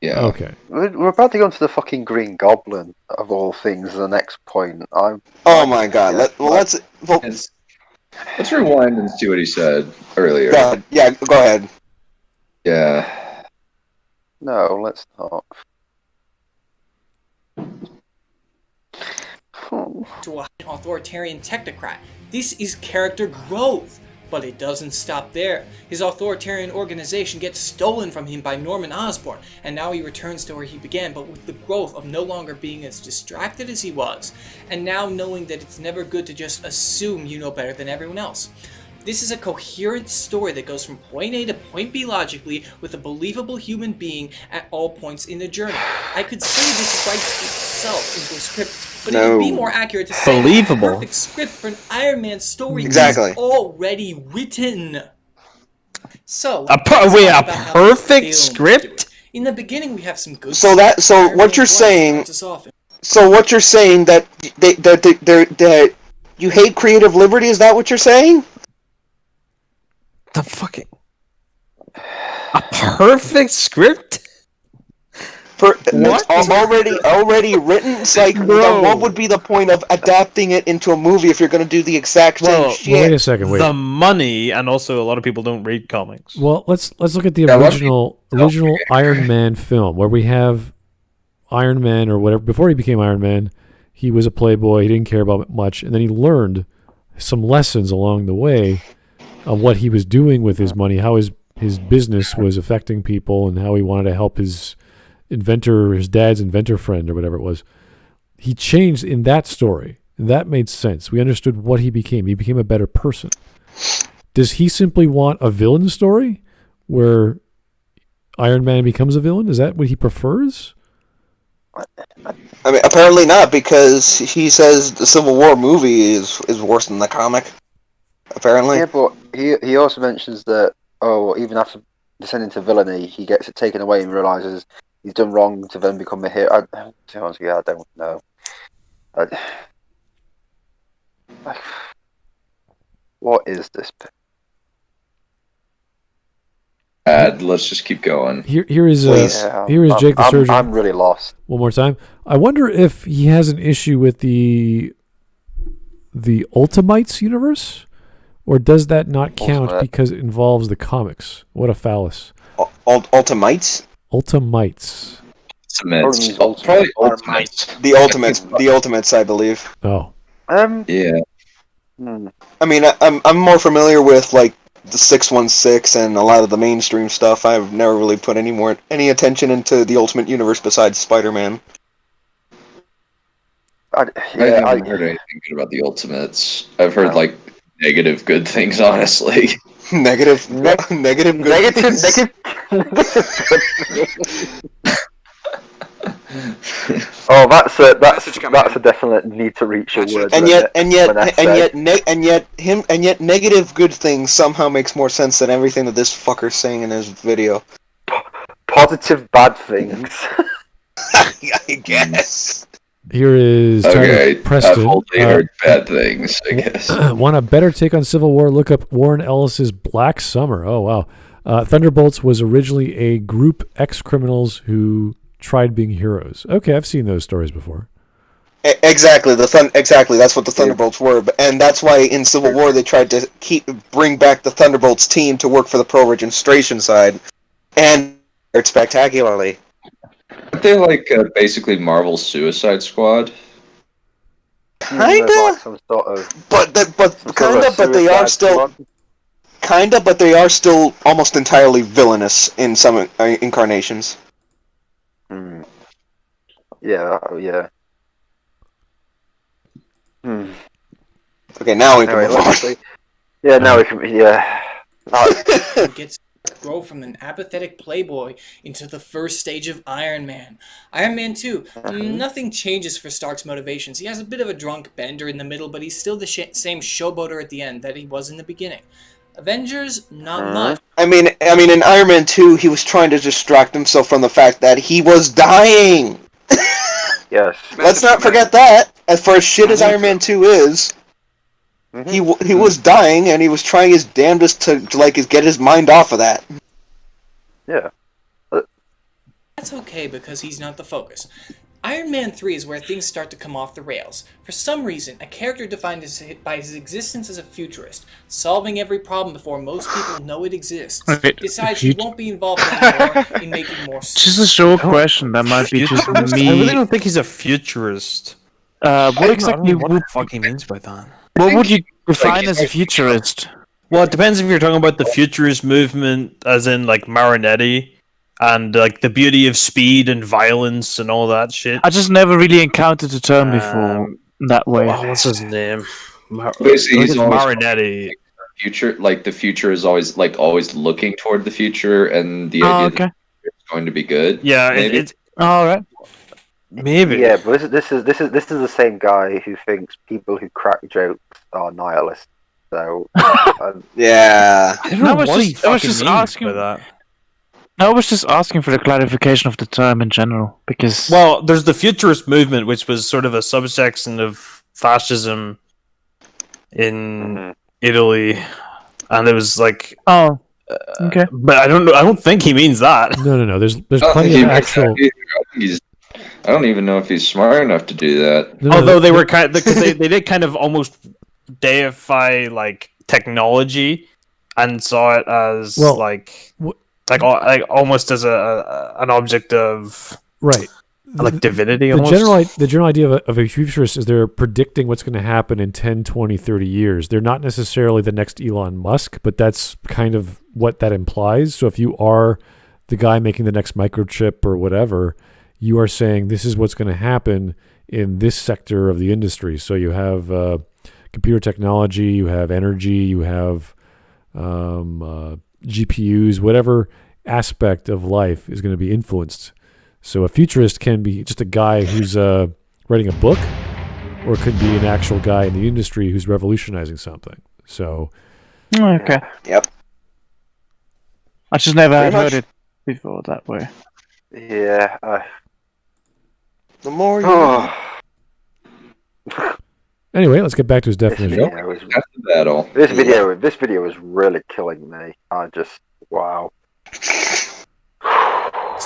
Yeah.
Okay.
We're about to go into the fucking Green Goblin of all things. The next point.
Oh my god. Let's
rewind and see what he said earlier.
Go ahead.
Yeah.
No, let's not.
To an authoritarian technocrat. This is character growth. But it doesn't stop there. His authoritarian organization gets stolen from him by Norman Osborn, and now he returns to where he began, but with the growth of no longer being as distracted as he was, and now knowing that it's never good to just assume you know better than everyone else. This is a coherent story that goes from point A to point B logically with a believable human being at all points in the journey. I could say this writes itself into a script, but it would be more accurate to say the perfect script for an Iron Man story is already written. So,
a perfect script?
In the beginning, we have some good.
So what you're saying that that you hate creative liberty? Is that what you're saying?
The fucking a perfect script?
It's already written. It's like, what would be the point of adapting it into a movie if you're going to do the exact same shit?
Wait a second.
The money, and also a lot of people don't read comics.
Well, let's look at the original Iron Man film, where we have Iron Man or whatever. Before he became Iron Man, he was a playboy. He didn't care about much, and then he learned some lessons along the way of what he was doing with his money, how his business was affecting people, and how he wanted to help his dad's inventor friend or whatever it was. He changed in that story. And that made sense. We understood what he became. He became a better person. Does he simply want a villain story where Iron Man becomes a villain? Is that what he prefers?
I mean, apparently not, because he says the Civil War movie is worse than the comic. Apparently.
Yeah, but he also mentions that, even after descending to villainy, he gets it taken away and realizes he's done wrong to then become a hero. I don't know. What is this?
Let's just keep going.
Here is Jake the Surgeon.
I'm really lost.
One more time. I wonder if he has an issue with the Ultimates universe, or does that not count because it involves the comics? What a phallus!
Ultimates.
Ultimates.
Probably Ultimates. The Ultimates, I believe.
Oh.
Yeah.
I mean, I'm more familiar with like the 616 and a lot of the mainstream stuff. I've never really put any attention into the Ultimate Universe besides Spider-Man.
I haven't heard anything good about the Ultimates. I've heard like negative good things, honestly.
Negative good things.
Oh, that's a definite need to reach your word.
And yet, negative good things somehow makes more sense than everything that this fucker's saying in his video.
Positive bad things.
I guess.
Here is
Tyler
Preston.
I've only heard bad things, I guess.
Want a better take on Civil War? Look up Warren Ellis's Black Summer. Oh, wow. Thunderbolts was originally a group ex-criminals who tried being heroes. Okay, I've seen those stories before.
Exactly, that's what the Thunderbolts were, and that's why in Civil War they tried to bring back the Thunderbolts team to work for the pro-registration side, and it's spectacularly.
Aren't they like basically Marvel's Suicide Squad?
Kinda,
like some sort of,
but they are still almost entirely villainous in some incarnations.
Yeah.
Okay, now we can move on.
Yeah, now we can. Yeah.
Gets grow from an apathetic playboy into the first stage of Iron Man. Iron Man 2, nothing changes for Stark's motivations. He has a bit of a drunk bender in the middle, but he's still the same showboater at the end that he was in the beginning. Avengers, not much.
I mean, in Iron Man 2, he was trying to distract himself from the fact that he was dying.
Yes.
Let's not forget that. As far as shit as Iron Man 2 is, he was dying, and he was trying his damnedest to get his mind off of that.
Yeah.
That's okay because he's not the focus. Iron Man 3 is where things start to come off the rails. For some reason, a character defined by his existence as a futurist, solving every problem before most people know it exists, decides he won't be involved anymore in making more sense.
Just a short question, that might be just me.
I really don't think he's a futurist.
What exactly
what fucking means by that?
What would you define as a futurist?
Well, it depends if you're talking about the futurist movement, as in like Marinetti, and like the beauty of speed and violence and all that shit.
I just never really encountered the term before that way.
What's his name?
He's
Marinetti.
future, like the future is always looking toward the future, and the idea that it's going to be good.
Yeah,
maybe.
it's
all right.
Maybe.
Yeah, but this is the same guy who thinks people who crack jokes are nihilists. So
Yeah.
I don't know what he
I was
fucking
just
means
asking.
by that.
I was just asking for the clarification of the term in general, because
Well, there's the futurist movement, which was sort of a subsection of fascism in Italy, and it was like,
okay.
But I don't know. I don't think he means that.
No. There's
I don't
plenty
think he
of
means
actual.
that either. I don't even know if he's smart enough to do that.
Although they were kind, because they did kind of almost deify like technology and saw it as like almost as an object of like divinity. Almost.
The general idea of a futurist is they're predicting what's going to happen in 10, 20, 30 years. They're not necessarily the next Elon Musk, but that's kind of what that implies. So if you are the guy making the next microchip or whatever, you are saying this is what's going to happen in this sector of the industry. So you have computer technology, you have energy, you have GPUs, whatever aspect of life is going to be influenced. So a futurist can be just a guy who's writing a book, or it could be an actual guy in the industry who's revolutionizing something. So,
okay.
Yep.
I just never
Pretty
heard
much.
it before that way.
yeah,
The more you
anyway, let's get back to his definition.
This video was really killing me. Wow.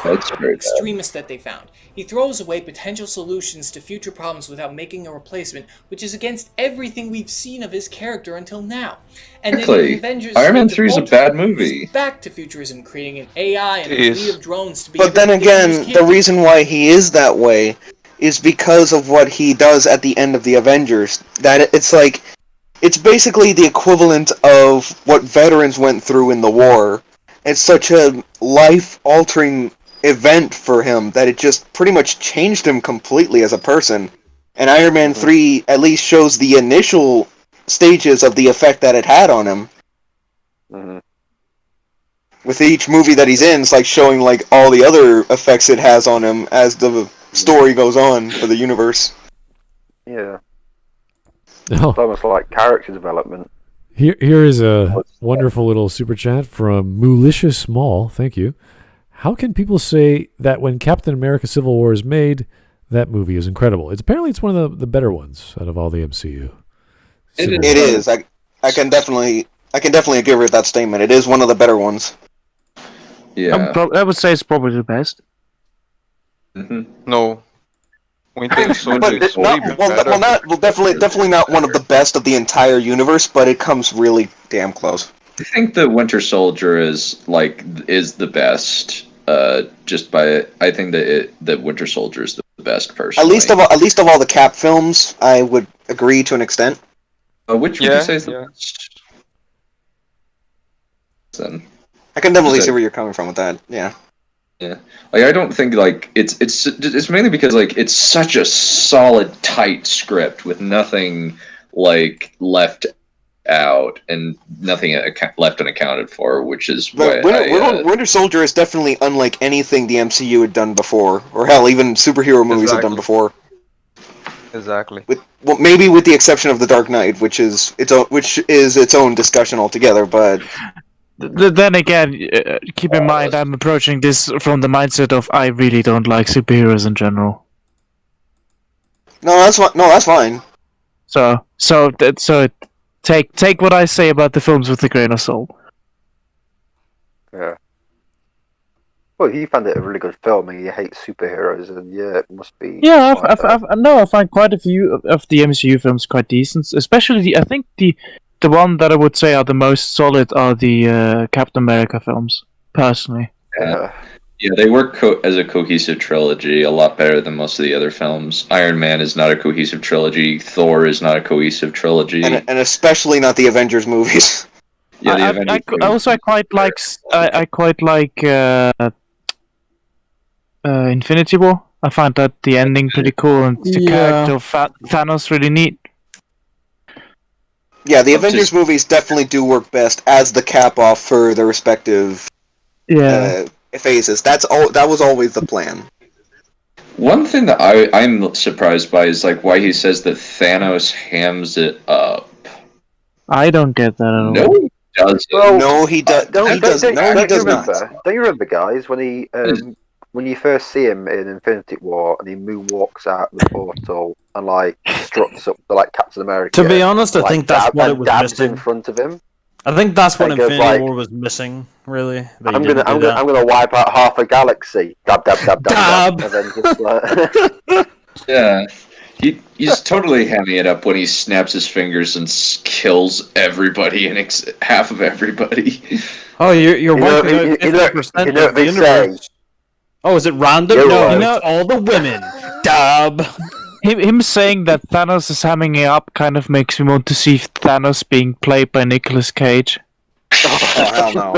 Extremist that they found. He throws away potential solutions to future problems without making a replacement, which is against everything we've seen of his character until now. And then in the Avengers,
Iron Man 3 is a bad movie.
he's back to futurism, creating an AI and a fleet of drones to be.
But then again, the reason why he is that way is because of what he does at the end of the Avengers. That it's basically the equivalent of what veterans went through in the war. It's such a life-altering event for him that it just pretty much changed him completely as a person. And Iron Man 3 at least shows the initial stages of the effect that it had on him. With each movie that he's in, it's like showing like all the other effects it has on him as the story goes on for the universe.
Yeah. It's almost like character development.
Here is a wonderful little super chat from Malicious Small. Thank you. How can people say that when Captain America Civil War is made, that movie is incredible? It's one of the better ones out of all the MCU.
It is. I can definitely agree with that statement. It is one of the better ones.
Yeah.
I would say it's probably the best.
No. Winter Soldier is way better.
Definitely not one of the best of the entire universe, but it comes really damn close.
I think the Winter Soldier is the best. I think that Winter Soldier is the best personally.
At least of all the Cap films, I would agree to an extent.
Which would you say is the best? Then
I can definitely see where you're coming from with that. Yeah.
Yeah, like I don't think like it's mainly because like it's such a solid, tight script with nothing like left out and nothing left unaccounted for, which is why
Winter Soldier is definitely unlike anything the MCU had done before, or hell, even superhero movies have done before.
Exactly.
Maybe with the exception of The Dark Knight, which is its own discussion altogether, but.
Then again, keep in mind I'm approaching this from the mindset of I really don't like superheroes in general.
No, that's fine.
So take what I say about the films with a grain of salt.
Yeah. Well, you found it a really good film, and you hate superheroes, and yeah, it must be.
Yeah, I find quite a few of the MCU films quite decent, especially I think the one that I would say are the most solid are the Captain America films, personally.
Yeah, they work as a cohesive trilogy a lot better than most of the other films. Iron Man is not a cohesive trilogy. Thor is not a cohesive trilogy.
And especially not the Avengers movies.
Yeah, the Avengers movies.
I quite like Infinity War. I find that the ending pretty cool and the character of Thanos really neat.
Yeah, the Avengers movies definitely do work best as the cap-off for the respective phases. That was always the plan.
One thing that I'm surprised by is like why he says that Thanos hams it up.
I don't get that at all.
No, he doesn't.
Well,
no, he does. He does not.
Don't you remember, guys, when he when you first see him in Infinity War and he moonwalks out the portal and like struts up the like Captain America?
To be honest, I think that's what it was missing
in front of him.
I think that's what Infinity War was missing, really.
I'm gonna wipe out half a galaxy. Dab dab dab dab. dab. And then just like...
Yeah. He's totally hamming it up when he snaps his fingers and kills everybody and half of everybody.
Oh, you're wiping out 50% of the universe. Oh, is it random? No, it's all the women. Dub.
Him saying that Thanos is hamming it up kind of makes me want to see Thanos being played by Nicolas Cage.
Oh, hell no.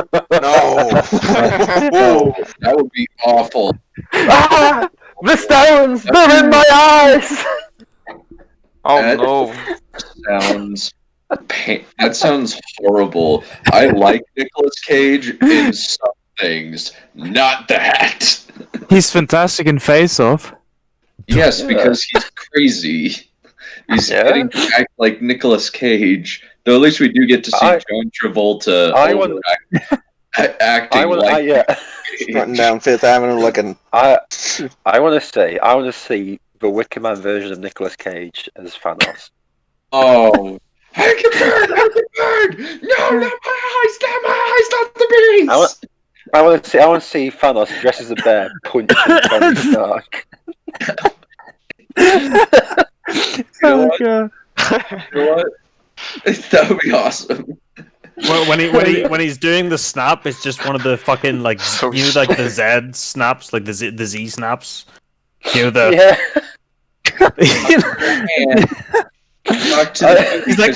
No. That would be awful.
Ah, the stones! They're in my eyes!
No.
That sounds horrible. I like Nicolas Cage in some things, not that.
He's fantastic in Face Off.
Yes, because he's crazy. He's getting to act like Nicolas Cage. Though at least we do get to see John Travolta acting
strutting down Fifth Avenue looking.
I want to see the Wicker Man version of Nicolas Cage as Thanos.
Oh, Hankenberg! No, not my eyes, not the beast!
I want to see Thanos dressed as a bear punching Tony in the dark.
You know what? That would be awesome.
Well, when he's doing the snap, it's just one of the fucking like like the Z snaps, like the Z snaps. You know the. He's like,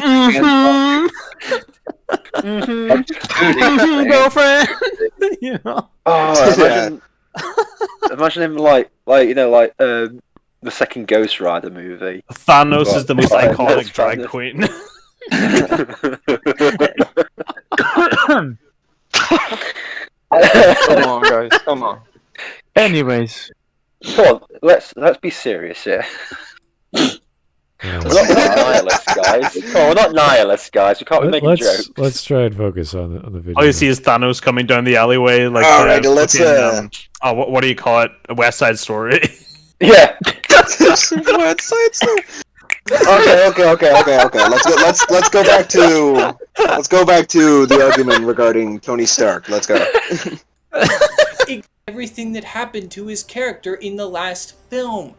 girlfriend. You know.
Oh, imagine him like the second Ghost Rider movie.
Thanos is the most iconic drag queen.
Come on, guys. Come on.
Anyways,
come on. Let's be serious here. We're not nihilists, guys. Oh, we're not nihilists, guys. We can't make a joke.
Let's try and focus on the video.
All you see is Thanos coming down the alleyway, like.
All right, let's.
What do you call it? A West Side Story.
Yeah.
West Side Story. Okay. Let's go back to the argument regarding Tony Stark. Let's go.
Everything that happened to his character in the last film.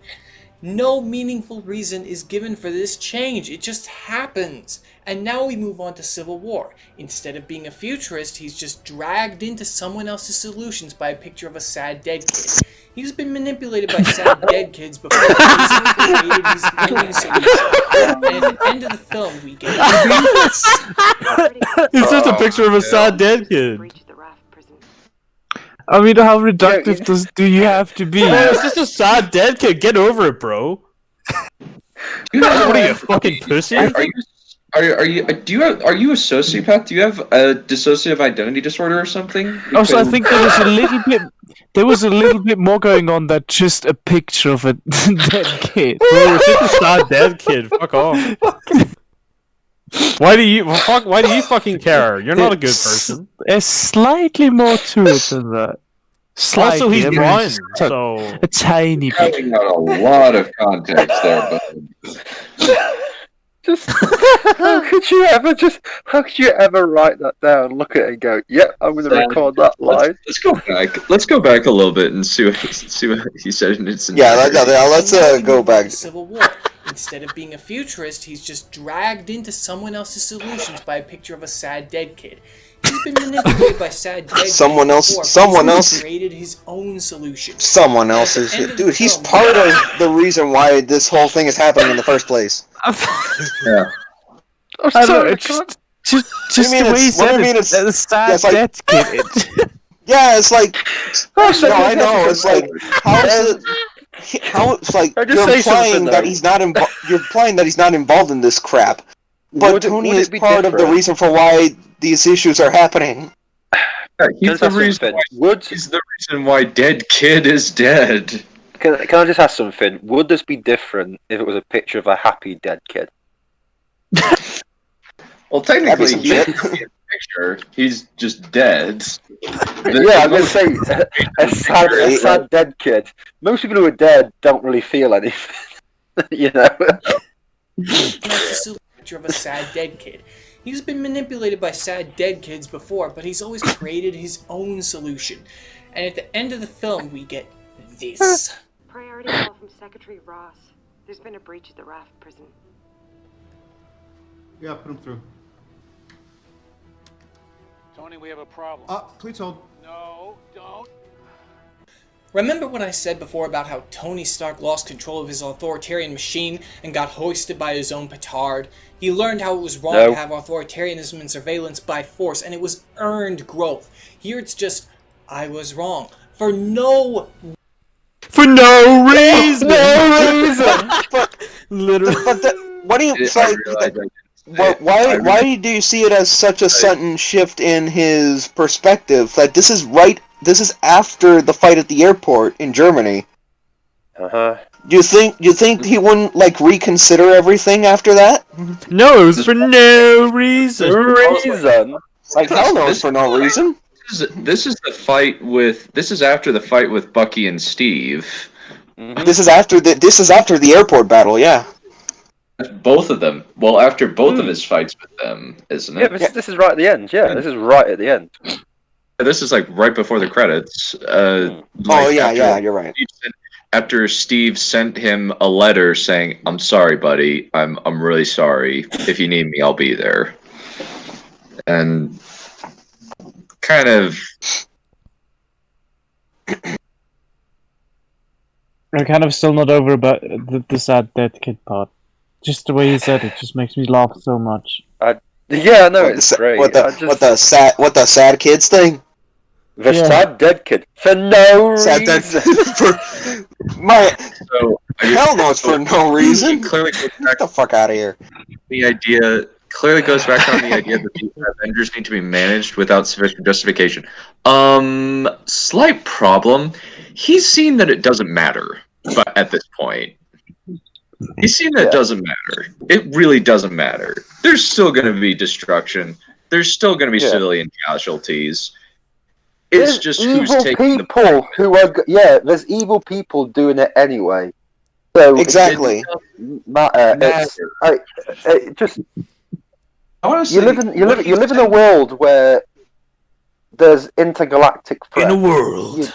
No meaningful reason is given for this change. It just happens. And now we move on to Civil War. Instead of being a futurist, he's just dragged into someone else's solutions by a picture of a sad dead kid. He's been manipulated by sad dead kids before he created his own solution. And at the end of the film, we get
It's just a picture of a sad dead kid.
I mean, how reductive do you have to be?
Bro, it's just a sad dead kid. Get over it, bro. What are you, a fucking pussy?
Are you a sociopath? Do you have a dissociative identity disorder or something?
Also, I think there was a little bit more going on than just a picture of a dead kid.
Bro, it's just a sad dead kid. Fuck off. Why do you fucking care? You're not a good person.
There's slightly more to it than that. Slightly.
Also, he's blind, so
a tiny bit.
Cutting out a lot of context there, but
just how could you ever write that down, look at it and go, yep, I'm going to record that live.
Let's go back a little bit and see what he said in its
let's go back.
Civil War. Instead of being a futurist, he's just dragged into someone else's solutions by a picture of a sad dead kid. He's been manipulated by sad dead
someone else
created his own solution.
Someone else's dude. He's part of the reason why this whole thing is happening in the first place.
Yeah.
I don't know, just the way he said it. It's a sad dead kid.
Yeah, it's like. No, I know. It's like how is it? How it's like you're implying that he's not involved in this crap, But Tony is part of the reason for why these issues are happening.
Yeah, he's the reason why Dead Kid is dead.
Can I just ask something? Would this be different if it was a picture of a happy dead kid?
Well, technically, he is a picture. He's just dead.
Yeah, I'm going to say, a sad dead kid. Most people who are dead don't really feel anything. You know?
That's just a picture of a sad dead kid. He's been manipulated by sad dead kids before, but he's always created his own solution. And at the end of the film, we get this.
Priority call from Secretary Ross. There's been a breach at the Raft prison.
Yeah, put him through.
Tony, we have a problem.
Please hold.
No, don't.
Remember what I said before about how Tony Stark lost control of his authoritarian machine and got hoisted by his own petard? He learned how it was wrong to have authoritarianism and surveillance by force, and it was earned growth. Here it's just, I was wrong. For no reason!
Literally. But what do you say? Why do you see it as such a sudden shift in his perspective? That this is after the fight at the airport in Germany.
Uh-huh.
Do you think he wouldn't reconsider everything after that?
No, it was for no reason.
Like hell no, it's for no reason.
This is after the fight with Bucky and Steve.
Mm-hmm. This is after the airport battle, yeah.
Both of them. Well, after both of his fights with them, isn't it?
Yeah, but this is right at the end. Yeah, this is right at the end.
This is right before the credits.
Yeah, you're right.
After Steve sent him a letter saying, "I'm sorry, buddy. I'm really sorry. If you need me, I'll be there." And kind of.
I'm kind of still not over about the sad dead kid part. Just the way he said it just makes me laugh so much.
Yeah, no, it's great.
What the sad kids thing?
The sad dead kid for no reason.
Hell no, it's for no reason.
Clearly goes back,
get the fuck out of here.
The idea clearly goes back on the idea that the Avengers need to be managed without sufficient justification. Slight problem. He's seen that it doesn't matter, but at this point. He's seen that it doesn't matter. It really doesn't matter. There's still going to be destruction. There's still going to be civilian casualties. It's just who's taking
people who are there's evil people doing it anyway. So
exactly.
It doesn't matter. You live in a world where there's intergalactic threats.
In a world.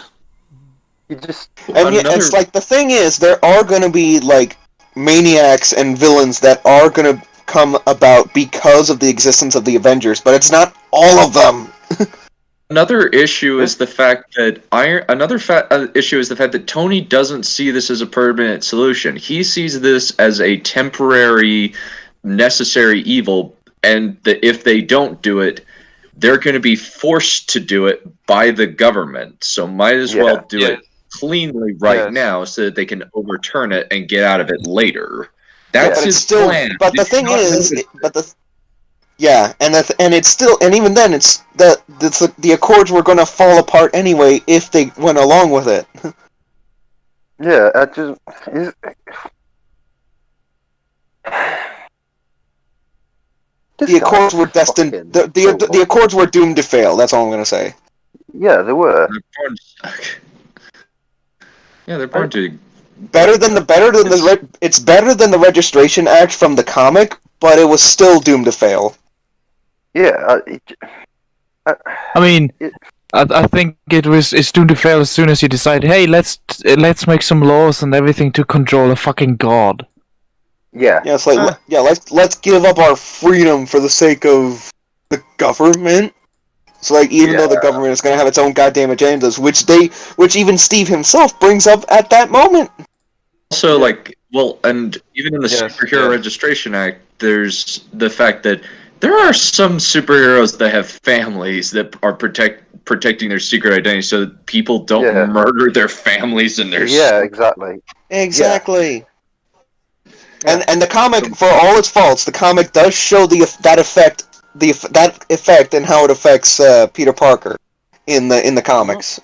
It's like the thing is there are going to be maniacs and villains that are going to come about because of the existence of the Avengers, but it's not all of them.
Another issue is the fact that Tony doesn't see this as a permanent solution. He sees this as a temporary, necessary evil, and that if they don't do it, they're going to be forced to do it by the government. So might as well do it cleanly now so that they can overturn it and get out of it later. That's his plan.
But the thing is, it's still, and even then, it's the Accords were going to fall apart anyway if they went along with it. The Accords were destined. The Accords were doomed to fail. That's all I'm going to say.
Yeah, they were.
Yeah, they're born to.
It's better than the Registration Act from the comic, but it was still doomed to fail.
Yeah.
I mean, I think it's doomed to fail as soon as you decide, hey, let's make some laws and everything to control a fucking god.
Yeah.
Yeah, it's let's give up our freedom for the sake of the government. So even though the government is going to have its own goddamn agendas, which even Steve himself brings up at that moment.
Also, and even in the Superhero Registration Act, there's the fact that there are some superheroes that have families that are protecting their secret identity, so that people don't murder their families and their
exactly.
Exactly. And the comic, for all its faults, the comic does show that effect and how it affects Peter Parker in the comics.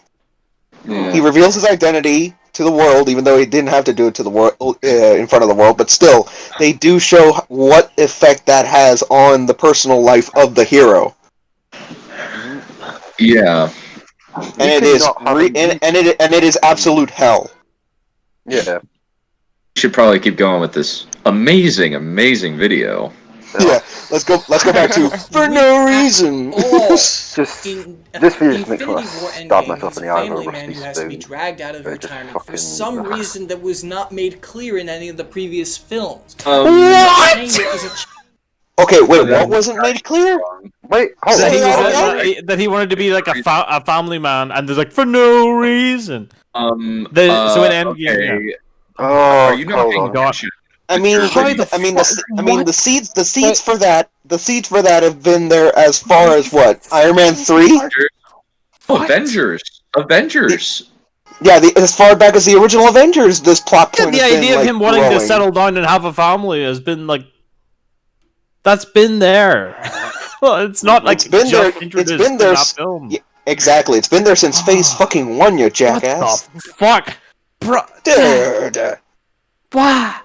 Yeah.
He reveals his identity to the world, even though he didn't have to do it to the world in front of the world. But still, they do show what effect that has on the personal life of the hero.
Yeah.
And it is absolute hell.
Yeah.
We should probably keep going with this amazing video.
Yeah, let's go back to for no reason.
This video makes me want to
War
stab
Endgame,
myself
he's
in
a
the eye with a
family man
rusty
who has to be
spoon.
dragged out of
They're just
retirement for
fucking-
some reason that was not made clear in any of the previous films.
What? Okay, wait, what wasn't made clear?
Wait, hold on.
That he wanted to be like a family man, and there's like for no reason. So in Endgame, yeah.
Oh,
you not being
gotcha.
I mean, the seeds for that have been there as far as what? Iron Man 3?
Avengers.
Yeah, as far back as the original Avengers, this plot point
The
has been,
idea of
like,
him wanting to
growing.
settle down and have a family has been like that's been there. Well, it's not like
It's been there.
introduced
It's been
in
there.
that film.
Yeah, exactly, it's been there since Phase fucking 1, you jackass.
What the fuck, bro?
Dude.
Why?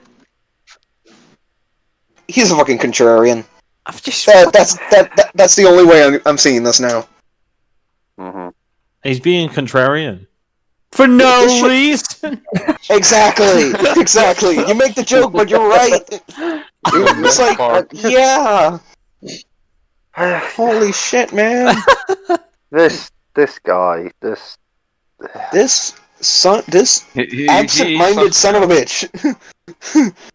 He's a fucking contrarian.
I've just
That's the only way I'm seeing this now.
Mm-hmm.
He's being contrarian for no reason.
Exactly. You make the joke, but you're right. It's like, yeah. Holy shit, man.
This guy, this
absent-minded son of a bitch.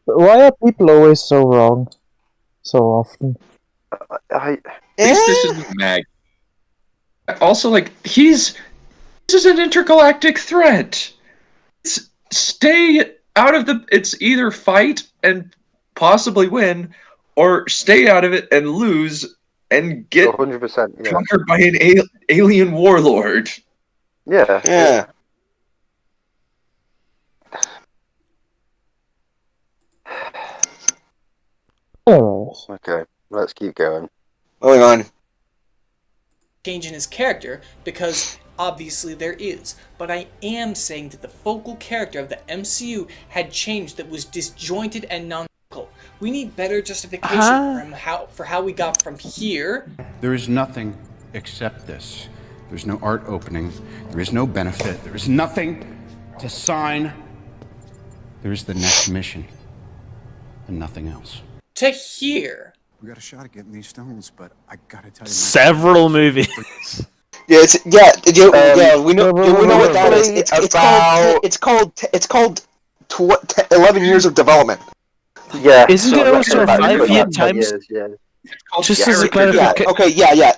Why are people always so wrong? So often.
At least this isn't Mag. Also, like, this is an intergalactic threat. Stay out of it's either fight and possibly win, or stay out of it and lose and get
100%, yeah.
conquered by an alien warlord.
Yeah.
Oh.
Okay, let's keep going.
Moving on.
Change in his character, because obviously there is, but I am saying that the focal character of the MCU had changed that was disjointed and non-logical. We need better justification for how we got from here.
There is nothing except this. There's no art opening. There is no benefit. There is nothing to sign. There is the next mission. And nothing else.
To here.
We got a shot at getting these stones, but I gotta tell you...
Several movies.
Yeah, we know what that is. It's called 11 years of development.
Yeah.
Isn't it also a 5-year time? Just as a clarification.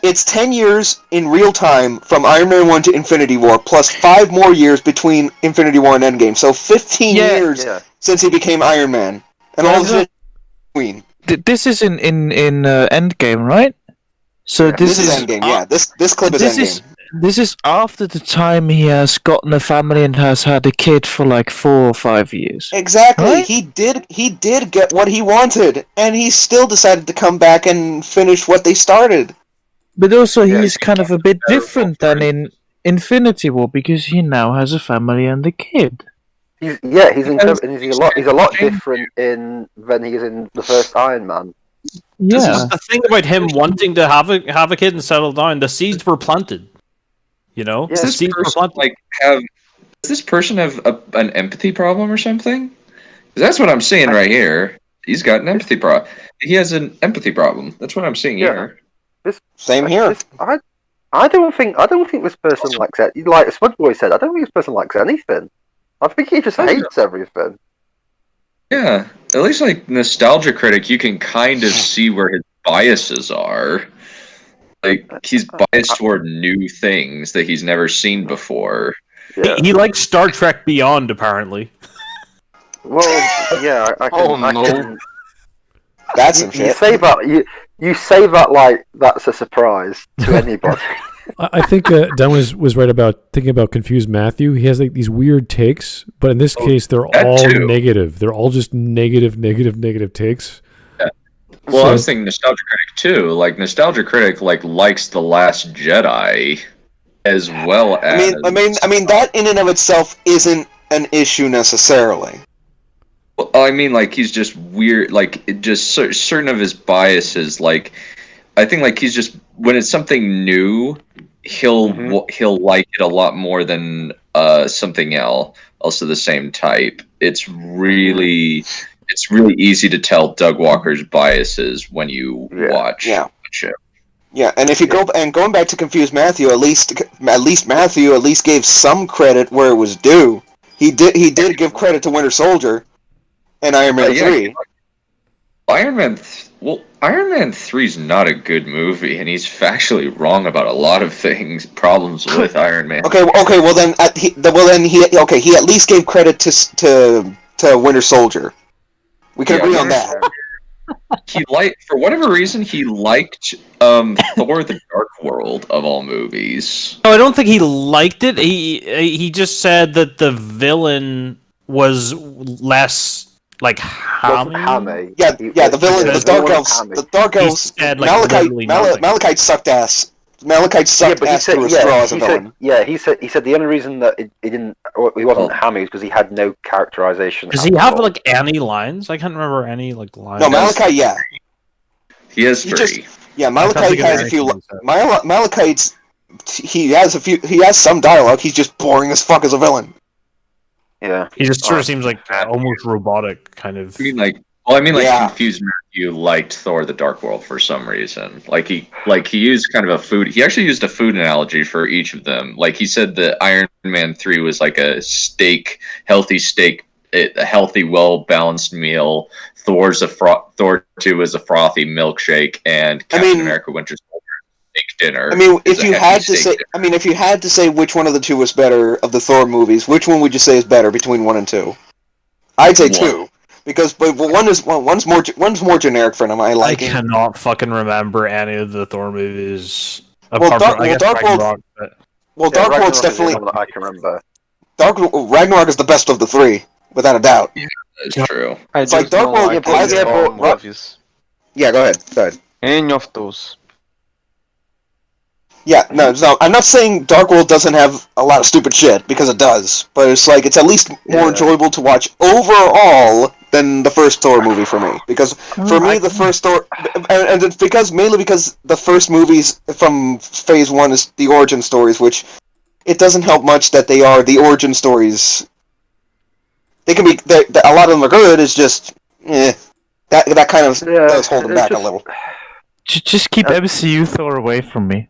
It's 10 years in real time from Iron Man 1 to Infinity War, plus 5 more years between Infinity War and Endgame. So 15 years since he became Iron Man. And all the shit between.
This is in Endgame, right? So this is
Endgame. Yeah, this clip is Endgame.
This is after the time he has gotten a family and has had a kid for like 4 or 5 years.
Exactly.
Right?
He did get what he wanted, and he still decided to come back and finish what they started.
But also he's kind of a bit different than in Infinity War because he now has a family and a kid.
He's a lot different than he is in the first Iron Man.
Yeah.
The thing about him wanting to have a kid and settle down, the seeds were planted. You know,
Yeah.
Does this person have an empathy problem or something? 'Cause that's what I'm seeing right here. He's got an empathy problem. He has an empathy problem. That's what I'm seeing here.
Same here.
I don't think this person likes it. Like Smudboy said, I don't think this person likes anything. I think he just hates everything.
Yeah, at least like Nostalgia Critic, you can kind of see where his biases are. Like, he's biased toward new things that he's never seen before.
Yeah.
He likes Star Trek Beyond, apparently.
Well, yeah, I can.
That's some shit.
You say that like that's a surprise to anybody.
I think Dunn was right about thinking about Confused Matthew. He has like these weird takes, but in this case, they're all negative. They're all just negative takes.
Yeah. Well, I was thinking Nostalgia Critic too. Like Nostalgia Critic, likes The Last Jedi, as well as.
I mean, that in and of itself isn't an issue necessarily.
Well, I mean, he's just weird. Certain of his biases. I think he's just when it's something new, he'll like it a lot more than something else of the same type. It's really easy to tell Doug Walker's biases when you watch the show.
Yeah, and if you going back to Confused Matthew, at least Matthew gave some credit where it was due. He did give credit to Winter Soldier and Iron Man 3.
Iron Man 3 is not a good movie, and he's factually wrong about a lot of problems with Iron Man.
Okay. Well then, he at least gave credit to Winter Soldier. We can agree on that.
For whatever reason, he liked Thor: The Dark World of all movies.
No, I don't think he liked it. He just said that the villain was less. Hammy?
Yeah, the villain, the Dark Elves, Malachite sucked ass. Malachite sucked ass through a straw as a villain.
He said the only reason that he wasn't hammy is because he had no characterization.
Does he have any lines? I can't remember any lines.
No, Malachite, yeah.
He has 3.
Malachite has a few. Malachite's he has some dialogue. He's just boring as fuck as a villain.
Yeah,
he just sort of seems almost robotic, kind of.
Confused Matthew liked Thor: The Dark World for some reason. He used kind of a food. He actually used a food analogy for each of them. He said that Iron Man 3 was like a healthy steak, a healthy, well balanced meal. Thor 2 was a frothy milkshake, and Captain America: Winter Soldier steak dinner.
If you had to say which one of the two was better of the Thor movies, which one would you say is better between 1 and 2? I'd say 2, because one's more generic for him. I
cannot fucking remember any of the Thor movies.
Dark World's definitely.
I can remember.
Ragnarok is the best of the 3, without a doubt.
Yeah, that's true.
It's like Dark World. Yeah, go ahead.
Any of those.
Yeah, no, I'm not saying Dark World doesn't have a lot of stupid shit, because it does, but it's at least more enjoyable to watch overall than the first Thor movie for me. Because for me, the first Thor, and it's mainly because the first movies from Phase 1 is the origin stories, which it doesn't help much that they are the origin stories. They can be, a lot of them are good, it's just, that kind of does hold them back a little.
Just keep MCU Thor away from me.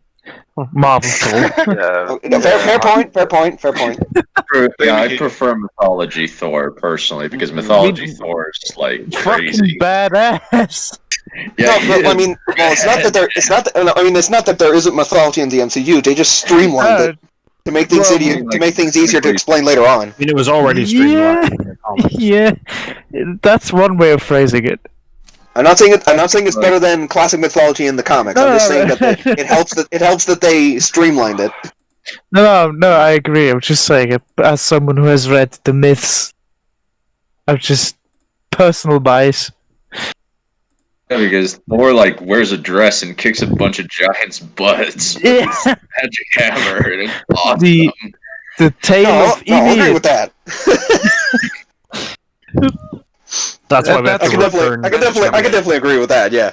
Marvel Thor.
Fair point.
I prefer Mythology Thor personally because Mythology Thor is crazy.
Fucking badass.
It's not that there isn't mythology in the MCU. They just streamlined it to make things easier to explain later on.
It was already streamlined in the comics.
Yeah, that's one way of phrasing it.
I'm not saying it's better than classic mythology in the comics. I'm just saying that it helps that they streamlined it.
No, I agree. I'm just saying it as someone who has read the myths. I'm just personal bias.
Yeah, because Thor wears a dress and kicks a bunch of giants' butts with his magic hammer, and it's awesome.
The tale of
I agree with that.
That's why
I can definitely agree with that. Yeah,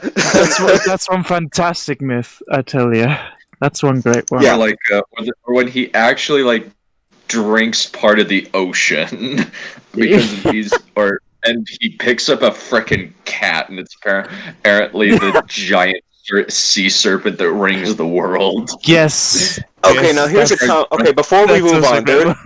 that's one fantastic myth. I tell you, that's one great one.
Yeah, or when he actually drinks part of the ocean because and he picks up a frickin' cat, and it's apparently the giant sea serpent that rings the world.
Yes.
Okay, now here's before we move on, dude.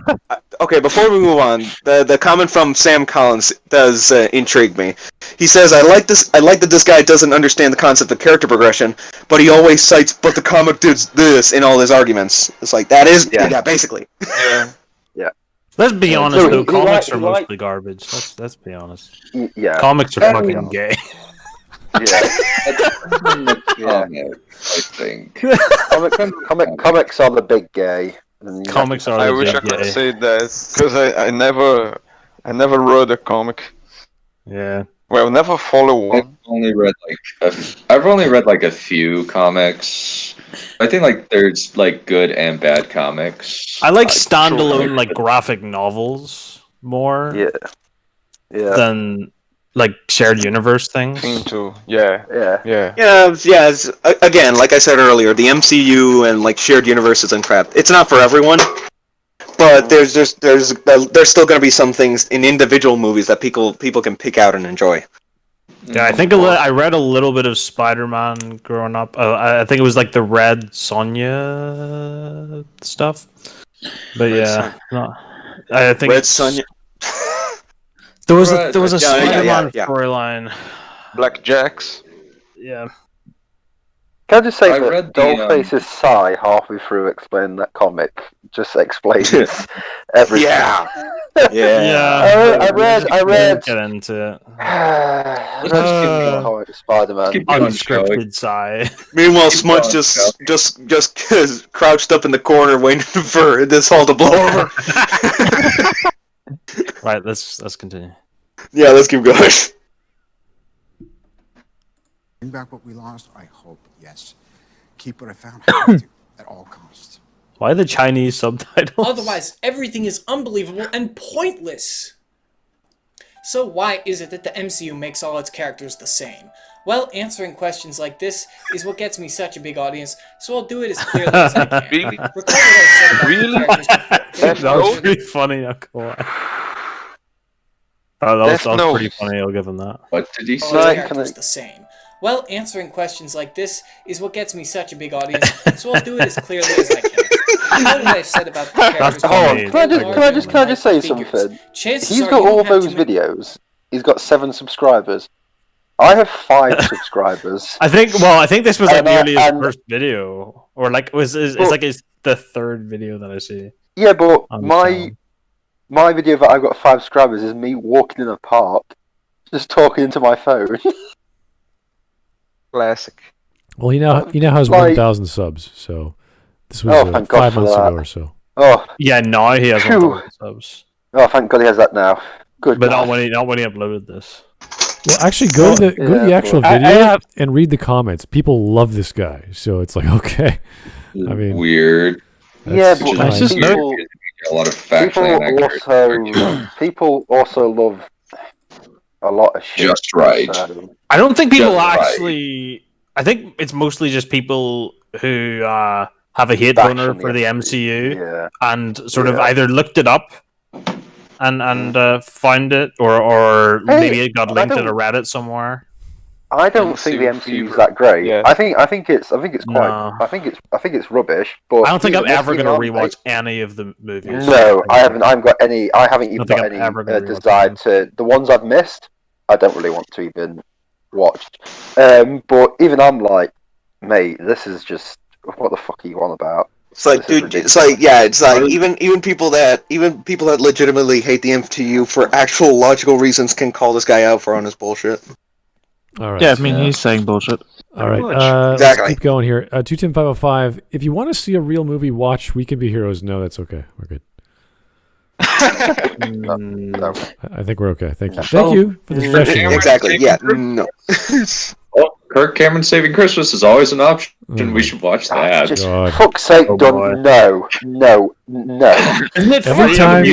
Before we move on, the comment from Sam Collins does intrigue me. He says, I like that this guy doesn't understand the concept of character progression, but he always cites, but the comic did this in all his arguments. It's that is, basically.
Yeah.
Let's be honest, though. Comics are mostly garbage. Let's be honest.
Yeah.
Comics are fucking gay.
I think.
Comics are the big gay.
Comics are
I
the
wish
big
I could
gay.
say that because I never wrote a comic.
Yeah.
Well, never follow one.
I've only read like a few comics. I think like there's like good and bad comics.
I like standalone like graphic novels more.
Yeah.
Than like shared universe things.
Yeah.
Again, like I said earlier, the MCU and like shared universes and crap. It's not for everyone, but there's still going to be some things in individual movies that people can pick out and enjoy.
Yeah, I think I read a little bit of Spider-Man growing up. I think it was like the Red Sonja stuff. But yeah, no, I think
Red Sonja.
There was a Spider-Man storyline.
Black Jacks.
Yeah.
Can I just say that Dollface's sigh halfway through explaining that comic just explains everything.
Yeah.
I read.
Get into it.
Spider-Man.
Unscripted sigh.
Meanwhile, Smudge just crouched up in the corner waiting for this all to blow over.
Right, let's continue.
Yeah, let's keep going.
Bring back what we lost? I hope, yes. Keep what I found at all costs.
Why the Chinese subtitles?
Otherwise, everything is unbelievable and pointless. So why is it that the MCU makes all its characters the same? Well, answering questions like this is what gets me such a big audience, so I'll do it as clearly as I can.
Really?
Recall what I said about the characters before.
That was pretty funny, not gonna lie. That was pretty funny, I'll give him that.
What did he
All its characters the same. Well, answering questions like this is what gets me such a big audience, so I'll do it as clearly as I can. Recall what I said about the characters
Can I just say something? He's got all those videos. He's got 7 subscribers. I have 5 subscribers.
I think this was like nearly his first video, or like it's like the 3rd video that I see.
Yeah, but my video that I've got 5 subscribers is me walking in a park, just talking into my phone.
Classic.
Well, he now has 1,000 subs, so this was 5 months ago or so.
Oh
yeah, now he has 1,000 subs.
Oh, thank God he has that now. Good.
But not when he uploaded this.
Well, actually, go to the actual video and read the comments. People love this guy, so it's like okay. I mean,
weird.
Yeah, but
a lot of
people also love a lot of shit.
Just right.
So.
I don't think people actually. I think it's mostly just people who have a hate boner for the MCU and sort of either looked it up and found it, or maybe it got linked in a Reddit somewhere.
I don't think the MCU is that great. Yeah. I think it's quite. No. I think it's rubbish. But
I don't think I'm ever going to rewatch any of the movies.
No, I haven't. I haven't even got any desire to. The ones I've missed, I don't really want to even watch. But even I'm like, mate, this is just what the fuck are you on about?
It's like, dude, it's like even people that legitimately hate the MCU for actual logical reasons can call this guy out for on his bullshit.
All right.
Yeah, I mean he's saying bullshit.
All right,
exactly.
Let's keep going here. 210-505. If you want to see a real movie, watch We Can Be Heroes. No, that's okay. We're good.
No.
I think we're okay. Thank you. Thank you for the suggestion.
Exactly. Yeah. No.
Well, Kirk Cameron Saving Christmas is always an option. We should watch that.
Just fuck's sake, Dunn. No.
Every time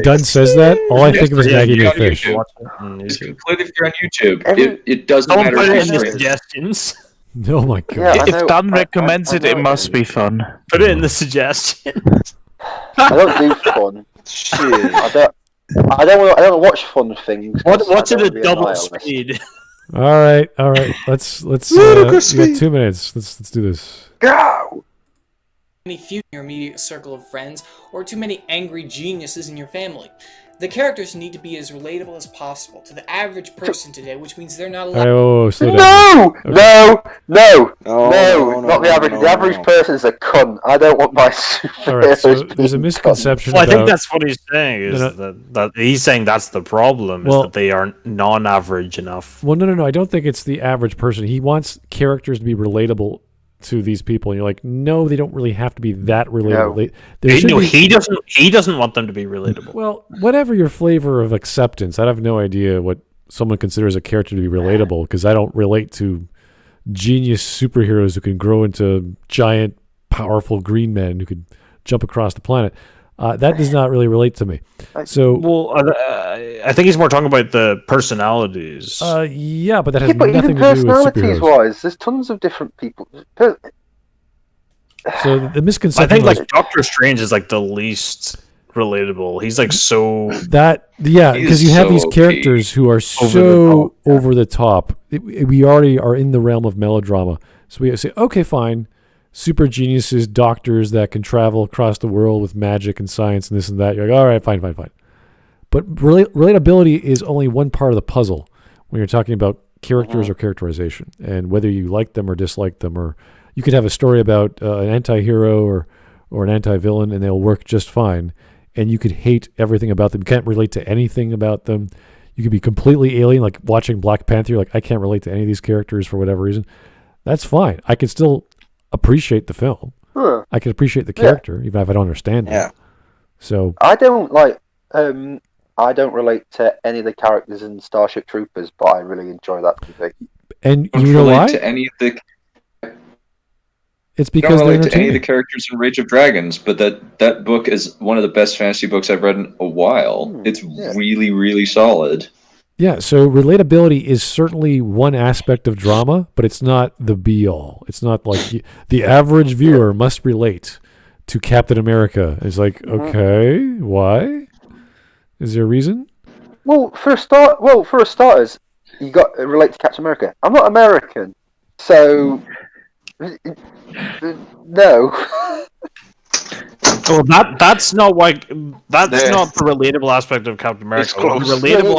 Dunn says that, all I think of is Maggie May Fish.
It's completely free on YouTube. It doesn't matter.
Put it in the suggestions.
Oh my god!
Yeah, if Dunn recommends it must be fun.
Put it in the suggestions.
I don't do fun. Shit. I don't want to watch fun things.
Watch it at double speed.
All right. Let's. You got 2 minutes. Let's do this.
Go.
Any few in your immediate circle of friends, or too many angry geniuses in your family. The characters need to be as relatable as possible to the average person today, which means they're not allowed.
Slow down.
No, not the average. The average person is a cunt. I don't want my superheroes.
All right, so there's a misconception.
Well, I think that's what he's saying. Is that he's saying that's the problem? Is that they are non-average enough?
Well, no. I don't think it's the average person. He wants characters to be relatable to these people, and you're like, no, they don't really have to be that relatable.
No. He doesn't want them to be relatable.
Well, whatever your flavor of acceptance, I have no idea what someone considers a character to be relatable, because I don't relate to genius superheroes who can grow into giant, powerful green men who could jump across the planet. That does not really relate to me. So,
I think he's more talking about the personalities.
Yeah, but that has nothing to do with
personalities wise, there's tons of different people.
So the misconception.
I think like Doctor Strange is like the least relatable. He's like so
because you have these characters who are so over the top. We already are in the realm of melodrama, so we say, okay, fine, super geniuses, doctors that can travel across the world with magic and science and this and that. You're like, all right, fine. But relatability is only one part of the puzzle when you're talking about characters or characterization, and whether you like them or dislike them, or you could have a story about an anti-hero or an anti-villain, and they'll work just fine. And you could hate everything about them. You can't relate to anything about them. You could be completely alien, like watching Black Panther. You're like, I can't relate to any of these characters for whatever reason. That's fine. I can still appreciate the film. I can appreciate the character, even if I don't understand them. So
I don't relate to any of the characters in Starship Troopers, but I really enjoy that movie.
And
I
you know why?
To any of the...
It's because
I don't
they're
relate to any of
entertaining.
the characters in Rage of Dragons, but that book is one of the best fantasy books I've read in a while. It's really, really solid.
Yeah, so relatability is certainly one aspect of drama, but it's not the be-all. It's not like the average viewer must relate to Captain America. It's like, okay, why? Is there a reason?
Well, for starters, you got to relate to Captain America. I'm not American, so no.
Well, that's not not the relatable aspect of Captain America. The relatable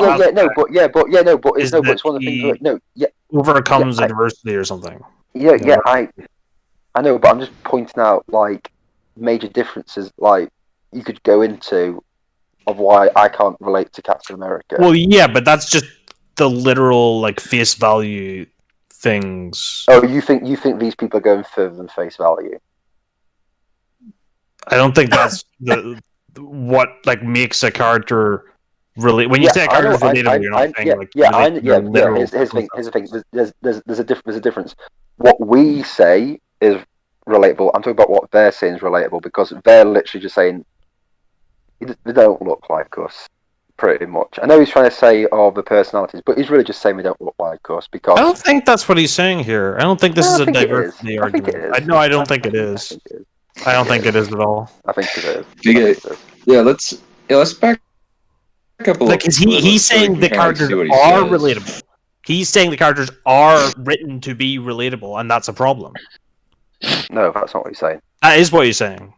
But it's one of the things.
Overcomes adversity or something.
I know, but I'm just pointing out like major differences, like you could go into of why I can't relate to Captain America.
Well, yeah, but that's just the literal like face value things.
Oh, you think these people are going further than face value?
I don't think that's what like makes a character really. When you say a character is relatable, you're not saying
Here's the thing. There's a difference. What we say is relatable. I'm talking about what they're saying is relatable, because they're literally just saying they don't look like us. Pretty much. I know he's trying to say the personalities, but he's really just saying we don't look like us because.
I don't think that's what he's saying here. I don't think this is a diversity argument. I don't think it is. I don't think it is at all.
I think it is.
Let's back up a little.
Like, he's saying the characters are relatable. He's saying the characters are written to be relatable, and that's a problem.
No, that's not what he's saying.
That is what he's saying.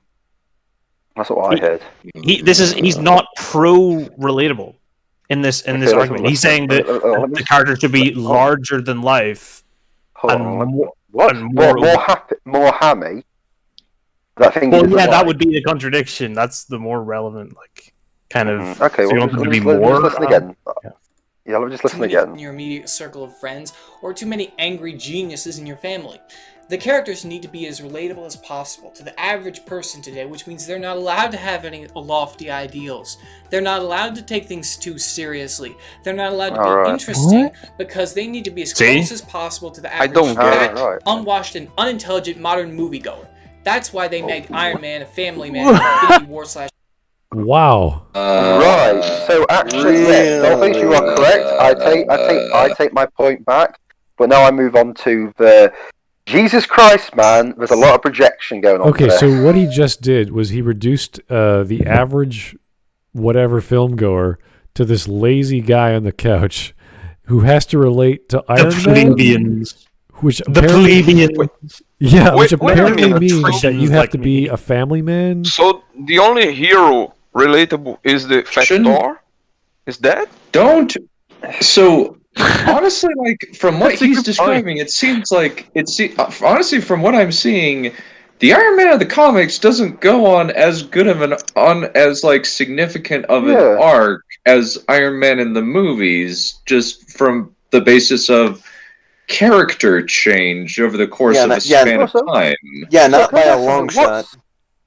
That's what I heard.
He's not pro-relatable in this argument. He's saying that the characters should be larger than life and
more hammy.
That would be the contradiction. That's the more relevant, like, kind of.
Okay,
so you want them to be more.
Listen again. Yeah, let me just listen again.
In your immediate circle of friends, or too many angry geniuses in your family. The characters need to be as relatable as possible to the average person today, which means they're not allowed to have any lofty ideals. They're not allowed to take things too seriously. They're not allowed to be interesting because they need to be as close as possible to the average unwashed and unintelligent modern moviegoer. That's why they made Iron Man a family man, Infinity War /
Wow.
Right. So actually, I think you are correct. I take my point back. But now I move on to the Jesus Christ, man. There's a lot of projection going on.
Okay,
there.
so what he just did was he reduced the average whatever film goer to this lazy guy on the couch who has to relate to Iron Man. Which apparently means that you have to be a family man.
So the only hero relatable is the Fat Thor? Is that?
So Honestly, like from what he's describing, it seems like honestly from what I'm seeing, the Iron Man of the comics doesn't go on as good of as like significant of an arc as Iron Man in the movies, just from the basis of character change over the course of a span of time.
Yeah, not by a long shot.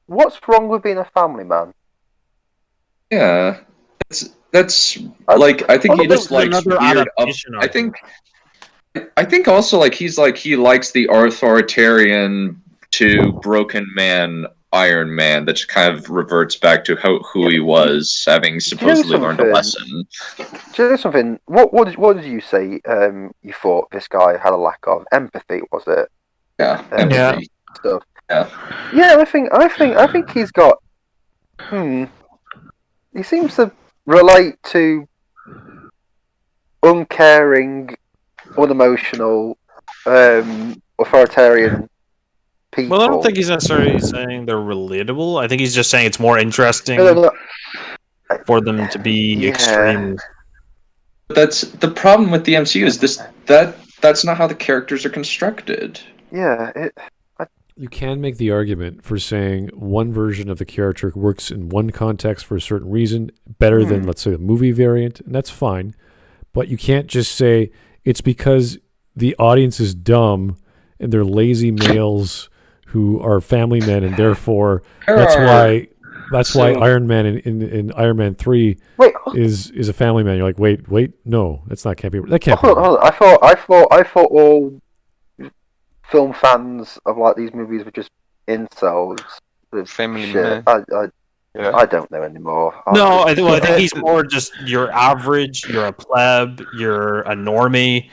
What's wrong with being a family man?
Yeah, that's like I think he just likes weird up. I think also like he likes the authoritarian to broken man Iron Man that just kind of reverts back to who he was, having supposedly learned a lesson.
Do you know something? What did you say? You thought this guy had a lack of empathy, was it?
Yeah, empathy.
Stuff.
Yeah.
Yeah, I think he's got. He seems to relate to uncaring, unemotional, authoritarian people.
Well, I don't think he's necessarily saying they're relatable. I think he's just saying it's more interesting for them to be extreme.
That's the problem with the MCU is that's not how the characters are constructed.
Yeah,
you can make the argument for saying one version of the character works in one context for a certain reason better than, let's say, the movie variant, and that's fine. But you can't just say it's because the audience is dumb and they're lazy males who are family men, and therefore that's why Iron Man in Iron Man 3 is a family man. You're like, wait, no, that can't be.
Hold on. I thought all film fans of like these movies were just incels.
Family
shit.
man.
I don't know anymore.
No, I think he's more just you're average, you're a pleb, you're a normie.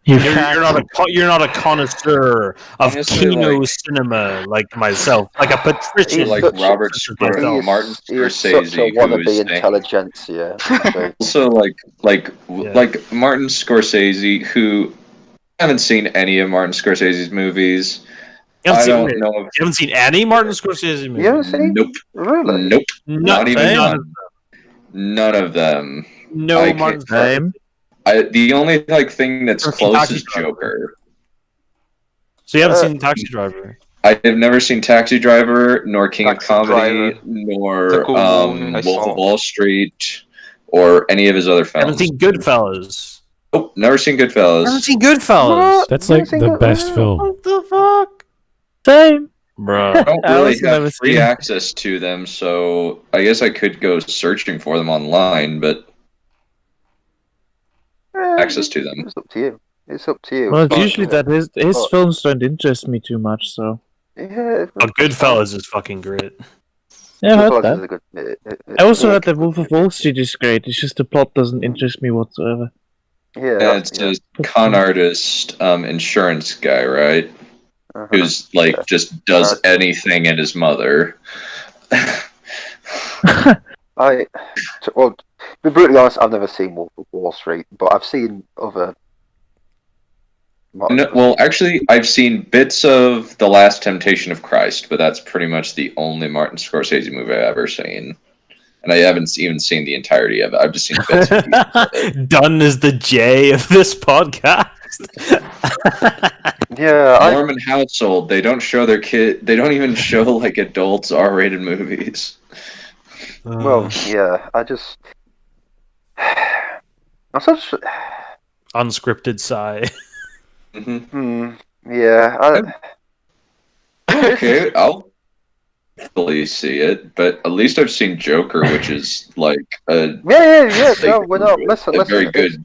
You're not a connoisseur of kino cinema like myself, like a patrician,
like Martin Scorsese,
such a wannabe intelligentsia.
Also, like Martin Scorsese, who I haven't seen any of Martin Scorsese's movies.
You haven't seen any Martin Scorsese movies?
You haven't seen?
Nope.
Really?
Nope. Not even one. None of them.
No Martin Scorsese.
The only thing that's close is Joker.
So you haven't seen Taxi Driver?
I have never seen Taxi Driver, nor King of Comedy, nor Wolf of Wall Street, or any of his other films.
Haven't seen Goodfellas?
Nope, never seen Goodfellas.
Haven't seen Goodfellas?
That's like the best film.
What the fuck?
Same.
Bro.
I don't really have free access to them, so I guess I could go searching for them online, but access to them.
It's up to you. It's up to you.
Well, usually that his films don't interest me too much, so.
Yeah.
Goodfellas is fucking great.
Yeah, I heard that. I also heard that Wolf of Wall Street is great. It's just the plot doesn't interest me whatsoever.
Yeah,
it's a con artist, insurance guy, right? Who's just does anything and his mother.
To be brutally honest, I've never seen Wolf of Wall Street, but I've seen other.
No, well, actually, I've seen bits of The Last Temptation of Christ, but that's pretty much the only Martin Scorsese movie I've ever seen. And I haven't even seen the entirety of it. I've just seen bits of it.
Dunn is the J of this podcast.
Yeah,
Mormon household. They don't show their kid. They don't even show like adults R-rated movies.
Well, yeah, I'm such
unscripted sigh.
Yeah.
Okay, I'll fully see it, but at least I've seen Joker, which is like a
No, we're not. Listen.
Very good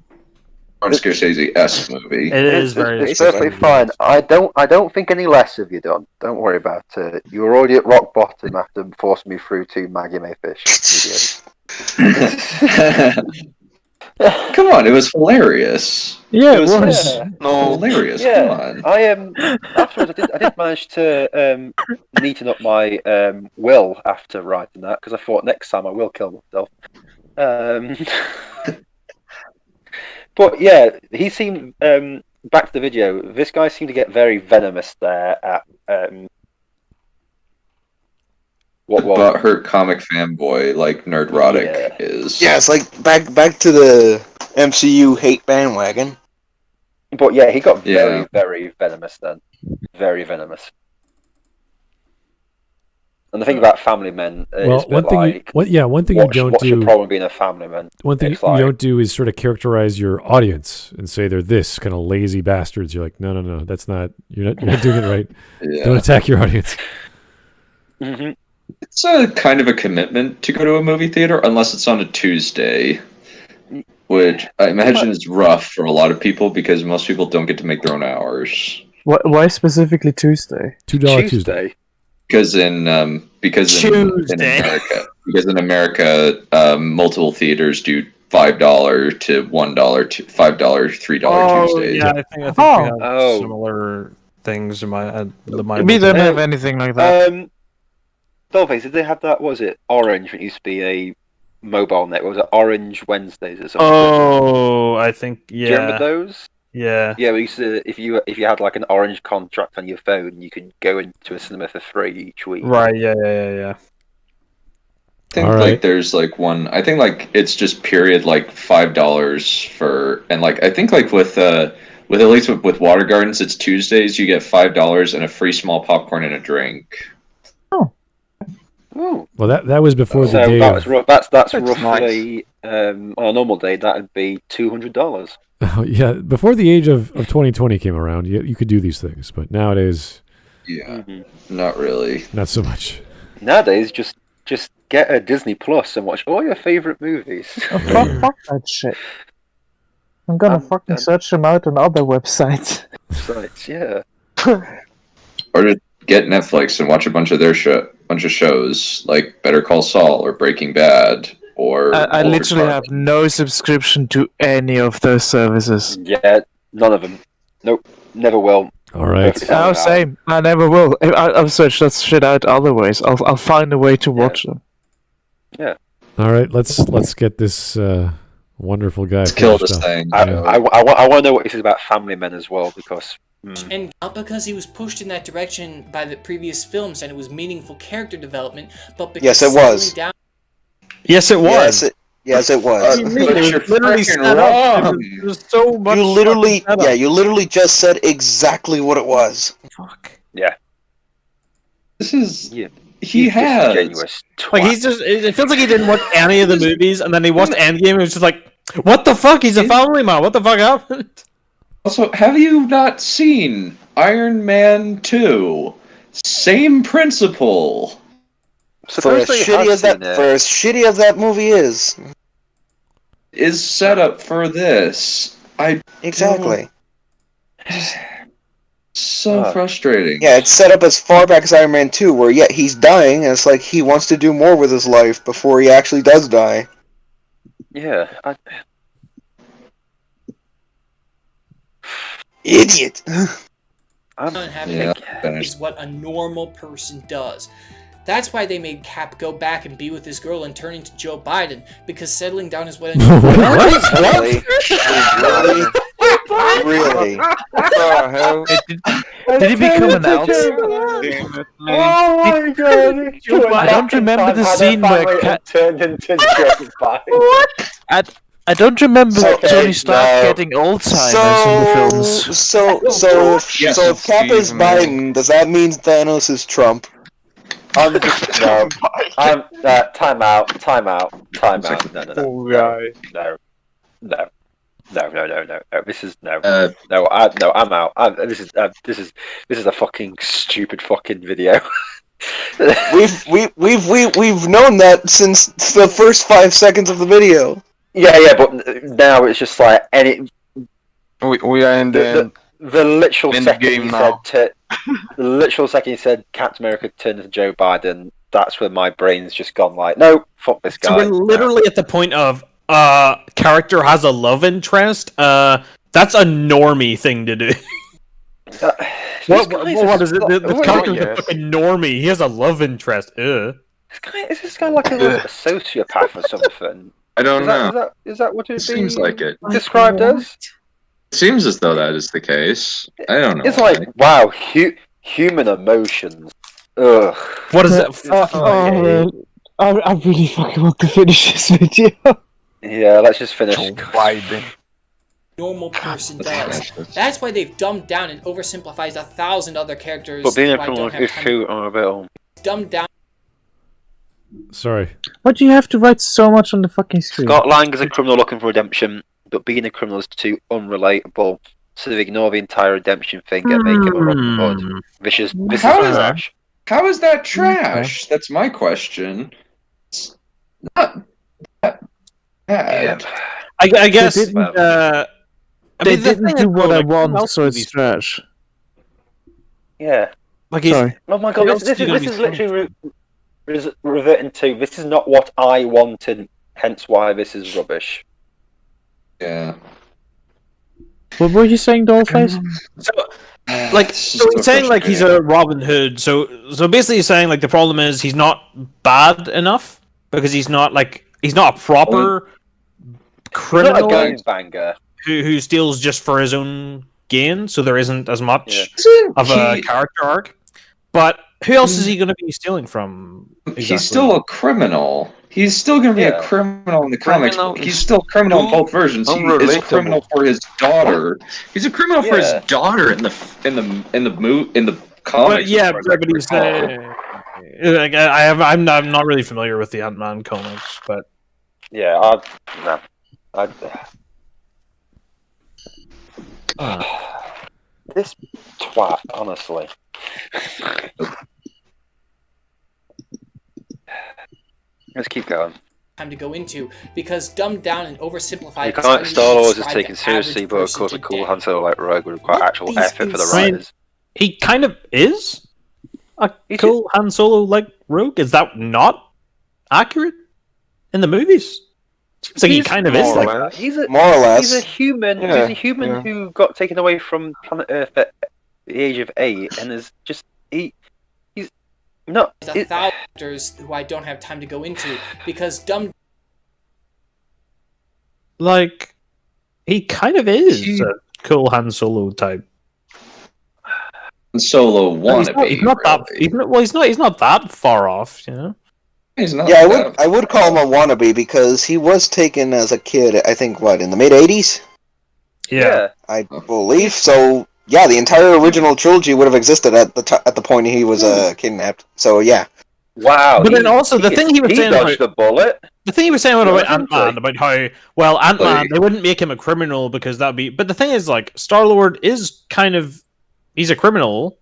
Martin Scorsese-esque movie.
It is
It's perfectly fine. I don't think any less of you, Don. Don't worry about it. You were already at rock bottom after forcing me through 2 Maggie May Fish videos.
Come on, it was hilarious.
Yeah, it was.
No, hilarious.
Yeah,
Come on.
Afterwards, I did manage to neaten up my will after writing that, because I thought next time I will kill myself. But yeah, he seemed back to the video. This guy seemed to get very venomous there at
what butthurt comic fanboy like Nerdrotic is.
Yeah, it's like back to the MCU hate bandwagon.
But yeah, he got very, very venomous then. Very venomous. And the thing about Family Men is
one thing you don't
what's
do.
your problem being a Family Man?
One thing you don't do is sort of characterize your audience and say they're this kind of lazy bastards. You're like, no, that's not. You're not doing it right. Don't attack your audience.
Mm-hmm.
It's a kind of a commitment to go to a movie theater unless it's on a Tuesday, which I imagine is rough for a lot of people because most people don't get to make their own hours.
Why specifically Tuesday?
$2 Tuesday.
Because in America, multiple theaters do $5 to $1 to $5, $3 Tuesdays.
Yeah, I think we have similar things in my.
We don't have anything like that.
Dollface, did they have that? What was it? Orange. It used to be a mobile network. Was it Orange Wednesdays or something?
Oh, I think
Do you remember those?
Yeah.
Yeah, we used to. If you had like an Orange contract on your phone, you could go into a cinema for free each week.
Right. Yeah.
I think like there's like one. I think like it's just period like $5 for, and like I think like with at least with Water Gardens, it's Tuesdays. You get $5 and a free small popcorn and a drink.
Oh.
Well, that was before the day.
That's roughly on a normal day that'd be $200.
Oh, yeah, before the age of 2020 came around, you could do these things, but nowadays,
not really,
not so much.
Nowadays, just get a Disney Plus and watch all your favorite movies.
Oh, fuck that shit. I'm gonna fucking search them out on other websites.
Yeah.
Or to get Netflix and watch a bunch of their shows like Better Call Saul or Breaking Bad. Or
I literally have no subscription to any of those services.
Yeah, none of them. Nope, never will.
All right.
Oh, same. I never will. I'll search that shit out other ways. I'll find a way to watch them.
Yeah.
All right, let's get this wonderful guy.
Let's kill this thing.
I want to know what he says about Family Men as well, because.
And not because he was pushed in that direction by the previous films and it was meaningful character development, but because
Yes, it was.
Yes, it was.
Yes, it was.
It was literally set up. There was so much.
You literally just said exactly what it was.
Fuck.
Yeah.
This is.
Yeah.
He has.
Like he's just. It feels like he didn't watch any of the movies, and then he watched Endgame, and was just like, "What the fuck? He's a family man. What the fuck happened?"
Also, have you not seen Iron Man 2? Same principle.
For as shitty as that movie is
set up for this.
Exactly.
So frustrating.
Yeah, it's set up as far back as Iron Man 2, where yet he's dying, and it's like he wants to do more with his life before he actually does die.
Yeah.
Idiot.
Is what a normal person does. That's why they made Cap go back and be with this girl and turn into Joe Biden, because settling down is what.
Really? Really?
Did he become an elf?
Oh my god!
I don't remember the scene where Cap
turned into Joe Biden.
I don't remember Tony Stark getting Alzheimer's in the films.
So if Cap is Biden, does that mean Thanos is Trump?
I'm just no. I'm time out. No. This is no. I'm out. This is a fucking stupid fucking video.
We've known that since the first 5 seconds of the video.
Yeah, but now it's just like any.
We are in
the literal
in
second
game
he
now.
said the literal second he said Captain America turned into Joe Biden. That's when my brain's just gone like, no, fuck this guy.
So we're literally at the point of character has a love interest. That's a normie thing to do. What is it? The character's a fucking normie. He has a love interest.
Is this guy like a sociopath or something?
I don't know.
Is that what it
seems like it?
Described as?
It seems as though that is the case. I don't know.
It's like, wow, human emotions. Ugh.
What is that?
I really fucking want to finish this video.
Yeah, let's just finish.
Normal person does. That's why they've dumbed down and oversimplified 1,000 other characters.
But being a
who I
criminal
don't have
is
time
true on a bit.
dumbed down.
Sorry.
Why do you have to write so much on the fucking screen?
Scott Lang is a criminal looking for redemption, but being a criminal is too unrelatable. So they ignore the entire redemption thing and make him a Robin Hood. This is trash.
How is that trash? That's my question. It's not that bad.
I guess
they didn't do what I want, so it's trash.
Yeah.
Like
Sorry.
Oh my god, this is literally reverting to, this is not what I wanted, hence why this is rubbish.
Yeah.
What were you saying, Dollface?
So he's saying like he's a Robin Hood. So basically he's saying like the problem is he's not bad enough because he's not a proper criminal
banger
who steals just for his own gain. So there isn't as much of a character arc. But who else is he going to be stealing from? Exactly?
He's still a criminal. He's still going to be a criminal in the comics. He's still a criminal in both versions. He is a criminal for his daughter. He's a criminal for his daughter in the comics.
But yeah, but he's I'm not really familiar with the Ant-Man comics, but
yeah, this twat, honestly. Let's keep going.
Time to go into because dumbed down and oversimplified.
You can't. Star Wars is taken seriously, but of course, a cool Han Solo like Rogue would require actual effort for the writers.
He kind of is a cool Han Solo like Rogue. Is that not accurate in the movies? Seems like he kind of is like that.
He's a,
more or less.
He's a human.
Yeah,
he's a human who got taken away from planet Earth at the age of 8, and is just he's not.
There's 1,000 actors who I don't have time to go into because dumb.
Like he kind of is a cool Han Solo type.
Solo wannabe.
He's not that. He's not that far off, you know.
He's not.
Yeah, I would call him a wannabe because he was taken as a kid. I think in the mid '80s.
Yeah,
I believe so. Yeah, the entire original trilogy would have existed at the point he was kidnapped. So yeah.
Wow.
But then also the thing he was saying
dodged the bullet.
The thing he was saying about Ant-Man, about how Ant-Man, they wouldn't make him a criminal because that'd be. But the thing is, like, Star-Lord is kind of. He's a criminal,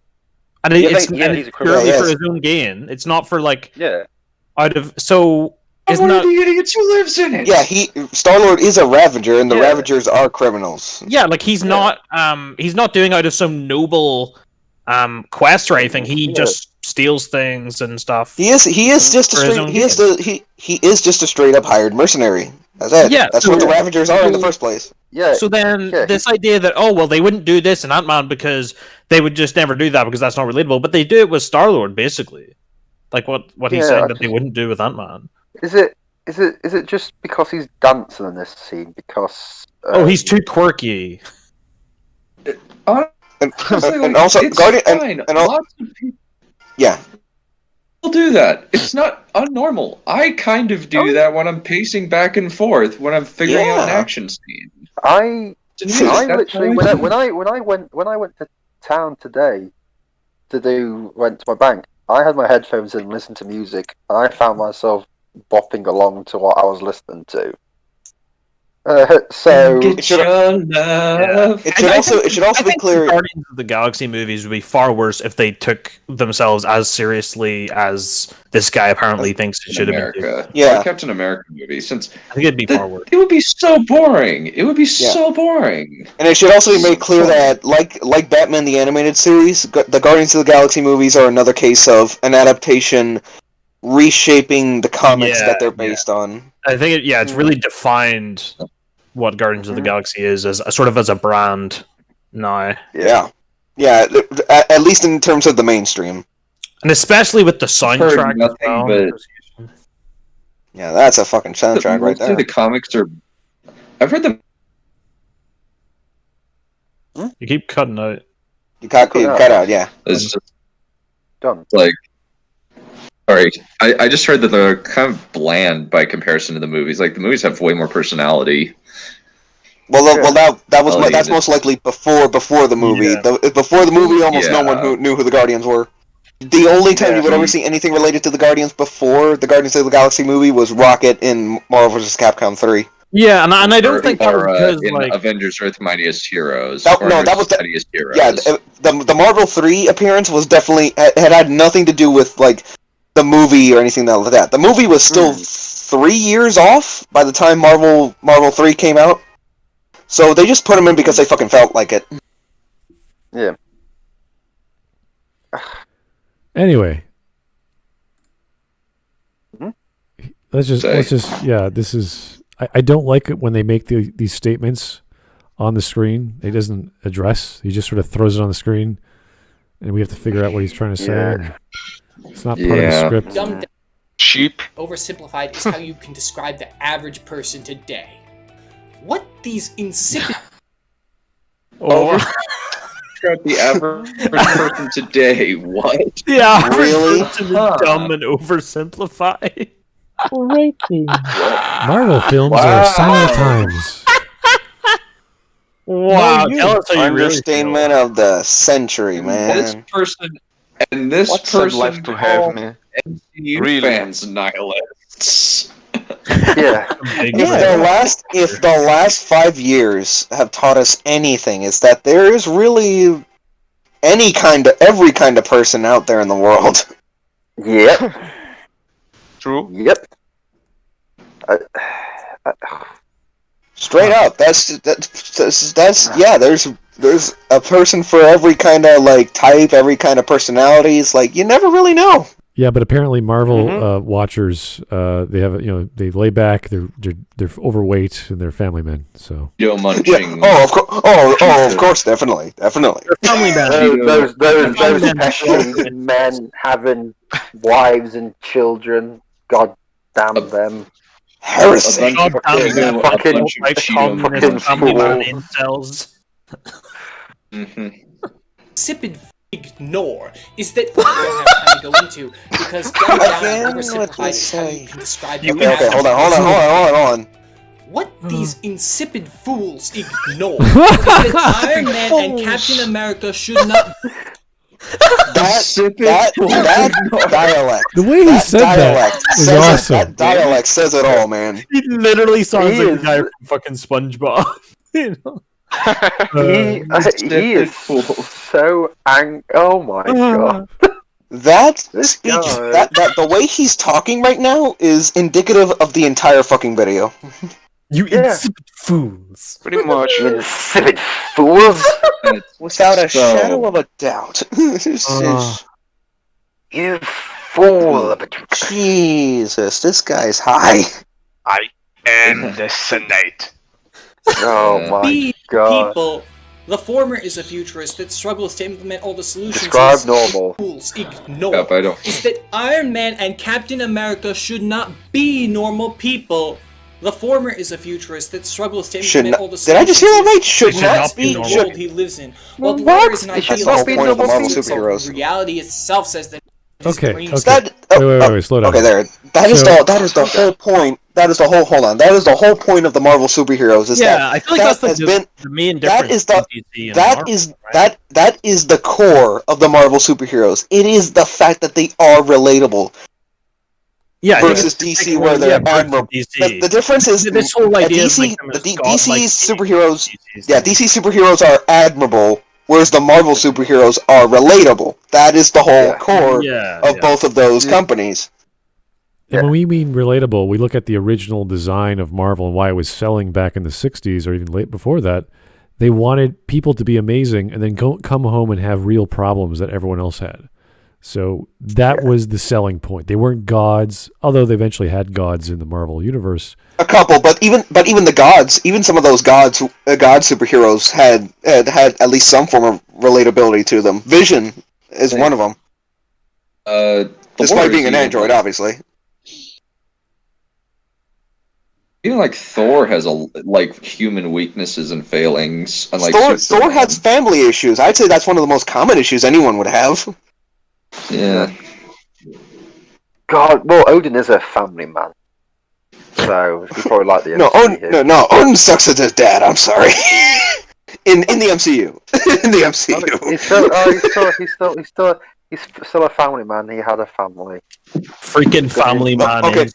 and it's purely for his own gain. It's not for like out of so.
Isn't one of the idiots who lives in it?
Yeah, Star-Lord is a Ravager, and the Ravagers are criminals.
Yeah, like he's not doing out of some noble quest or anything. He just steals things and stuff.
He is just a straight up hired mercenary. That's it. Yeah, that's what the Ravagers are in the first place.
Yeah.
So then this idea that they wouldn't do this in Ant-Man because they would just never do that because that's not relatable, but they do it with Star-Lord basically. Like what he's saying that they wouldn't do with Ant-Man.
Is it just because he's dancing in this scene? Because
he's too quirky.
And also Guardian and lots of people. Yeah.
People do that. It's not unnormal. I kind of do that when I'm pacing back and forth when I'm figuring out an action scene.
I literally when I went to town today went to my bank. I had my headphones in and listened to music, and I found myself bopping along to what I was listening to. So
it should also be clear.
Guardians of the Galaxy movies would be far worse if they took themselves as seriously as this guy apparently thinks it should have been.
Yeah, Captain America movie. Since
I think it'd be far worse.
It would be so boring. It would be so boring.
And it should also be made clear that, like Batman the Animated Series, the Guardians of the Galaxy movies are another case of an adaptation reshaping the comics that they're based on.
I think it's really defined what Guardians of the Galaxy is as a brand now.
Yeah, at least in terms of the mainstream,
and especially with the soundtrack as well.
Yeah, that's a fucking soundtrack right there.
The comics are. I've read them.
You keep cutting out.
You cut out. Yeah.
It's just
done.
Like, sorry, sorry. I just heard that they're kind of bland by comparison to the movies. Like the movies have way more personality.
That's most likely before the movie.
Yeah.
Before the movie, almost no one who knew who the Guardians were. The only time you would ever see anything related to the Guardians before the Guardians of the Galaxy movie was Rocket in Marvel vs. Capcom 3.
Yeah, and I don't think that was because
in
like
Avengers Earth Mightiest Heroes.
That was
Mightiest Heroes.
Yeah, the Marvel 3 appearance was definitely had nothing to do with like the movie or anything like that. The movie was still 3 years off by the time Marvel 3 came out. So they just put him in because they fucking felt like it.
Yeah.
Anyway. Let's just this is I don't like it when they make these statements on the screen. He doesn't address. He just sort of throws it on the screen and we have to figure out what he's trying to say.
Yeah.
It's not part of the script.
Dumbed
Sheep.
Oversimplified is how you can describe the average person today. What these insipid
Describe the average person today. What?
Yeah,
really?
Dumb and oversimplified.
Marvel films are silent times.
Wow, tell us how you really
Understatement of the century, man.
This person and this
What's
person
left to have, man?
MCU
Really?
fans nihilists.
Yeah.
If the last 5 years have taught us anything, it's that there is really every kind of person out there in the world.
Yep.
True.
Yep.
Straight up, that's yeah. There's a person for every kind of like type, every kind of personality. It's like you never really know.
Yeah, but apparently Marvel watchers, they have they lay back. They're overweight and they're family men. So
munching.
Yeah. Of course, definitely.
They're family men.
Those pesky men having wives and children. God damn them.
Heresy.
Fucking
incels.
insipid ignore is that I don't have time to go into because dumb down and oversimplified is how you can describe the
Okay, hold on.
What these insipid fools ignore is that Iron Man and Captain America should not.
That dialect.
The way he said that is awesome.
That dialect says it all, man.
He literally sounds like the guy from fucking SpongeBob.
He is so angry. Oh my god.
That speech, that the way he's talking right now is indicative of the entire fucking video.
You insipid fools.
Pretty much.
You insipid fools.
Without a shadow of a doubt.
You fool.
Jesus, this guy's high.
I am the Senate.
Oh my god.
People. The former is a futurist that struggles to implement all the solutions
Describe normal.
Fools ignore.
Yep, I don't.
Is that Iron Man and Captain America should not be normal people. The former is a futurist that struggles to implement all the solutions.
Did I just hear that right? Should not be
the
normal.
world he lives in. While the latter is an
That's
ideal
the whole point of the Marvel superheroes.
reality itself says that.
Okay.
Wait,
Slow down.
Okay, there. That is the whole point. That is the whole. Hold on. That is the whole point of the Marvel superheroes. Is that
I feel like that's the main difference.
That is the core of the Marvel superheroes. It is the fact that they are relatable.
Yeah,
versus DC where they're admirable. The difference is
this whole idea
DC superheroes. Yeah, DC superheroes are admirable, whereas the Marvel superheroes are relatable. That is the whole core of both of those companies.
And when we mean relatable, we look at the original design of Marvel and why it was selling back in the 60s or even late before that. They wanted people to be amazing and then come home and have real problems that everyone else had. So that was the selling point. They weren't gods, although they eventually had gods in the Marvel universe.
A couple, but even the gods, even some of those god superheroes had at least some form of relatability to them. Vision is one of them. Despite being an android, obviously.
Even like Thor has human weaknesses and failings. Unlike
Thor has family issues. I'd say that's one of the most common issues anyone would have.
Yeah.
God, well, Odin is a family man. So, you probably like the
MCU. No, Odin sucks as his dad, I'm sorry. in the MCU. In the MCU.
He's still a family man. He had a family.
Freaking family man.
Okay,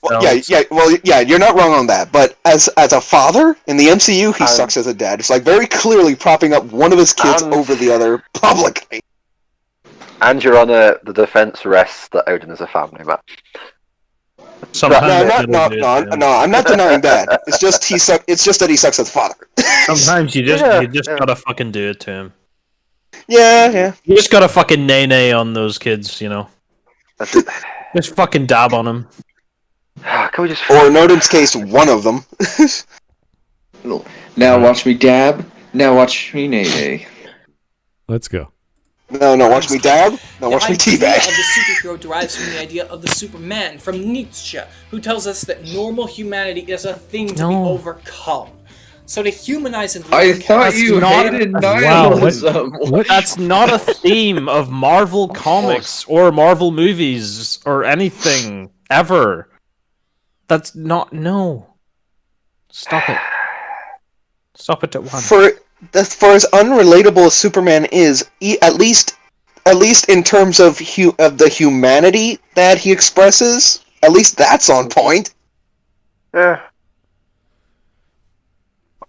you're not wrong on that. But as a father in the MCU, he sucks as a dad. It's like very clearly propping up one of his kids over the other publicly.
And you're on the defense rests that Odin is a family man.
No, I'm not denying that. It's just It's just that he sucks as a father.
Sometimes you just gotta fucking do it to him.
Yeah.
You just gotta fucking nay on those kids, you know. Just fucking dab on them.
Can we just?
Or in Odin's case, one of them.
Now watch me dab. Now watch me nay.
Let's go.
No, watch me dab. No, watch me teabag.
The idea of the superhero derives from the idea of the Superman from Nietzsche, who tells us that normal humanity is a thing to be overcome. So to humanize and
I thought you hated nihilism.
What? That's not a theme of Marvel comics or Marvel movies or anything ever. That's not Stop it. Stop it at once.
For as unrelatable as Superman is, at least in terms of the humanity that he expresses, at least that's on point.
Yeah.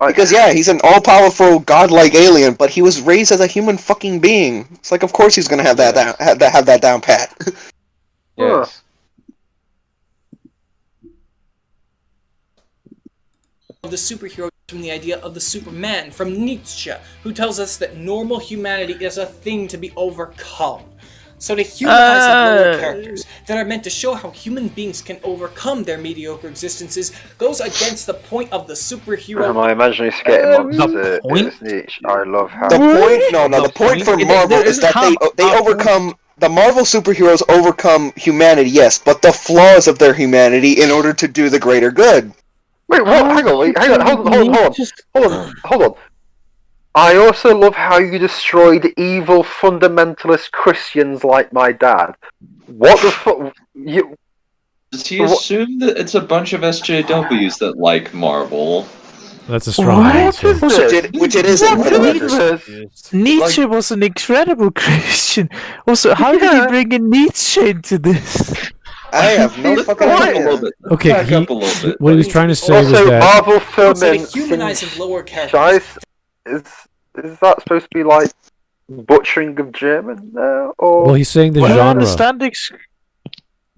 Because he's an all-powerful, godlike alien, but he was raised as a human fucking being. It's like, of course he's gonna have that down pat.
Yes.
Of the superhero from the idea of the Superman from Nietzsche, who tells us that normal humanity is a thing to be overcome. So to humanize and lower characters that are meant to show how human beings can overcome their mediocre existences goes against the point of the superhero.
My imaginary skating monster is Nietzsche. I love how
the point for Marvel is that they overcome. The Marvel superheroes overcome humanity, yes, but the flaws of their humanity in order to do the greater good.
Wait, what? Hang on. I also love how you destroyed evil fundamentalist Christians like my dad. What the fuck?
Does he assume that it's a bunch of SJWs that like Marvel?
That's a strong answer.
Which it isn't.
Nietzsche was an incredible Christian. Also, how did he bring in Nietzsche into this?
I have no fucking idea.
Okay, what he was trying to say was that
Marvel film
So to humanize and lower characters.
Is that supposed to be like butchering of German now? Or
well, he's saying the genre of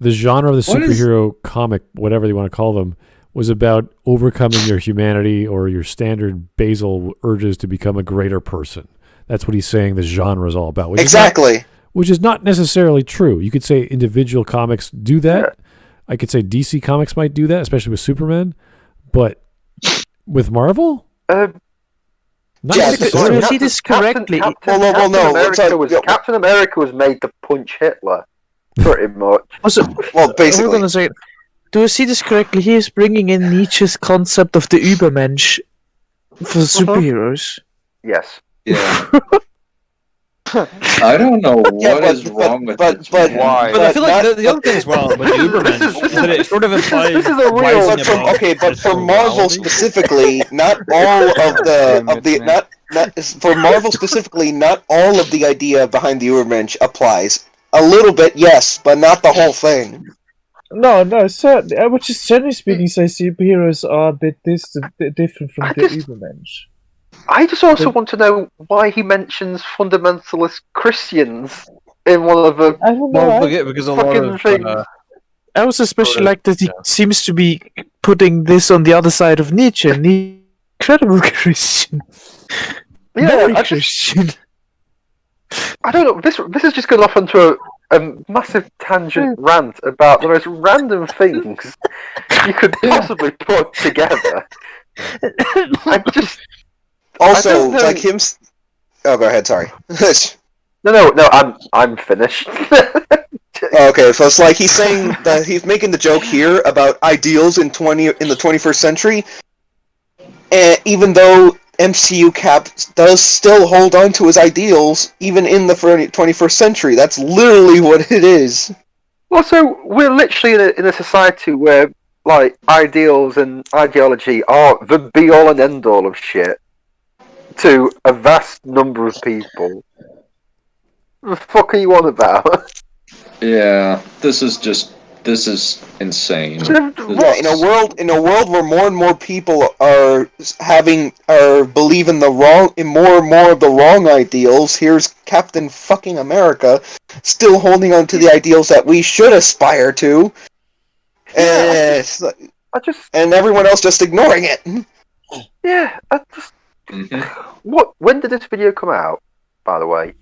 the
What
superhero comic, whatever you want to call them, was about overcoming your humanity or your standard basal urges to become a greater person. That's what he's saying the genre is all about. Which is not necessarily true. You could say individual comics do that. Yeah. I could say DC Comics might do that, especially with Superman. But with Marvel?
See this correctly.
Captain America was made to punch Hitler, pretty much.
Basically. Do I see this correctly? He is bringing in Nietzsche's concept of the Übermensch for superheroes.
Yes.
Yeah. I don't know what is wrong with this.
But I feel like the other thing as well with Übermensch is that it sort of implies
this is a real.
But for Marvel specifically, not all for Marvel specifically, not all of the idea behind the Übermensch applies. A little bit, yes, but not the whole thing.
No, certainly. I would just generally speaking say superheroes are a bit different from the Übermensch.
I just also want to know why he mentions fundamentalist Christians in one of the
because a lot of
things.
I also especially like that he seems to be putting this on the other side of Nietzsche. Incredible Christian. Very Christian.
I don't know. This is just going off into a massive tangent rant about the most random things you could possibly put together.
Also, it's like him. Oh, go ahead. Sorry.
No. I'm finished.
Okay, so it's like he's saying that he's making the joke here about ideals in the 21st century, and even though MCU Cap does still hold on to his ideals even in the 21st century, that's literally what it is.
Well, so we're literally in a society where like ideals and ideology are the be all and end all of shit to a vast number of people. What the fuck are you on about?
Yeah, this is insane.
Yeah, in a world where more and more people are believing in more and more of the wrong ideals, here's Captain fucking America still holding on to the ideals that we should aspire to, and and everyone else just ignoring it.
Yeah, When did this video come out, by the way?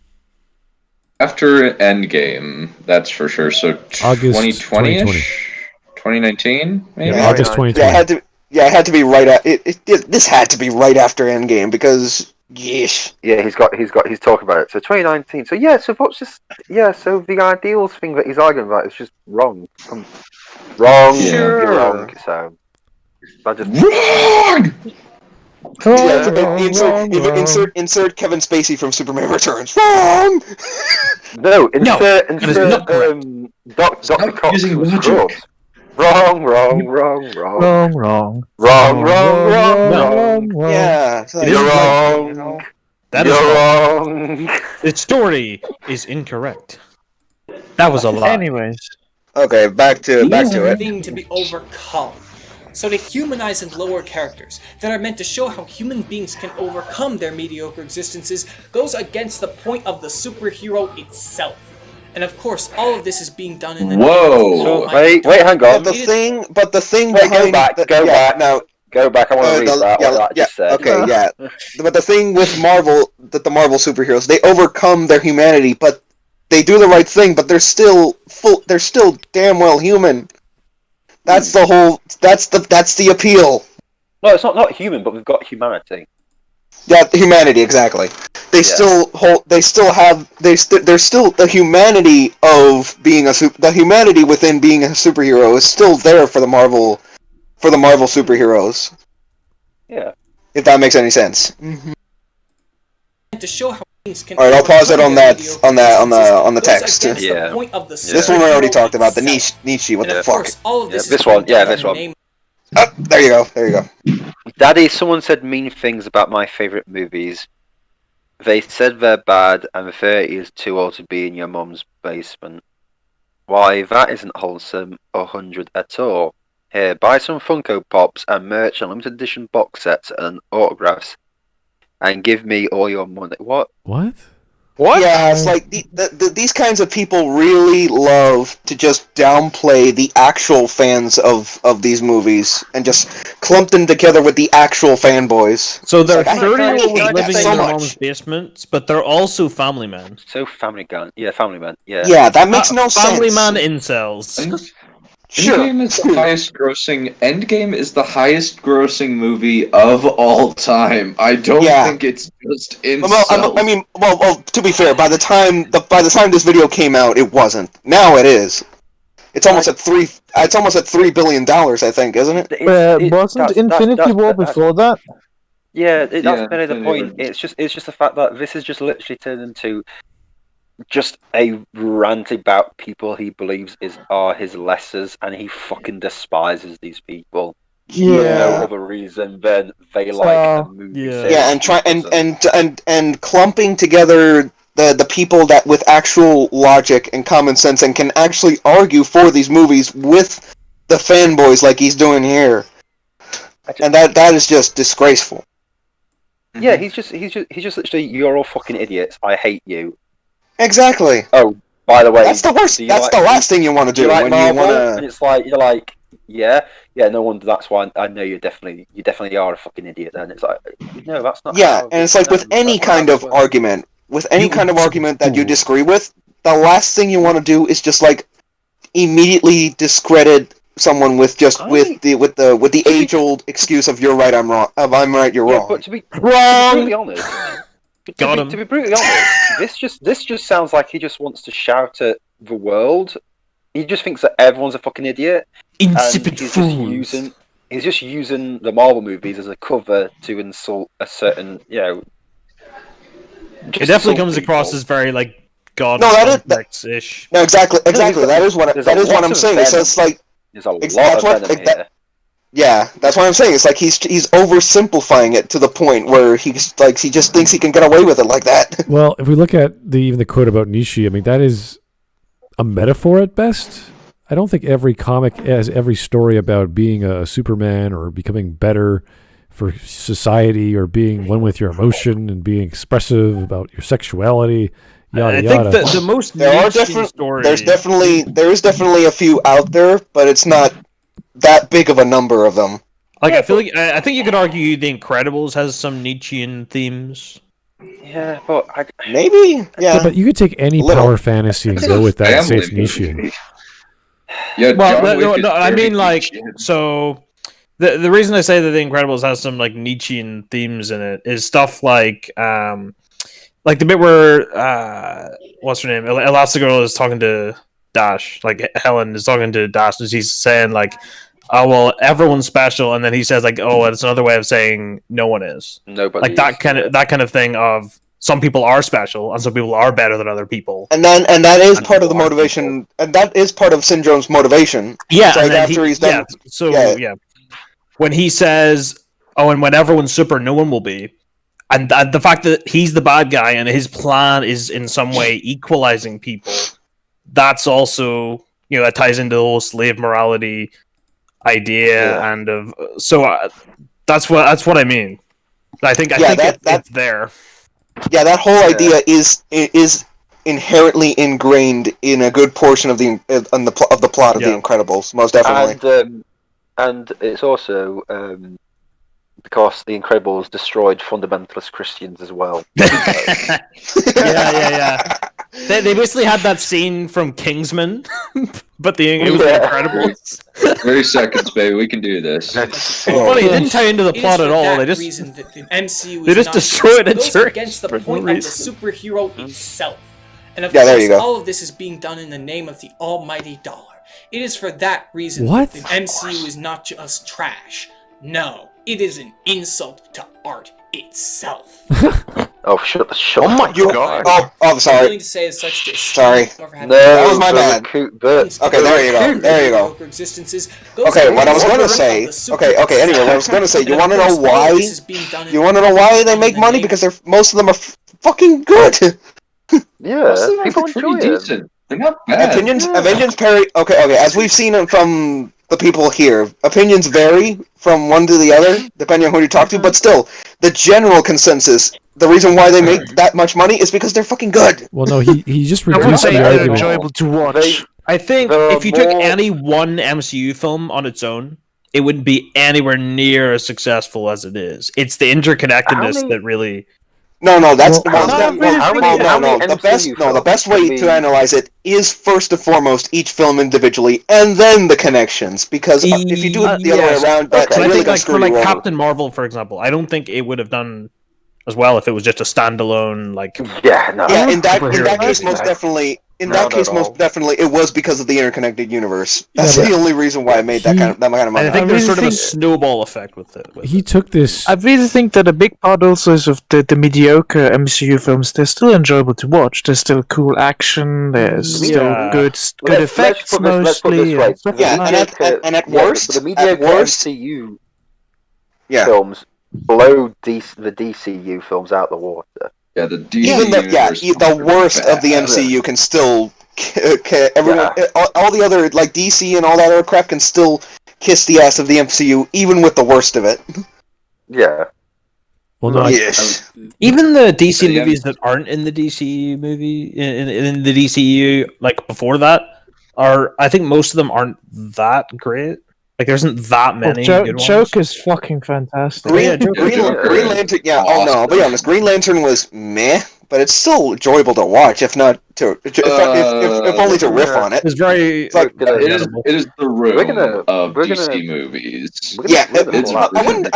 After Endgame, that's for sure. So
August
2020-ish? 2019, maybe?
Yeah, August 2020.
Yeah, it had to be right at this had to be right after Endgame because yeesh.
Yeah, he's talking about it. So 2019. So yeah, so what's this? Yeah, so the ideals thing that he's arguing about is just wrong. Wrong.
Yeah.
You're wrong. So I just
wrong.
Insert Kevin Spacey from Superman Returns. Wrong.
No, insert Dr. Cox
using
was
logic.
Scrubs. Wrong.
Yeah,
You're wrong.
That is wrong. The story is incorrect. That was a lie.
Anyways.
Okay, back to it.
Thing to be overcome. So they humanize and lower characters that are meant to show how human beings can overcome their mediocre existences goes against the point of the superhero itself. And of course, all of this is being done in the
Whoa!
Wait, hang on.
But the thing
Wait,
behind
go back. I want to read that. What I just said.
Okay, yeah. But the thing with Marvel, that the Marvel superheroes, they overcome their humanity, but they do the right thing, but they're still damn well human. That's the whole. That's the appeal.
No, it's not human, but we've got humanity.
Yeah, humanity, exactly. There's still the humanity of being the humanity within being a superhero is still there for the Marvel superheroes.
Yeah.
If that makes any sense.
To show how things can.
All right, I'll pause it on the text.
Yeah.
This one we already talked about, the Nietzsche. What the fuck?
This one. Yeah, this one.
Oh, there you go.
Daddy, someone said mean things about my favourite movies. They said they're bad and 30 is too old to be in your mum's basement. Why, that isn't wholesome or 100 at all. Here, buy some Funko Pops and merch and limited edition box sets and autographs and give me all your money. What?
What?
Yeah, it's like these kinds of people really love to just downplay the actual fans of these movies and just clump them together with the actual fanboys.
So they're
like,
30-year-olds living in
so
their
much.
mom's basements, but they're also family men.
So family man. Yeah, family man. Yeah.
Yeah, that makes no
Family
sense.
man incels.
Endgame is the highest grossing. Endgame is the highest grossing movie of all time. I don't think it's just incels.
Well, to be fair, by the time this video came out, it wasn't. Now it is. It's almost at $3 billion, I think, isn't it?
Wasn't Infinity War before that?
Yeah, that's kind of the point. It's just the fact that this is just literally turned into just a rant about people he believes are his lessers, and he fucking despises these people.
Yeah.
For no other reason than they like the movie.
Yeah, and clumping together the people that with actual logic and common sense and can actually argue for these movies with the fanboys like he's doing here. And that is just disgraceful.
Yeah, he's just literally, you're all fucking idiots. I hate you.
Exactly.
Oh, by the way,
that's the worst. That's the last thing you want to do
when
you want
to.
to.
And it's like you're like, yeah. No wonder. That's why I know you definitely are a fucking idiot. Then it's like, no, that's not.
Yeah, and it's like with any kind of argument, that you disagree with, the last thing you want to do is just like immediately discredit someone with the age old excuse of you're right, I'm wrong. I'm right, you're wrong.
But to be brutally honest. To be brutally honest, this just sounds like he just wants to shout at the world. He just thinks that everyone's a fucking idiot.
Insipid fools.
He's just using the Marvel movies as a cover to insult a certain,
It definitely comes across as very God
No,
ish.
No, exactly. That is what I'm saying. So it's like
there's a lot of venom here.
Yeah, that's what I'm saying. It's like he's oversimplifying it to the point where he just thinks he can get away with it like that.
Well, if we look at even the quote about Nishi, I mean, that is a metaphor at best. I don't think every comic has every story about being a Superman or becoming better for society or being one with your emotion and being expressive about your sexuality. Yada,
I think the most
there is definitely a few out there, but it's not that big of a number of them.
Like I think you could argue The Incredibles has some Nietzschean themes.
Yeah, but
maybe yeah.
But you could take any power fantasy and go with that and say it's Nietzschean.
Yeah,
well, no, I mean like so. The reason I say that The Incredibles has some like Nietzschean themes in it is stuff like the bit where what's her name, Elastigirl is talking to Dash, like Helen is talking to Dash, and she's saying like, "Oh well, everyone's special," and then he says like, "Oh, it's another way of saying no one is."
Nobody.
Like that kind of thing of some people are special and some people are better than other people.
And that is part of the motivation, and that is part of Syndrome's motivation.
Yeah,
it's like after he's done.
Yeah. When he says, "Oh, and when everyone's super, no one will be," and the fact that he's the bad guy and his plan is in some way equalizing people, that's also that ties into the whole slave morality idea and of that's what I mean. I think it's there.
Yeah, that whole idea is inherently ingrained in a good portion of the plot of The Incredibles, most definitely.
And it's also because The Incredibles destroyed fundamentalist Christians as well.
Yeah. They basically had that scene from Kingsman, but it was The Incredibles.
30 seconds, baby. We can do this.
Well, it didn't tie into the plot at all. They just
reason that the MCU
they just destroyed a church
against the point of the superhero itself. And of
there
course,
you go.
all of this is being done in the name of the almighty dollar. It is for that reason
What?
that the MCU is not just trash. No, it is an insult to art itself.
Oh, shut
Oh my god! Oh, I'm sorry.
Willing to say as such to
sorry.
No,
that was my bad.
Okay,
there you go. Okay, what I was going to say. Okay. Anyway, what I was going to say. You want to know why? You want to know why they make money? Because most of them are fucking good.
Yeah, people enjoy
decent. They're not bad.
Opinions vary. Okay. As we've seen from the people here, opinions vary from one to the other, depending on who you talk to. But still, the general consensus, the reason why they make that much money is because they're fucking good.
Well, no, he just
I would
reduced
say
the
they're
argument.
enjoyable to watch.
I think if you took any one MCU film on its own, it wouldn't be anywhere near as successful as it is. It's the interconnectedness that really.
No, that's
the
best way to analyze it is first and foremost each film individually, and then the connections. Because if you do it the other way around, that's really going to screw you over.
Captain Marvel, for example, I don't think it would have done as well if it was just a standalone
in that case, most definitely. Most definitely, it was because of the interconnected universe. That's the only reason why I made that kind of money.
I think there's sort of a snowball effect with it.
He took this.
I really think that a big part also is of the mediocre MCU films. They're still enjoyable to watch. There's still cool action. There's still good effects mostly.
And at worst,
the mediocre MCU films blow the DCU films out the water.
Yeah, the
worst of the MCU can still everyone, all the other like DC and all that other crap can still kiss the ass of the MCU, even with the worst of it.
Yeah.
Well, no,
yes.
Even the DC movies that aren't in the DCU movie in the DCU, like before that, I think most of them aren't that great. Like, there isn't that many good ones.
Joker's fucking fantastic.
Green Lantern, awesome. I'll be honest. Green Lantern was meh, but it's still enjoyable to watch, if only to riff on it.
It's very...
It is the room of DC movies.
Yeah, I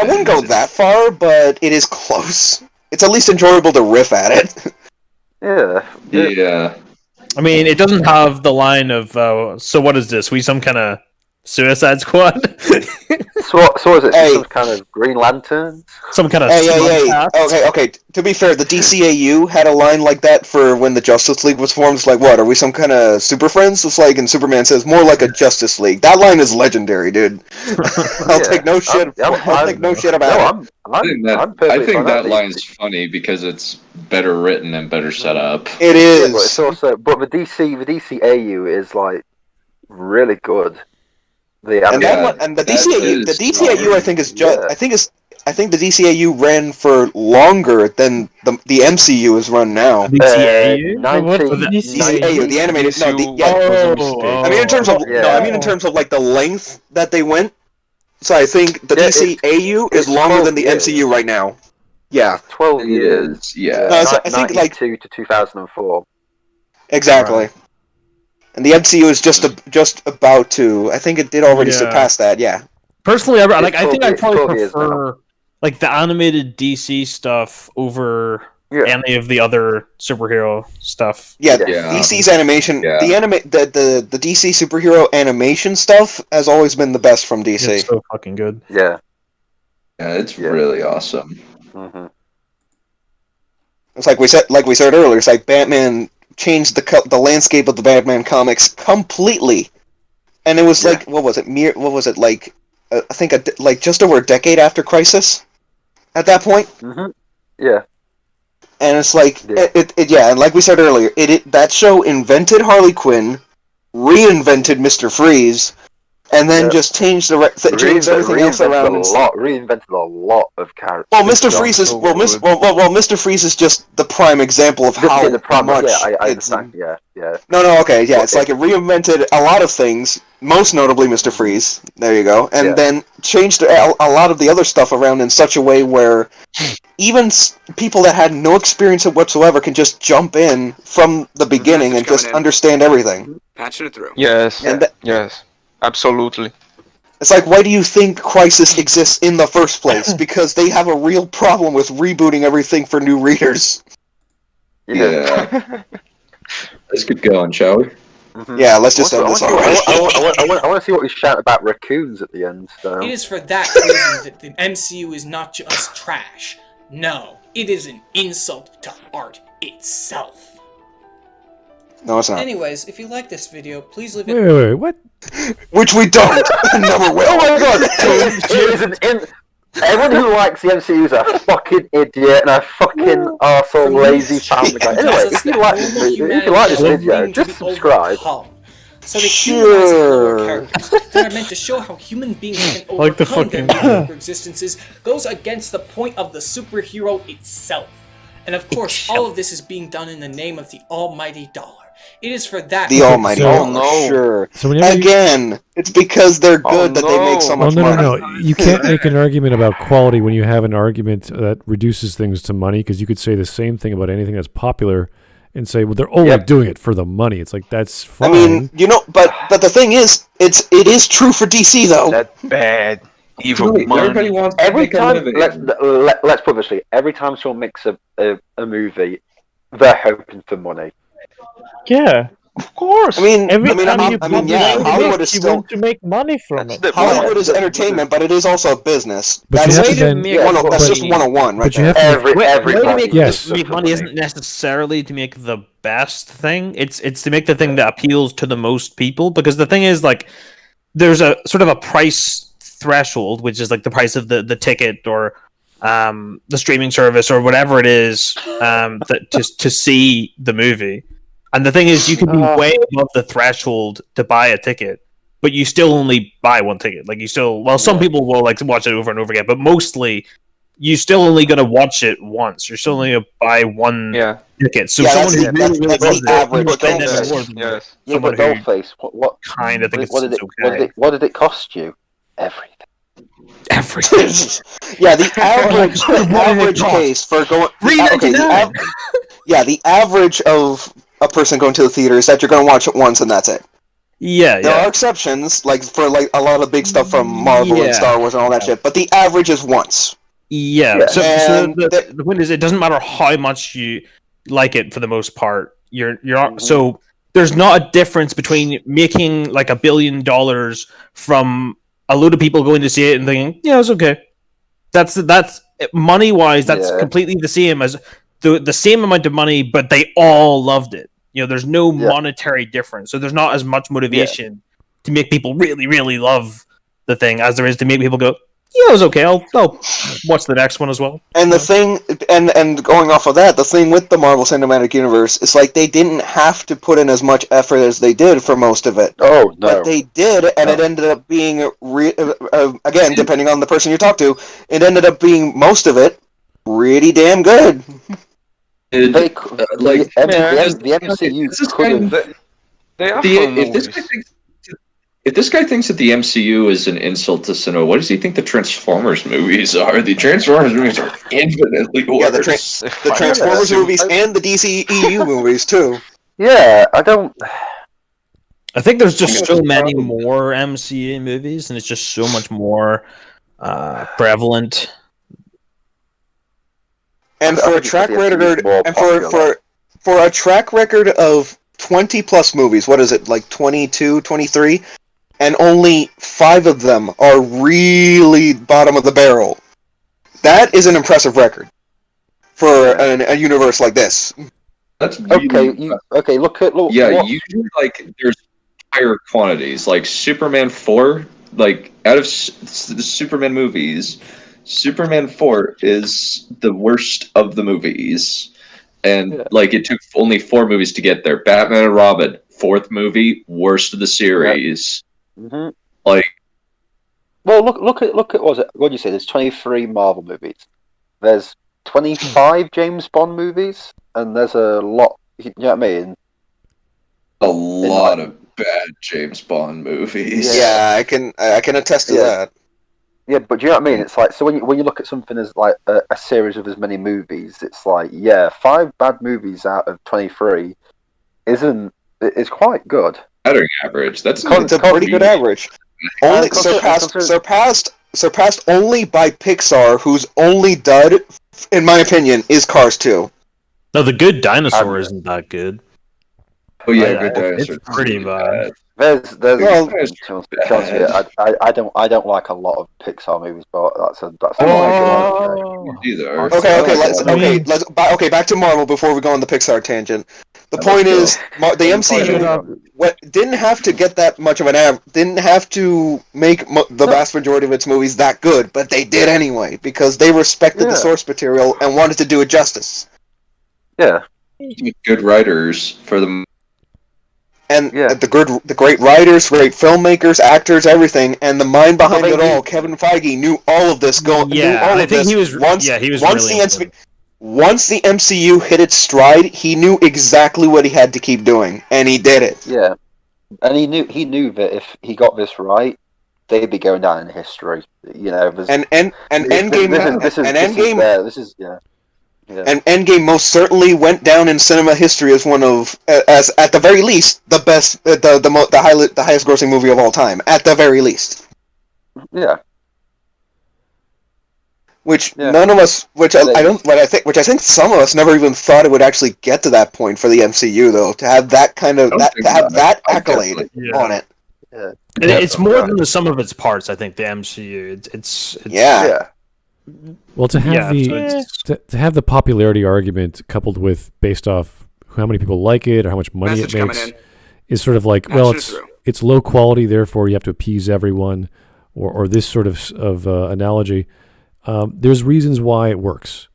wouldn't go that far, but it is close. It's at least enjoyable to riff at it.
Yeah.
I mean, it doesn't have the line of, so what is this? We some kind of Suicide Squad?
So is it some kind of Green Lanterns?
Some kind of
Okay. To be fair, the DCAU had a line like that for when the Justice League was formed. It's like, what, are we some kind of super friends? It's like, and Superman says, more like a Justice League. That line is legendary, dude. I'll take no shit. I'll take no shit about it.
I think that line's funny because it's better written and better set up.
It is.
Yeah, but it's also, but the DCAU is like really good.
And the DCAU, I think is just. I think the DCAU ran for longer than the MCU is run now.
DCAU?
DCAU, the animated. I mean, in terms of like the length that they went. So I think the DCAU is longer than the MCU right now. Yeah,
12 years.
Yeah,
no, so I think like
92 to 2004.
Exactly. Right. And the MCU is just about to. I think it did already surpass that. Yeah.
Personally, I think I probably prefer like the animated DC stuff over any of the other superhero stuff.
Yeah, DC's animation, the DC superhero animation stuff has always been the best from DC.
It's so fucking good.
Yeah,
it's really awesome.
Mm-hmm.
It's like we said earlier. It's like Batman changed the landscape of the Batman comics completely, and it was like what was it like? I think like just over a decade after Crisis. At that point,
yeah,
and it's like and like we said earlier, that show invented Harley Quinn, reinvented Mr. Freeze, and then just changed everything else around.
Reinvented a lot of characters.
Well, Mr. Freeze is Mr. Freeze is just the prime example of how much.
Yeah, I understand. Yeah.
No, okay, yeah. It's like it reinvented a lot of things, most notably Mr. Freeze. There you go, and then changed a lot of the other stuff around in such a way where even people that had no experience whatsoever can just jump in from the beginning and just understand everything.
Patching it through. Yes. Yes. Absolutely.
It's like, why do you think Crisis exists in the first place? Because they have a real problem with rebooting everything for new readers.
Yeah. Let's get going, shall we?
Yeah, let's just end this already.
I want to see what we shout about raccoons at the end. So.
It is for that reason that the MCU is not just trash. No, it is an insult to art itself.
No, it's not.
Anyways, if you like this video, please leave it.
Wait, what?
Which we don't. Never will.
Oh my god! Everyone who likes the MCU is a fucking idiot and a fucking arsehole lazy family guy. Anyway, if you like this video, just subscribe.
So they humanize lower characters that are meant to show how human beings can overcome their mediocre existences goes against the point of the superhero itself. And of course, all of this is being done in the name of the almighty dollar. It is for that.
The almighty dollar, sure. So again, it's because they're good that they make so much money.
No. You can't make an argument about quality when you have an argument that reduces things to money, because you could say the same thing about anything that's popular and say, well, they're only doing it for the money. It's like, that's fine.
I mean, but the thing is, it is true for DC, though.
That's bad. Evil money.
Everybody wants
every time, let's put it this way, every time someone makes a movie, they're hoping for money.
Yeah, of course.
Hollywood is still
want to make money from it.
Hollywood is entertainment, but it is also a business.
But
that's
just
101, right?
But you have
to make money isn't necessarily to make the best thing. It's to make the thing that appeals to the most people. Because the thing is, like, there's a sort of a price threshold, which is like the price of the ticket or the streaming service or whatever it is to see the movie. And the thing is, you can be way above the threshold to buy a ticket, but you still only buy one ticket. Like, you still, some people will like to watch it over and over again, but mostly you still only gonna watch it once. You're still only gonna buy one ticket. So someone who really loves it,
but Dollface, what
kind of thing?
What did it cost you? Everything.
Yeah, the average case for going. The average of a person going to the theater is that you're going to watch it once and that's it.
Yeah,
there are exceptions, like for like a lot of big stuff from Marvel and Star Wars and all that shit. But the average is once.
Yeah. So the point is, it doesn't matter how much you like it for the most part. You're so there's not a difference between making like $1 billion from a load of people going to see it and thinking, yeah, it's okay. That's money wise. That's completely the same as the same amount of money, but they all loved it. There's no monetary difference, so there's not as much motivation to make people really, really love the thing as there is to make people go, yeah, it was okay. I'll watch the next one as well.
And the thing, and going off of that, the thing with the Marvel Cinematic Universe is like they didn't have to put in as much effort as they did for most of it.
Oh no!
But they did, and it ended up being again, depending on the person you talk to, it ended up being most of it pretty damn good.
The MCU
If this guy thinks that the MCU is an insult to cinema, what does he think the Transformers movies are? The Transformers movies are infinitely worse.
Yeah, the Transformers movies and the DCEU movies too.
Yeah, I
think there's just so many more MCU movies, and it's just so much more prevalent.
And for a track record, for a track record of 20 plus movies, what is it, like 22, 23? And only 5 of them are really bottom of the barrel. That is an impressive record for a universe like this.
That's really
okay. Look.
Usually there's higher quantities. Like Superman 4, like out of the Superman movies, Superman 4 is the worst of the movies, and it took only 4 movies to get there. Batman and Robin, 4th movie, worst of the series.
Yeah. Mm-hmm.
Well,
look at what do you say? There's 23 Marvel movies. There's 25 James Bond movies, and there's a lot. You know what I mean?
A lot of bad James Bond movies.
Yeah, I can attest to that.
Yeah, but do you know what I mean? It's like, so when you look at something as like a series of as many movies, it's like 5 bad movies out of 23 is quite good.
Batting average. That's
a pretty good average. Only surpassed only by Pixar, whose only dud, in my opinion, is Cars 2.
No, The Good Dinosaur isn't that good.
Oh yeah, Good Dinosaur.
It's pretty bad.
I don't like a lot of Pixar movies, but that's a
Okay, back to Marvel before we go on the Pixar tangent. The point is, the MCU didn't have to get that much of didn't have to make the vast majority of its movies that good, but they did anyway because they respected the source material and wanted to do it justice.
Yeah,
good writers for them.
And the great writers, great filmmakers, actors, everything, and the mind behind it all, Kevin Feige knew all of this. Once the MCU hit its stride, he knew exactly what he had to keep doing, and he did it.
Yeah, and he knew that if he got this right, they'd be going down in history.
Endgame. And Endgame most certainly went down in cinema history as one of, as at the very least, the best, the highest grossing movie of all time. At the very least.
Yeah.
Which none of us, I think some of us never even thought it would actually get to that point for the MCU, though, to have that kind of that accolade on it.
Yeah.
It's more than the sum of its parts. I think the MCU. It's
Well, to have to have the popularity argument coupled with based off how many people like it or how much money it makes is sort of like, well, it's low quality, therefore you have to appease everyone, or this sort of analogy. There's reasons why it works.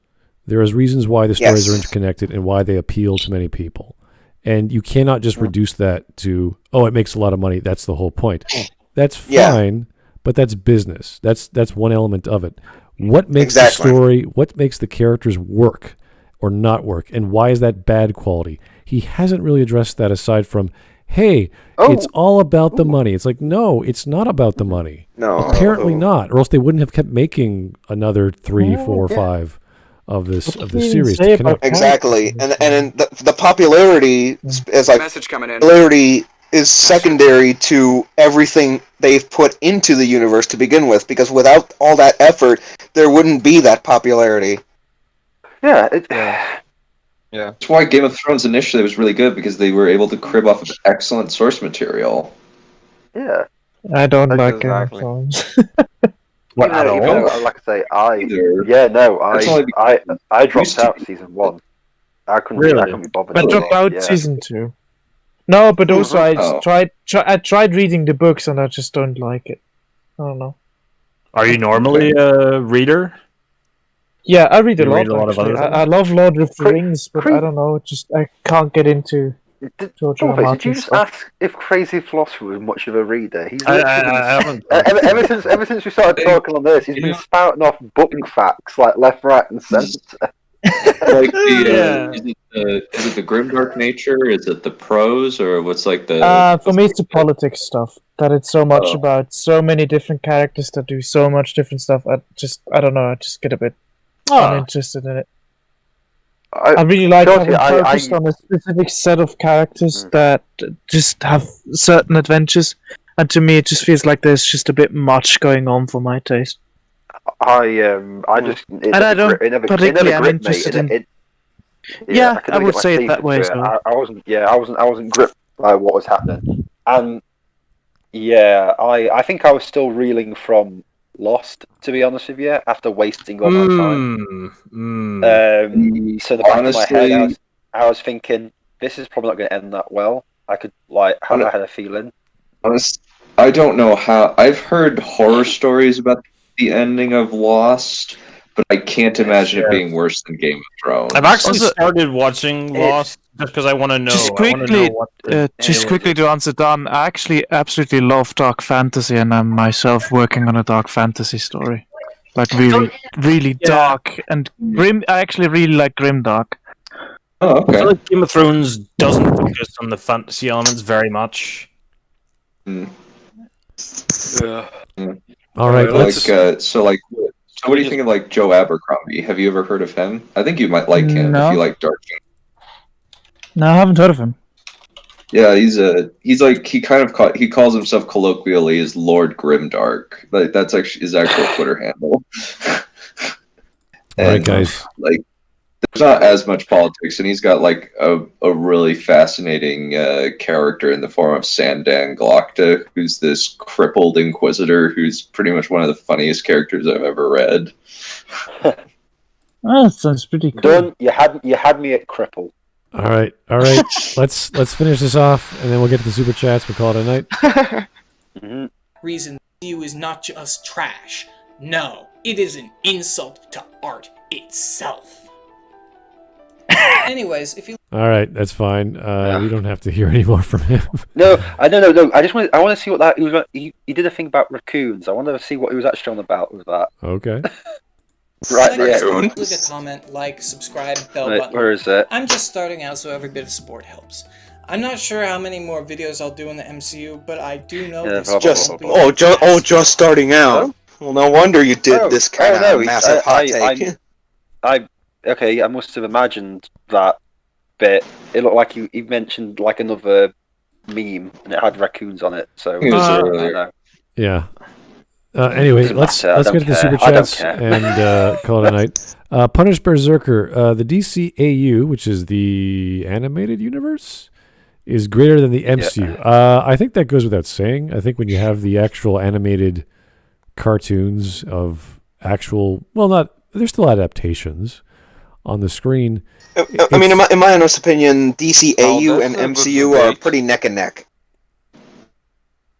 There is reasons why the stories are interconnected and why they appeal to many people. And you cannot just reduce that to, it makes a lot of money. That's the whole point. That's fine, but that's business. That's one element of it. What makes the story, what makes the characters work or not work, and why is that bad quality? He hasn't really addressed that aside from, hey, it's all about the money. It's like, no, it's not about the money.
No.
Apparently not, or else they wouldn't have kept making another 3, 4, 5 of this series.
Exactly. And the popularity is like
message coming in.
Popularity is secondary to everything they've put into the universe to begin with, because without all that effort, there wouldn't be that popularity.
Yeah.
That's why Game of Thrones initially was really good, because they were able to crib off of excellent source material.
Yeah.
I don't like
Exactly.
Game of Thrones.
What at all?
Like I say, I dropped out season 1. I couldn't be bothered.
I dropped out season 2. No, but also I tried reading the books and I just don't like it. I don't know.
Are you normally a reader?
Yeah, I read a lot.
Of other
I love Lord of the Rings, but I don't know. Just I can't get into. George R. R.
Did you just ask if Crazy Philosopher was much of a reader? He's
I haven't.
Ever since we started talking on this, he's been spouting off book facts like left, right, and centre.
Like is it the grimdark nature? Is it the prose, or what's like the?
For me, it's the politics stuff. That it's so much about so many different characters that do so much different stuff. I don't know. I just get a bit uninterested in it. I really like having focused on a specific set of characters that just have certain adventures, and to me, it just feels like there's just a bit much going on for my taste.
I don't particularly am interested in.
I would say it that way as well.
I wasn't gripped by what was happening, and I think I was still reeling from Lost, to be honest with you, after wasting all my time. So the back of my head, I was thinking, this is probably not going to end that well. I had a feeling.
I don't know how. I've heard horror stories about the ending of Lost, but I can't imagine it being worse than Game of Thrones.
I've actually started watching Lost just because I want to know.
Just quickly to answer Dunn, I actually absolutely love dark fantasy, and I'm myself working on a dark fantasy story. Like really dark and grim. I actually really like grimdark.
Oh, okay.
I feel like Game of Thrones doesn't focus on the fantasy elements very much.
All right,
so what do you think of like Joe Abercrombie? Have you ever heard of him? I think you might like him if you like dark.
No, I haven't heard of him.
Yeah, he calls himself colloquially as Lord Grimdark. Like that's actually his actual Twitter handle.
All right, guys.
Like, there's not as much politics, and he's got like a really fascinating character in the form of Sandan Glokta, who's this crippled inquisitor who's pretty much one of the funniest characters I've ever read.
That sounds pretty cool.
Dunn, you had me at cripple.
All right. let's finish this off, and then we'll get to the super chats. We'll call it a night.
Reason MCU is not just trash. No, it is an insult to art itself. Anyways, if you
all right, that's fine. We don't have to hear any more from him.
No. I want to see what that he did a thing about raccoons. I want to see what he was actually on about with that.
Okay.
Right.
Leave a comment, like, subscribe, bell button.
Where is it?
I'm just starting out, so every bit of support helps. I'm not sure how many more videos I'll do in the MCU, but I do know this
just starting out. Well, no wonder you did this kind of massive hot take.
I must have imagined that bit. It looked like he mentioned like another meme, and it had raccoons on it. So
yeah. Anyway, let's get to the super chats and call it a night. Punished Berserker, the DCAU, which is the animated universe, is greater than the MCU. I think that goes without saying. I think when you have the actual animated cartoons of actual, they're still adaptations on the screen.
I mean, in my honest opinion, DCAU and MCU are pretty neck and neck.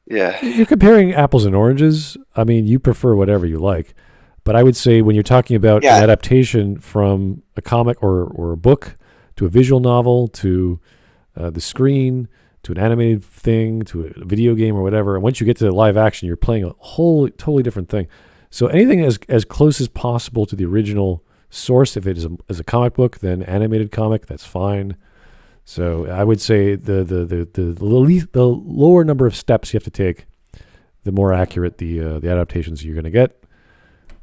Yeah.
You're comparing apples and oranges. I mean, you prefer whatever you like. But I would say when you're talking about an adaptation from a comic or a book to a visual novel to the screen to an animated thing to a video game or whatever, and once you get to live action, you're playing a whole totally different thing. So anything as close as possible to the original source, if it is a comic book, then animated comic, that's fine. So I would say the lower number of steps you have to take, the more accurate the adaptations you're going to get.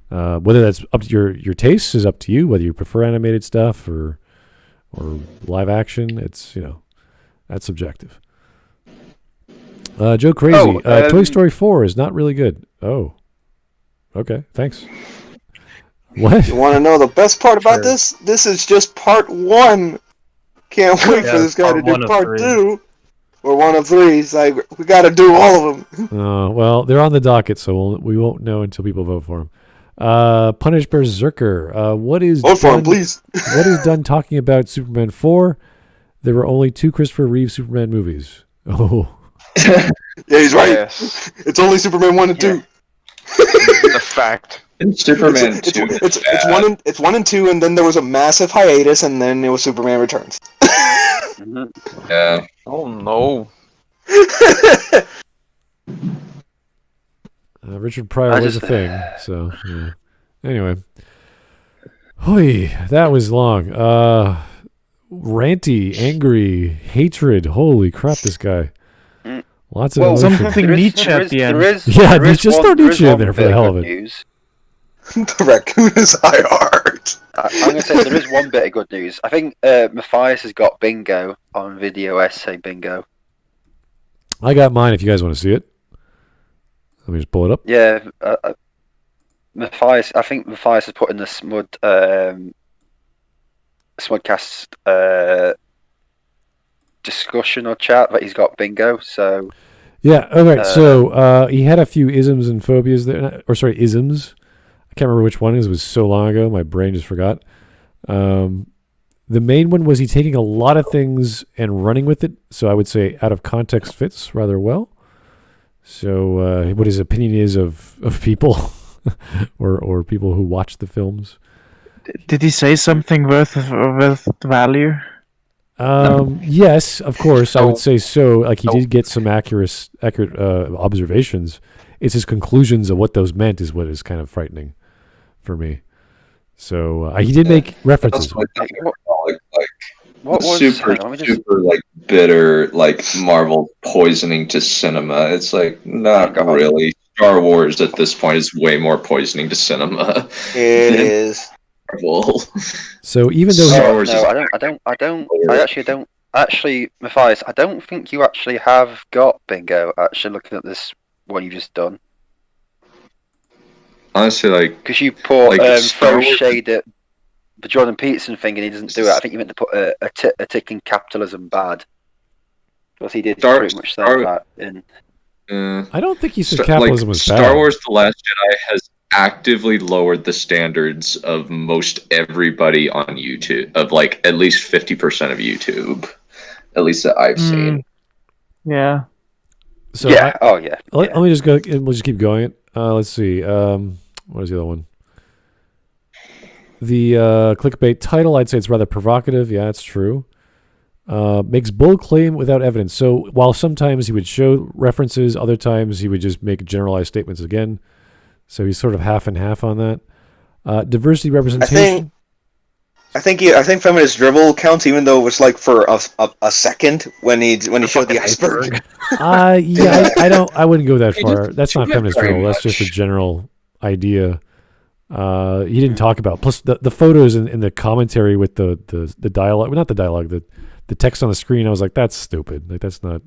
Whether that's up to your taste is up to you. Whether you prefer animated stuff or live action, it's that's subjective. Joe Crazy, Toy Story 4 is not really good. Oh, okay, thanks. What?
You want to know the best part about this? This is just part 1. Can't wait for this guy to do part 2. We're one of three. It's like, we got to do all of them.
Well, they're on the docket, so we won't know until people vote for them. Punish Berserker. What is
Vote for him, please.
What is Dunn talking about Superman 4? There were only 2 Christopher Reeve Superman movies. Oh.
Yeah, he's right.
Yes.
It's only Superman 1 and 2.
The fact.
In Superman 2.
It's 1 and 2, and then there was a massive hiatus, and then it was Superman Returns.
Yeah.
Oh no.
Richard Pryor was a thing, so yeah. Anyway. Hoi, that was long. Ranty, angry, hatred. Holy crap, this guy. Lots of emotion.
Something Nietzsche at the end.
Yeah, just throw Nietzsche in there for the hell of it.
News.
The raccoon is high art.
I'm going to say there is one bit of good news. I think Matthias has got bingo on video essay bingo.
I got mine if you guys want to see it. Let me just pull it up.
Yeah, Matthias. I think Matthias has put in the Smudcast discussion or chat that he's got bingo. So
yeah, okay. So he had a few isms and phobias there, or sorry, isms. I can't remember which one. It was so long ago, my brain just forgot. The main one was he taking a lot of things and running with it. So I would say out of context fits rather well. So what his opinion is of people or people who watch the films.
Did he say something worth value?
Yes, of course. I would say so. Like he did get some accurate observations. It's his conclusions of what those meant is what is kind of frightening for me. So he did make references.
What was super like bitter, like Marvel poisoning to cinema? It's like not really. Star Wars at this point is way more poisoning to cinema.
It is.
Marvel.
So even though
Matthias, I don't think you actually have got bingo. Actually, looking at this one you've just done.
Honestly, like
because you put throw
Wars...
shade at the Jordan Peterson thing and he doesn't do it. I think you meant to put a tick in capitalism bad. Because he did pretty much say that in.
I don't think he said capitalism was bad.
Star Wars: The Last Jedi has actively lowered the standards of most everybody on YouTube, of like at least 50% of YouTube, at least that I've seen.
Yeah.
So
yeah.
Let me just go. We'll just keep going. Let's see. What is the other one? The clickbait title, I'd say it's rather provocative. Yeah, it's true. Makes bold claim without evidence. So while sometimes he would show references, other times he would just make generalized statements again. So he's sort of half and half on that. Diversity representation.
I think feminist dribble counts, even though it was like for a second when he showed the iceberg.
Yeah, I wouldn't go that far. That's not feminist dribble. That's just a general idea. He didn't talk about. Plus the photos and the commentary with the dialogue. Well, not the dialogue. The text on the screen. I was like, that's stupid. Like that's not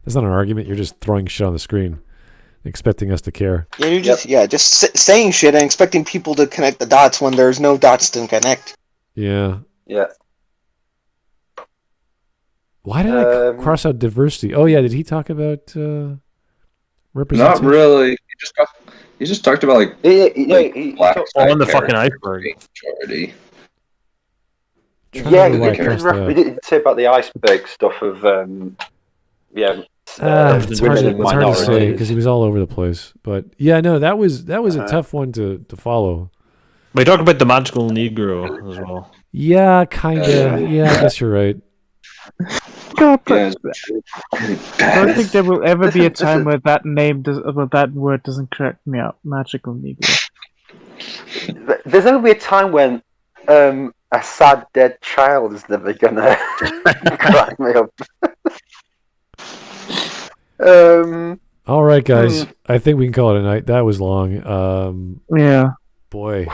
an argument. You're just throwing shit on the screen, expecting us to care.
Yeah, you're just saying shit and expecting people to connect the dots when there's no dots to connect.
Yeah.
Yeah.
Why did I cross out diversity? Oh yeah, did he talk about representation?
Not really. He just talked about like black
on the fucking iceberg.
Majority.
Yeah, he did say about the iceberg stuff of
it's hard to say because he was all over the place. But yeah, no, that was a tough one to follow.
We talked about the magical Negro as well.
Yeah, kind of. Yeah, I guess you're right.
God, I don't think there will ever be a time where that word doesn't crack me up. Magical Negro.
There's only a time when a sad dead child is never gonna crack me up.
All right, guys. I think we can call it a night. That was long.
Yeah.
Boy.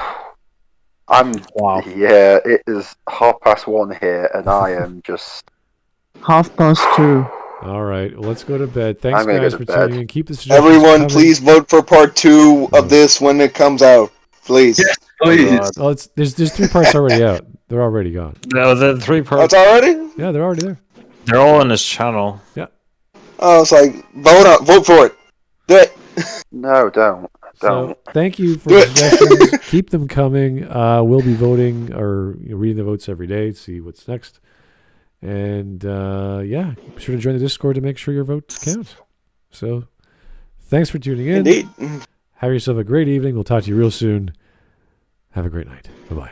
Yeah, it is 1:30 here, and I am just
2:30.
All right, well, let's go to bed. Thanks, guys, for tuning in. Keep this.
Everyone, please vote for part 2 of this when it comes out, please.
Yes, please.
Oh, there's 3 parts already out. They're already gone.
No, the 3 parts.
It's already?
Yeah, they're already there.
They're all on this channel.
Yeah.
I was like, vote for it. Do it.
No, don't.
So thank you for the suggestions. Keep them coming. We'll be voting or reading the votes every day to see what's next. And yeah, be sure to join the Discord to make sure your votes count. So thanks for tuning in.
Indeed.
Have yourself a great evening. We'll talk to you real soon. Have a great night. Bye-bye.